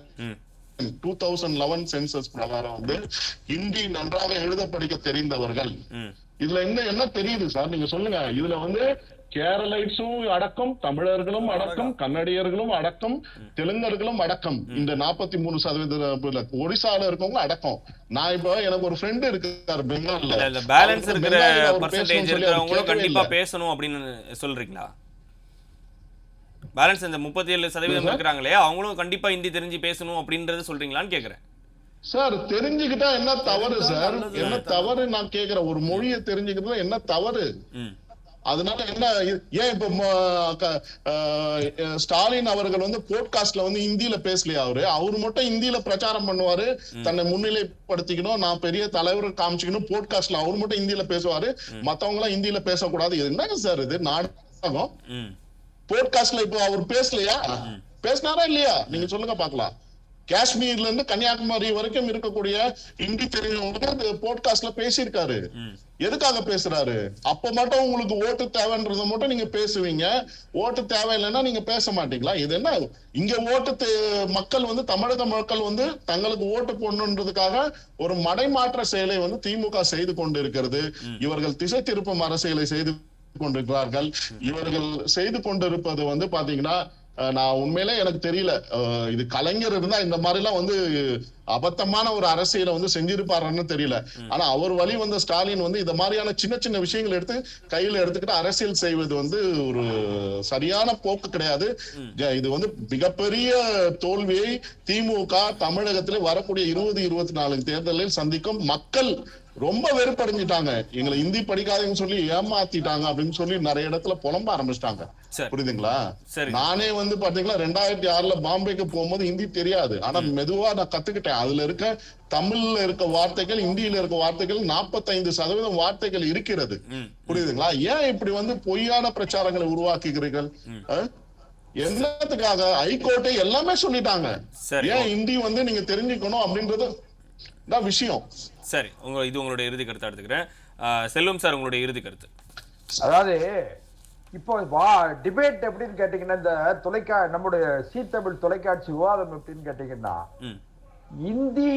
2011 census பிரகாரம் வந்து ஹிந்தி நன்றாக எழுத படிக்க தெரிந்தவர்கள். இதுல என்ன தெரியுது சார், நீங்க சொல்லுங்க. இதுல வந்து கேரளைட்ஸும் அடக்கம், தமிழர்களும் அடக்கம், கன்னடியர்களும் அடக்கம், தெலுங்கர்களும் அடக்கம். இந்த 43% ஒடிசால இருக்கவங்க அடக்கம். நான் இப்ப எனக்கு ஒரு ஃப்ரெண்ட் இருக்காரு பெங்கால்ல, பேலன்ஸ் இருக்கிற பெர்சன்டேஜ் இருக்கிறவங்களும் கண்டிப்பா பேசணும் அப்படின்னு சொல்றீங்களா? பேலன்ஸ் இந்த 37% இருக்கிறாங்களே அவங்களும் கண்டிப்பா ஹிந்தி தெரிஞ்சு பேசணும் அப்படின்றது சொல்றீங்களான்னு கேக்குறேன். சார் தெரிஞ்சுக்கிட்டா என்ன தவறு சார், என்ன தவறு நான் கேக்குறேன். ஒரு மொழியை தெரிஞ்சுக்கிட்டா என்ன தவறு? அதனால என்ன ஏன் இப்ப ஸ்டாலின் அவர்கள் வந்து போட்காஸ்ட்ல வந்து ஹிந்தியில பேசலையா? அவரு மட்டும் ஹிந்தியில பிரச்சாரம் பண்ணுவாரு, தன்னை முன்னிலைப்படுத்திக்கணும், நான் பெரிய தலைவர் காமிச்சுக்கணும், போட்காஸ்ட்ல அவரு மட்டும் ஹிந்தியில பேசுவாரு, மத்தவங்க எல்லாம் ஹிந்தியில பேசக்கூடாது. என்னங்க சார் இது நாடகம்? போட்காஸ்ட்ல இப்போ அவர் பேசலையா? பேசினாரா இல்லையா? நீங்க சொல்லுங்க பாக்கலாம். காஷ்மீர்ல இருந்து கன்னியாகுமரி வரைக்கும் இருக்கக்கூடிய ஹிந்தி தெரிஞ்சவங்களுக்கு போட்காஸ்ட்ல பேசியிருக்காரு. எதுக்காக பேசுறாரு? அப்ப மட்டும் உங்களுக்கு ஓட்டு தேவைன்றத மட்டும் நீங்க பேசுவீங்க, ஓட்டு தேவையில்லைன்னா நீங்க பேச மாட்டீங்களா? இது என்ன இங்க ஓட்டு மக்கள் வந்து தமிழக மக்கள் வந்து தங்களுக்கு ஓட்டு போடணுன்றதுக்காக ஒரு மடைமாற்ற செயலை வந்து திமுக செய்து கொண்டிருக்கிறது. இவர்கள் திசை திருப்பும் அரசியலை செய்து கொண்டிருக்கிறார்கள். இவர்கள் செய்து கொண்டிருப்பது வந்து பாத்தீங்கன்னா, நான் உண்மையிலே எனக்கு தெரியல, இது கலைஞர் இருந்தா இந்த மாதிரி எல்லாம் வந்து அபத்தமான ஒரு அரசியலை வந்து செஞ்சிருப்பாருன்னு தெரியல. ஆனா அவர் வழி வந்த ஸ்டாலின் வந்து இந்த மாதிரியான சின்ன சின்ன விஷயங்கள் எடுத்து கையில எடுத்துக்கிட்டு அரசியல் செய்வது வந்து ஒரு சரியான போக்கு கிடையாது. இது வந்து மிகப்பெரிய தோல்வியை திமுக தமிழகத்திலே வரக்கூடிய 2024 தேர்தலில் சந்திக்கும். மக்கள் ரொம்ப வெறுப்படைஞ்சிட்டாங்க, எங்களை ஹிந்தி படிக்காதீங்கன்னு சொல்லி ஏமாத்திட்டாங்க அப்படின்னு சொல்லி நிறைய இடத்துல புலம்ப ஆரம்பிச்சிட்டாங்க. சரி. புரியுதுங்களா? சரி. நானே வந்து பாத்தீங்களா 2006ல பாம்பேக்கு போகும்போது ஹிந்தி தெரியாது. ஆனா மெதுவா நான் கத்துக்கிட்டேன். அதுல இருக்க தமிழ்ல இருக்க வார்த்தைகள், இந்தியில இருக்க வார்த்தைகள் 45% வார்த்தைகள் இருக்கிறது. புரியுதுங்களா? ஏன் இப்படி வந்து பொய்யான பிரச்சாரங்களை உருவாக்குகிறீர்கள்? என்னத்துக்காக? ஹைகோர்ட்டை எல்லாமே சொல்லிட்டாங்க. சரி. ஏன் ஹிந்தி வந்து நீங்க தெரிஞ்சுக்கணும் அப்படின்றது தான் விஷயம். சரி, இது உங்களுடைய இறுதி கருத்தை எடுத்துக்கிறேன். செல்வம் சார், உங்களுடைய இறுதி கருத்து. அதாவது இப்போ டிபேட் எப்படின்னு கேட்டீங்கன்னா, இந்த நம்முடைய தமிழ் தொலைக்காட்சி விவாதம் எப்படின்னு கேட்டீங்கன்னா, இந்தி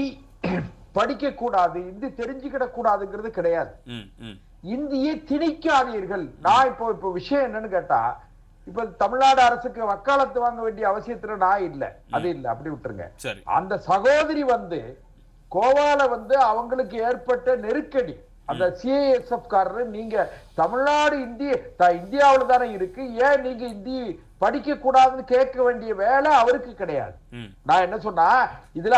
படிக்க கூடாது, இந்தி தெரிஞ்சுக்கிட கூடாதுங்கிறது கிடையாது. இந்தியை திணிக்காதீர்கள். நான் இப்போ விஷயம் என்னன்னு கேட்டா, இப்ப தமிழ்நாடு அரசுக்கு வக்காலத்து வாங்க வேண்டிய அவசியத்துல நான் இல்ல, அது இல்ல, அப்படி விட்டுருங்க. அந்த சகோதரி வந்து கோவால வந்து அவங்களுக்கு ஏற்பட்ட நெருக்கடி, அந்த சிஐஎஸ்எஃப் காரர், நீங்க தமிழ்நாடு இந்தியாவில தானே இருக்கு, ஏன் நீங்க இந்தி படிக்க கூடாதுன்னு கேட்க வேண்டிய வேலை அவருக்கு கிடையாது. நான் என்ன சொன்னா, இதுல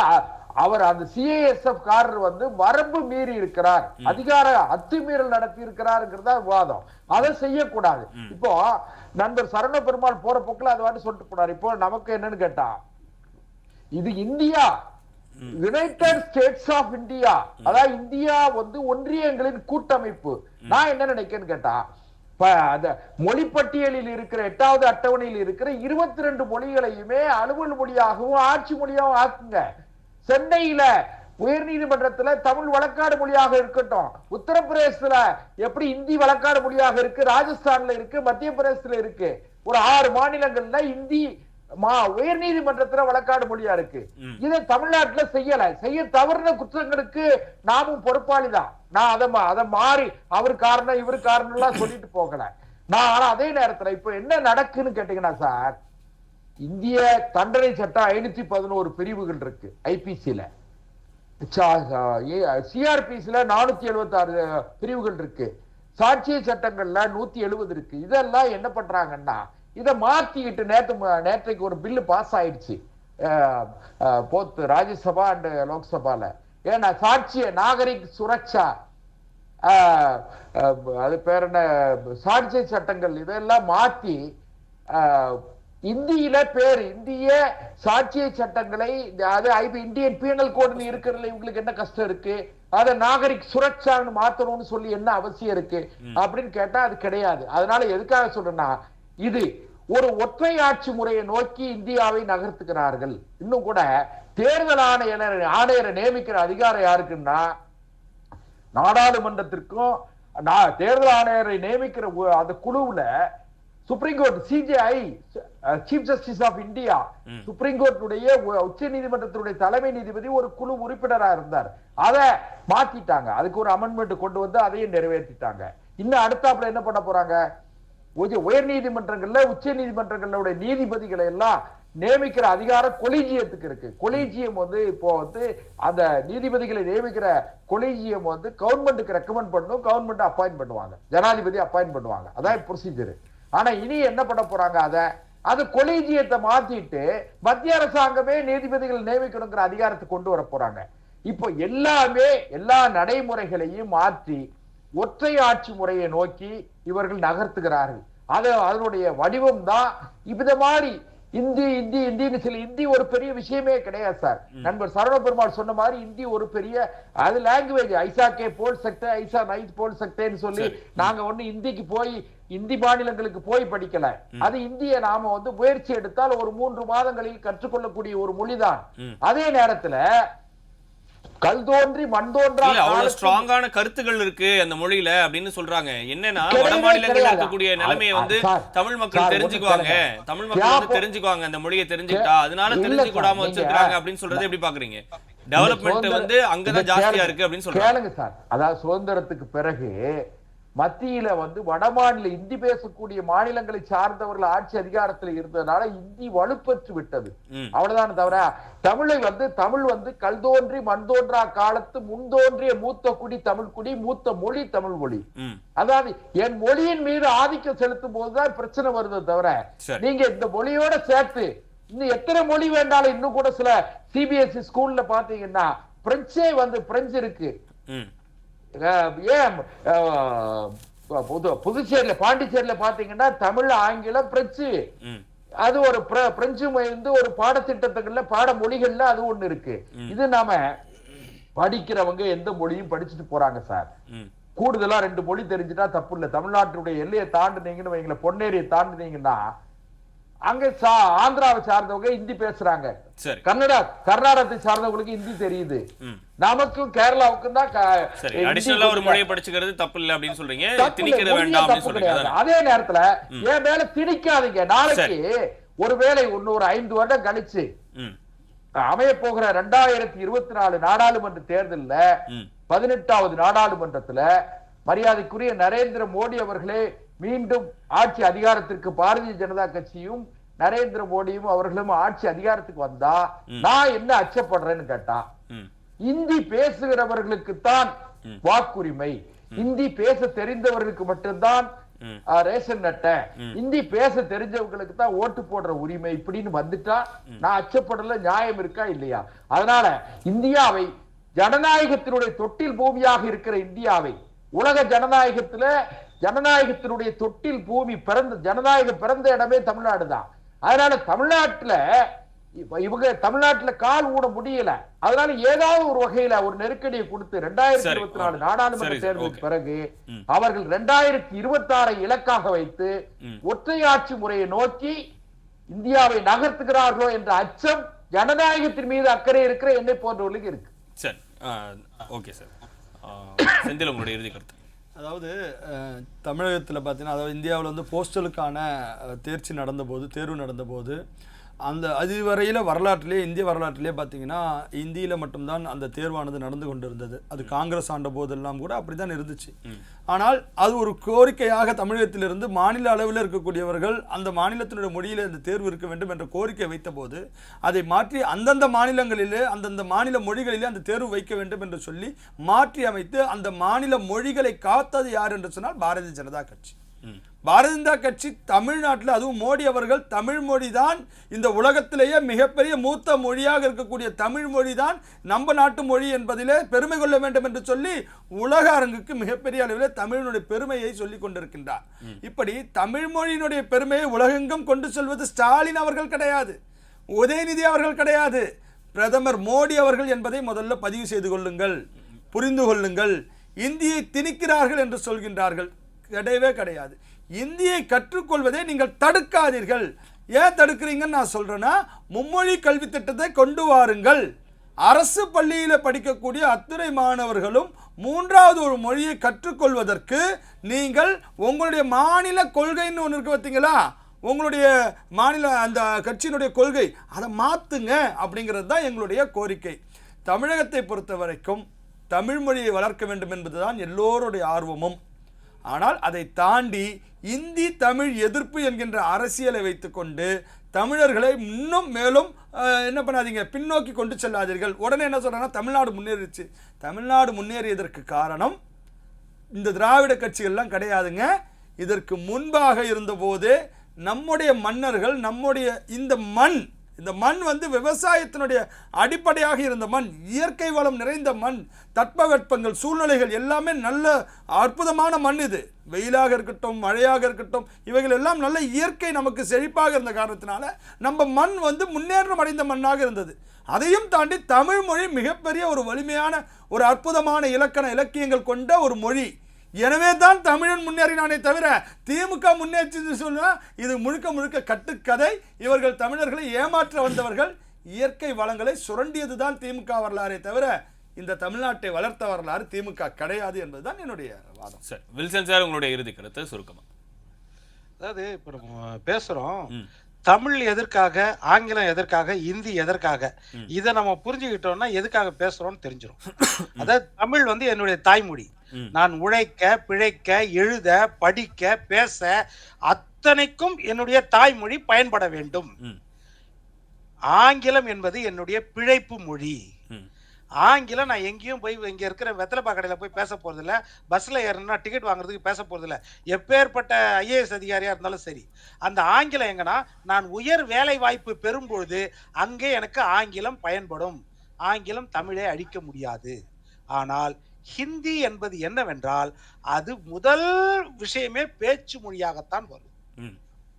அவர் அந்த சிஐஎஸ்எஃப் காரர் வந்து வரம்பு மீறி இருக்கிறார், அதிகார அத்துமீறல் நடத்தி இருக்கிறாருங்கிறதா விவாதம். அதை செய்யக்கூடாது. இப்போ நண்பர் சரண பெருமாள் போற போக்குல அதை வந்து சொல்லிட்டு போனார். இப்போ நமக்கு என்னன்னு கேட்டா, இது India, United States of India, அதாவது இந்தியா வந்து ஒன்றியங்களின் கூட்டமைப்பு. நான் என்ன நினைக்கிறேன்னு கேட்டா, அந்த மொழி பட்டியலில் இருக்கிற 8வது அட்டவணையில் இருக்கிற 22 மொழிகளையுமே அலுவல் மொழியாகவும் ஆட்சி மொழியாகவும் ஆக்குங்க. சென்னையில உயர் நீதிமன்றத்துல தமிழ் வழக்காடு மொழியாக இருக்கட்டும், உத்தரப்பிரதேசத்துல எப்படி இந்தி வழக்காடு மொழியாக இருக்கு, ராஜஸ்தான்ல இருக்கு, மத்திய பிரதேசத்துல இருக்கு, ஒரு 6 மாநிலங்கள்ல இந்தி உயர் நீதிமன்றத்துல வழக்காடு மொழியா இருக்கு. இதை தமிழ்நாட்டுல செய்ய தவறுன குற்றங்களுக்கு நாமும் பொறுப்பாளிதான். நான் அதை மாறி அவர் காரணம் இவர் காரணம் எல்லாம் சொல்லிட்டு போகல. நான் ஆனா அதே நேரத்துல இப்ப என்ன நடக்குன்னு கேட்டீங்கன்னா சார், இந்திய தண்டனை சட்டம் 511 பிரிவுகள் இருக்கு ஐபிசில, சிஆர்பிசில 476 பிரிவுகள் இருக்கு, சாட்சிய சட்டங்கள்ல 170 இருக்கு. இதெல்லாம் என்ன பண்றாங்கன்னா, இதை மாத்திக்கிட்டு நேற்றைக்கு ஒரு பில்லு பாஸ் ஆயிடுச்சு போத் ராஜ்யசபா அண்ட் லோக்சபால. ஏன்னா சாட்சிய நாகரிக் சுரக்ஷா, அது பேர் என்ன, சாட்சிய சட்டங்கள் இதெல்லாம் மாத்தி இந்தியில பேரு இந்திய சாட்சிய சட்டங்களை, அது இந்தியன் பீனல் கோடுன்னு இருக்கிறதுல இவங்களுக்கு என்ன கஷ்டம் இருக்கு, அதை நாகரிக் சுரக்ஷான்னு மாத்தணும்னு சொல்லி என்ன அவசியம் இருக்கு அப்படின்னு கேட்டா அது கிடையாது. அதனால எதுக்காக சொல்றேன்னா, இது ஒரு ஒற்றை ஆட்சி முறையை நோக்கி இந்தியாவை நகர்த்துகிறார்கள். இன்னும் கூட தேர்தல் ஆணையரை நியமிக்கிற அதிகாரம் யாருக்குன்னா, நாடாளுமன்றத்திற்கும் தேர்தல் ஆணையரை நியமிக்கிற அந்த குழுவுல supreme court, CJI, chief justice of India, supreme கோர்ட்டுடைய உச்ச நீதிமன்றத்தினுடைய தலைமை நீதிபதி ஒரு குழு உறுப்பினராக இருந்தார். அதை மாத்திட்டாங்க, அதுக்கு ஒரு அமெண்ட்மெண்ட் கொண்டு வந்து அதையும் நிறைவேற்றிட்டாங்க. இன்னும் அடுத்தாப்புல என்ன பண்ண போறாங்க, உயர் நீதிமன்றங்கள்ல உச்ச நீதிமன்றங்களுடைய நீதிபதிகளை எல்லாம் நியமிக்கிற அதிகாரம் கொலிஜியத்துக்கு இருக்கு. கொலிஜியம் வந்து இப்போ வந்து அந்த நீதிபதிகளை நியமிக்கிற கொலிஜியம் வந்து கவர்மெண்ட்டுக்கு ரெக்கமெண்ட் பண்ணும், கவர்மெண்ட் அப்பாயிண்ட் பண்ணுவாங்க, ஜனாதிபதி அப்பாயிண்ட் பண்ணுவாங்க, அதான் ப்ரொசீஜர். ஆனா இனி என்ன பண்ண போறாங்க, அது கொலிஜியத்தை மாத்திட்டு மத்திய அரசாங்கமே நீதிபதிகள் நியமிக்கணுங்கிற அதிகாரத்தை கொண்டு வர போறாங்க. இப்போ எல்லா நடைமுறைகளையும் மாற்றி ஒற்றை ஆட்சி முறையை நோக்கி இவர்கள் நகர்த்துகிறார்கள். அதனுடைய வடிவம் தான் இந்த மாதிரி இந்தி ஒரு பெரிய விஷயமே கிடையாது சார். நண்பர் சரவண பெருமாள் சொன்ன மாதிரி இந்தி ஒரு பெரிய அது லாங்குவேஜ், ஐசா கே போல் சக்தே, ஐசா நைட் போல் சக்தேன்னு சொல்லி நாங்க ஒண்ணு இந்திக்கு போய் இந்தி மாநிலங்களுக்கு போய் படிக்கல. அது இந்திய நாம வந்து முயற்சி எடுத்தால் ஒரு 3 மாதங்களில் கற்றுக்கொள்ளக்கூடிய ஒரு மொழிதான். அதே நேரத்துல கல் தோன்றி மண் தோன்றா அவ்வளவு ஸ்ட்ராங்கான கருத்துக்கள் இருக்கு அந்த மொழியில அப்படின்னு சொல்றாங்க. என்னன்னா வட மாநிலங்கள்ல இருக்கக்கூடிய நிலைமையை வந்து தமிழ் மக்கள் தெரிஞ்சுக்குவாங்க, தமிழ் மக்கள் வந்து தெரிஞ்சுக்குவாங்க அந்த மொழியை தெரிஞ்சுக்கிட்டா, அதனால தெரிஞ்சு கூடாம வச்சிருக்காங்க அப்படின்னு சொல்றது எப்படி பாக்குறீங்க? டெவலப்மெண்ட் வந்து அங்கதான் ஜாஸ்தியா இருக்கு அப்படின்னு சொல்றாங்க. கேளுங்க சார், அதாவது சுதந்திரத்துக்கு பிறகு மத்தியில வந்து வடமாநில இந்தி பேசக்கூடிய மாநிலங்களை சார்ந்தவர்கள் ஆட்சி அதிகாரத்தில் இருந்ததுனால இந்தி வலுப்பெற்று விட்டது, அவ்வளவுதான். தவிர தமிழ் வந்து கல் தோன்றி மண் தோன்றா காலத்து முன்தோன்றிய மூத்த குடி தமிழ் குடி, மூத்த மொழி தமிழ் மொழி. அதாவது என் மொழியின் மீது ஆதிக்கம் செலுத்தும் போதுதான் பிரச்சனை வருது. தவிர நீங்க இந்த மொழியோட சேர்த்து இன்னும் எத்தனை மொழி வேண்டாலும், இன்னும் கூட சில சிபிஎஸ்இ ஸ்கூல்ல பாத்தீங்கன்னா பிரெஞ்சு இருக்கு, ஏன் புதுச்சேரியில பாண்டிச்சேரியில பாத்தீங்கன்னா தமிழ், ஆங்கிலம், பிரெஞ்சு, அது ஒரு பிரெஞ்சு வந்து ஒரு பாடத்திட்டத்துக்குள்ள பாட மொழிகள்ல அது ஒண்ணு இருக்கு. இது நாம படிக்கிறவங்க எந்த மொழியும் படிச்சுட்டு போறாங்க சார். கூடுதலா 2 மொழி தெரிஞ்சுட்டா தப்பு இல்ல. தமிழ்நாட்டுடைய எல்லையை தாண்டினீங்கன்னு வைங்கள, பொன்னேரியை தாண்டினீங்கன்னா அங்க ஆந்திராவை சார்ந்தவங்க ஹிந்தி பேசுறாங்க, கர்நாடகத்தை சார்ந்தவங்களுக்கு ஹிந்தி தெரியுது, நமக்கும் கேரளாவுக்கும் தான் ஒரு மொழியை படிச்சுக்கிறது தப்பு இல்ல அப்படின்னு சொல்றீங்க. திணிக்கிறது வேண்டாம் அப்படின்னு சொல்றீங்க. அதே நேரத்துல என் மேல திணிக்காதீங்க. நாளைக்கு ஒருவேளை இன்னொரு 5 வருடம் கழிச்சு அமைய போகிற 2024 நாடாளுமன்ற தேர்தல்ல 18வது நாடாளுமன்றத்துல மரியாதைக்குரிய நரேந்திர மோடி அவர்களே மீண்டும் ஆட்சி அதிகாரத்திற்கு பாரதிய ஜனதா கட்சியும் நரேந்திர மோடியும் அவர்களும் ஆட்சி அதிகாரத்துக்கு வந்தா நான் என்ன அச்சப்படுறேன்னு கேட்டா, இந்தி பேசுகிறவர்களுக்கு தான் வாக்குரிமை, இந்தி பேச தெரிந்தவர்களுக்கு மட்டும்தான் ரேஷன் அட்டை, இந்தி பேச தெரிஞ்சவங்களுக்கு தான் ஓட்டு போடுற உரிமை இப்படின்னு வந்துட்டா நான் அச்சப்படல. நியாயம் இருக்கா இல்லையா? அதனால இந்தியாவை, ஜனநாயகத்தினுடைய தொட்டில் பூமியாக இருக்கிற இந்தியாவை, உலக ஜனநாயகத்தினுடைய தொட்டில் பூமி, ஜனநாயகம் பிறந்த இடமே தமிழ்நாடு தான். அதனால தமிழ்நாட்டுல கால் ஊட முடியல. அதனால ஏதாவது ஒரு வகையில ஒரு நெருக்கடியை கொடுத்து 2024 நாடாளுமன்ற தேர்தலுக்கு பிறகு அவர்கள் 2026 இலக்காக வைத்து ஒற்றையாட்சி முறையை நோக்கி இந்தியாவை நகர்த்துகிறார்களோ என்ற அச்சம் ஜனநாயகத்தின் மீது அக்கறை இருக்கிற என்னை போன்றவர்களுக்கு இருக்கு. சரி, ஓகே சார். செந்தில், உங்களுடைய இறுதி கருத்து. அதாவது தமிழகத்தில் பார்த்தீங்கன்னா, அதாவது இந்தியாவில் வந்து போஸ்டலுக்கான தேர்வு நடந்தபோது அதுவரையில் இந்திய வரலாற்றிலே பார்த்தீங்கன்னா இந்தியில் மட்டும்தான் அந்த தேர்வானது நடந்து கொண்டிருந்தது. அது காங்கிரஸ் ஆண்ட போதெல்லாம் கூட அப்படி தான் இருந்துச்சு. ஆனால் அது ஒரு கோரிக்கையாக தமிழகத்திலிருந்து மாநில அளவில் இருக்கக்கூடியவர்கள் அந்த மாநிலத்தினுடைய மொழியில் இந்த தேர்வு இருக்க வேண்டும் என்ற கோரிக்கை வைத்த போது அதை மாற்றி அந்தந்த மாநிலங்களிலே அந்தந்த மாநில மொழிகளிலே அந்த தேர்வு வைக்க வேண்டும் என்று சொல்லி மாற்றி அமைத்து அந்த மாநில மொழிகளை காத்தது யார் என்று சொன்னால் பாரதிய ஜனதா கட்சி. பாரதிய ஜனதா கட்சி தமிழ்நாட்டில், அதுவும் மோடி அவர்கள், தமிழ் மொழி தான் இந்த உலகத்திலேயே மிகப்பெரிய மூத்த மொழியாக இருக்கக்கூடிய தமிழ் மொழி தான் நம்ம நாட்டு மொழி என்பதிலே பெருமை கொள்ள வேண்டும் என்று சொல்லி உலக அரங்குக்கு மிகப்பெரிய அளவில் தமிழினுடைய பெருமையை சொல்லிக் கொண்டிருக்கின்றார். இப்படி தமிழ் மொழியினுடைய பெருமையை உலகெங்கும் கொண்டு செல்வது ஸ்டாலின் அவர்கள் கிடையாது, உதயநிதி அவர்கள் கிடையாது, பிரதமர் மோடி அவர்கள் என்பதை முதல்ல பதிவு செய்து கொள்ளுங்கள், புரிந்து கொள்ளுங்கள். இந்தியை திணிக்கிறார்கள் என்று சொல்கின்றார்கள், கிடையவே கிடையாது. இந்தியை கற்றுக்கொள்வதை நீங்கள் தடுக்காதீர்கள். ஏன் தடுக்கிறீங்கன்னு நான் சொல்றேன்னா, மும்மொழி கல்வி திட்டத்தை கொண்டு வாருங்கள். அரசு பள்ளியில் படிக்கக்கூடிய அத்துணை மாணவர்களும் 3வது ஒரு மொழியை கற்றுக்கொள்வதற்கு நீங்கள் உங்களுடைய மாநில கொள்கைன்னு ஒன்று இருக்கு பார்த்தீங்களா, உங்களுடைய மாநில அந்த கட்சியினுடைய கொள்கை, அதை மாற்றுங்க அப்படிங்கிறது தான் எங்களுடைய கோரிக்கை. தமிழகத்தை பொறுத்த வரைக்கும் தமிழ் மொழியை வளர்க்க வேண்டும் என்பதுதான் எல்லோருடைய ஆர்வமும். ஆனால் அதை தாண்டி இந்தி தமிழ் எதிர்ப்பு என்கின்ற அரசியலை வைத்துக்கொண்டு தமிழர்களை இன்னும் மேலும் என்ன பண்ணாதீங்க, பின்னோக்கி கொண்டு செல்லாதீர்கள். உடனே என்ன சொல்றாங்கன்னா தமிழ்நாடு முன்னேறிச்சு. தமிழ்நாடு முன்னேறியதற்கு காரணம் இந்த திராவிட கட்சிகள்லாம் கிடையாதுங்க. இதற்கு முன்பாக இருந்தபோதே நம்முடைய மன்னர்கள், நம்முடைய இந்த மண் வந்து விவசாயத்தினுடைய அடிப்படையாக இருந்த மண், இயற்கை வளம் நிறைந்த மண், தட்பவெப்பங்கள் சூழ்நிலைகள் எல்லாமே நல்ல அற்புதமான மண். இது வெயிலாக இருக்கட்டும், மழையாக இருக்கட்டும், இவைகள் எல்லாம் நல்ல இயற்கை நமக்கு செழிப்பாக இருந்த காரணத்தினால நம்ம மண் வந்து முன்னேற்றம் அடைந்த மண்ணாக இருந்தது. அதையும் தாண்டி தமிழ் மொழி மிகப்பெரிய ஒரு வலிமையான ஒரு அற்புதமான இலக்கியங்கள் கொண்ட ஒரு மொழி. எனவே தான் தமிழன் முன்னேறினானே தவிர திமுக முன்னேற்றி சொன்னா இது முழுக்க கட்டுக்கதை. இவர்கள் தமிழர்களை ஏமாற்ற வந்தவர்கள். இயற்கை வளங்களை சுரண்டியது தான் திமுக வரலாறே தவிர இந்த தமிழ்நாட்டை வளர்த்த வரலாறு திமுக கிடையாது என்பதுதான் என்னுடைய வாதம். சார், வில்சன் சார், உங்களுடைய இறுதி கருத்து சுருக்கமா. அதாவது இப்ப நம்ம பேசுறோம் தமிழ் எதற்காக, ஆங்கிலம் எதற்காக, இந்தி எதற்காக, இதை நம்ம புரிஞ்சுக்கிட்டோம்னா எதுக்காக பேசுறோம்னு தெரிஞ்சிடும். அதாவது தமிழ் வந்து என்னுடைய தாய்மொழி. நான் உழைக்க, பிழைக்க, எழுத, படிக்க, பேச அத்தனைக்கும் என்னுடைய தாய்மொழி பயன்பட வேண்டும். ஆங்கிலம் என்பது என்னுடைய பிழைப்பு மொழி. ஆங்கிலம் நான் எங்கேயும் போய் இங்க இருக்கிற வெத்தலைப்பா கடையில போய் பேச போறதில்ல, பஸ்ல ஏறணும்னா டிக்கெட் வாங்குறதுக்கு பேச போறதில்ல. எப்பேற்பட்ட ஐஏஎஸ் அதிகாரியா இருந்தாலும் சரி, அந்த ஆங்கிலம் எங்கன்னா நான் உயர் வேலை வாய்ப்பு பெறும் பொழுது அங்கே எனக்கு ஆங்கிலம் பயன்படும். ஆங்கிலம் தமிழை அழிக்க முடியாது. ஆனால் ஹிந்தி என்பது என்னவென்றால் அது முதல் விஷயமே பேச்சு மொழியாகத்தான் வரும்.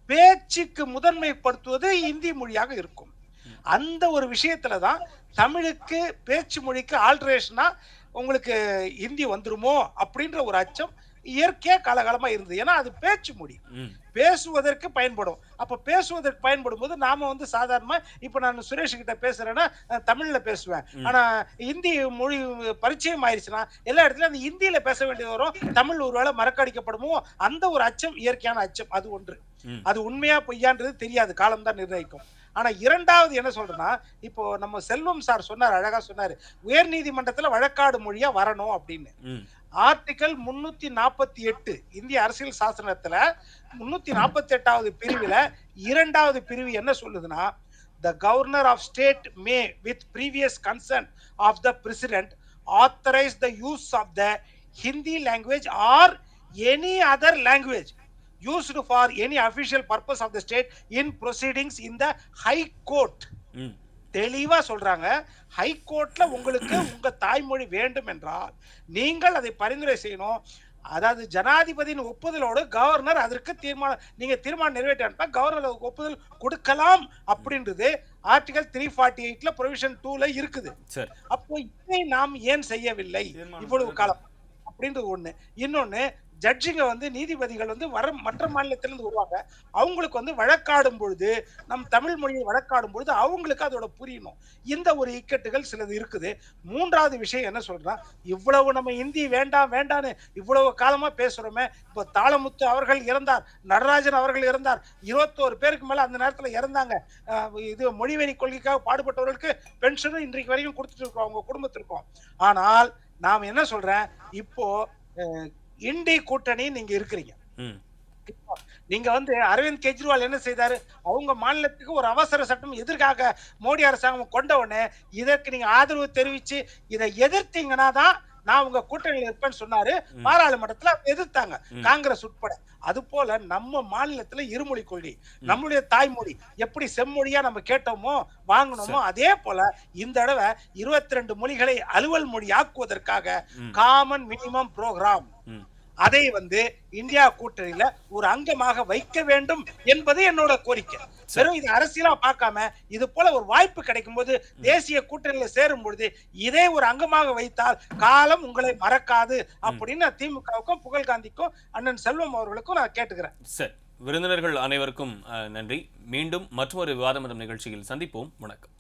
பேச்சுக்கு முதன்மைப்படுத்துவது இந்தி மொழியாக இருக்கும். அந்த ஒரு விஷயத்துல தான் தமிழுக்கு பேச்சு மொழிக்கு ஆல்டரேஷனா உங்களுக்கு ஹிந்தி வந்துருமோ அப்படின்ற ஒரு அச்சம் இயற்கையா காலகாலமா இருந்தது. ஏன்னா அது பேச்சு மொழி, பேசுவதற்கு பயன்படும். அப்ப பேசுவதற்கு பயன்படும் போது நாம வந்து சாதாரணமா இப்ப நான் சுரேஷ் கிட்ட பேசுறேன்னா தமிழ்ல பேசுவேன். ஆனா இந்தி மொழி பரிச்சயம் ஆயிடுச்சுன்னா எல்லா இடத்துலயும் அந்த இந்தியில பேச வேண்டியது வரும். தமிழ் ஒருவேளை மறக்கடிக்கப்படுமோ அந்த ஒரு அச்சம் இயற்கையான அச்சம். அது ஒன்று. அது உண்மையா பொய்யான்றது தெரியாது, காலம்தான் நிர்ணயிக்கும். ஆனா இரண்டாவது என்ன சொல்றேன்னா, இப்போ நம்ம செல்வம் சார் சொன்னார், அழகா சொன்னாரு, உயர் நீதிமன்றத்துல வழக்காடு மொழியா வரணும் அப்படின்னு. ஆர்டிகல் 348 இந்திய அரசியல் சாசனத்துல 348வது பிரிவுல 2வது பிரிவு என்ன சொல்லுதுன்னா, the governor of state may with previous consent of the president authorize the use of the Hindi language or any other language used for any official purpose of the state in proceedings in the high court. தெளிவா சொல்றாங்க, ஹை கோர்ட்ல உங்களுக்கு உங்க தாய்மொழி வேண்டும் என்றால் நீங்கள் அதை பரிந்துரை செய்யணும். அதாவது ஜனாதிபதியின் ஒப்புதலோடு கவர்னர் அதற்கு தீர்மானம் நிறைவேற்ற கவர்னர் ஒப்புதல் கொடுக்கலாம் அப்படின்றது ஆர்டிகல் 348ல ப்ரொவிஷன் 2ல இருக்குது. அப்போ இதை நாம் ஏன் செய்யவில்லை இவ்வளவு காலம் அப்படின்றது ஒண்ணு. இன்னொன்னு, ஜட்ஜிங்க வந்து நீதிபதிகள் வந்து மற்ற மாநிலத்திலிருந்து வருவாங்க. அவங்களுக்கு வந்து வழக்காடும் பொழுது நம் தமிழ் மொழியை வழக்காடும் பொழுது அவங்களுக்கு அதோட புரியணும். இந்த ஒரு இக்கட்டுகள் சிலது இருக்குது. மூன்றாவது விஷயம் என்ன சொல்றா, இவ்வளவு நம்ம இந்தி வேண்டாம் வேண்டான்னு இவ்வளவு காலமா பேசுறோமே. இப்போ தாளமுத்து அவர்கள் இறந்தார், நடராஜன் அவர்கள் இறந்தார், 21 பேருக்கு மேல அந்த நேரத்துல இறந்தாங்க. இது மொழிவெறி கொள்கைக்காக பாடுபட்டவர்களுக்கு பென்ஷனும் இன்றைக்கு வரைக்கும் கொடுத்துட்டு இருக்கோம் அவங்க குடும்பத்திற்கும். ஆனால் நாம் என்ன சொல்றேன், இப்போ இண்டி கூட்டணி நீங்க இருக்கிறீங்க. நீங்க வந்து அரவிந்த் கெஜ்ரிவால் என்ன செய்தாரு, அவங்க மாநிலத்துக்கு ஒரு அவசர சட்டம் எதிர்க்காக மோடி அரசாங்கம் கொண்ட உடனே இதற்கு நீங்க ஆதரவு தெரிவிச்சு இதை எதிர்த்தீங்கன்னா தான் நான் உங்க கூட்டணியில் இருப்பேன்னு சொன்னாரு. பாராளுமன்றத்துல எதிர்த்தாங்க காங்கிரஸ் உட்பட. அது போல நம்ம மாநிலத்துல இருமொழி கொள்கை, நம்மளுடைய தாய்மொழி எப்படி செம்மொழியா நம்ம கேட்டோமோ வாங்கணுமோ அதே போல இந்த தடவை 22 மொழிகளை அலுவல் மொழி ஆக்குவதற்காக காமன் மினிமம் புரோகிராம் அதை வந்து இந்தியா கூட்டணியில ஒரு அங்கமாக வைக்க வேண்டும் என்பது என்னோட கோரிக்கை. வெறும் இது அரசியலா பார்க்காம இது போல ஒரு வாய்ப்பு கிடைக்கும் போது தேசிய கூட்டணியில சேரும் பொழுது இதே ஒரு அங்கமாக வைத்தால் காலம் உங்களை மறக்காது அப்படின்னு திமுகவுக்கும் புகழ் காந்திக்கும் அண்ணன் செல்வம் அவர்களுக்கும் நான் கேட்டுக்கிறேன். சரி, விருந்தினர்கள் அனைவருக்கும் நன்றி. மீண்டும் மற்றொரு விவாதமன்றம் நிகழ்ச்சியில் சந்திப்போம். வணக்கம்.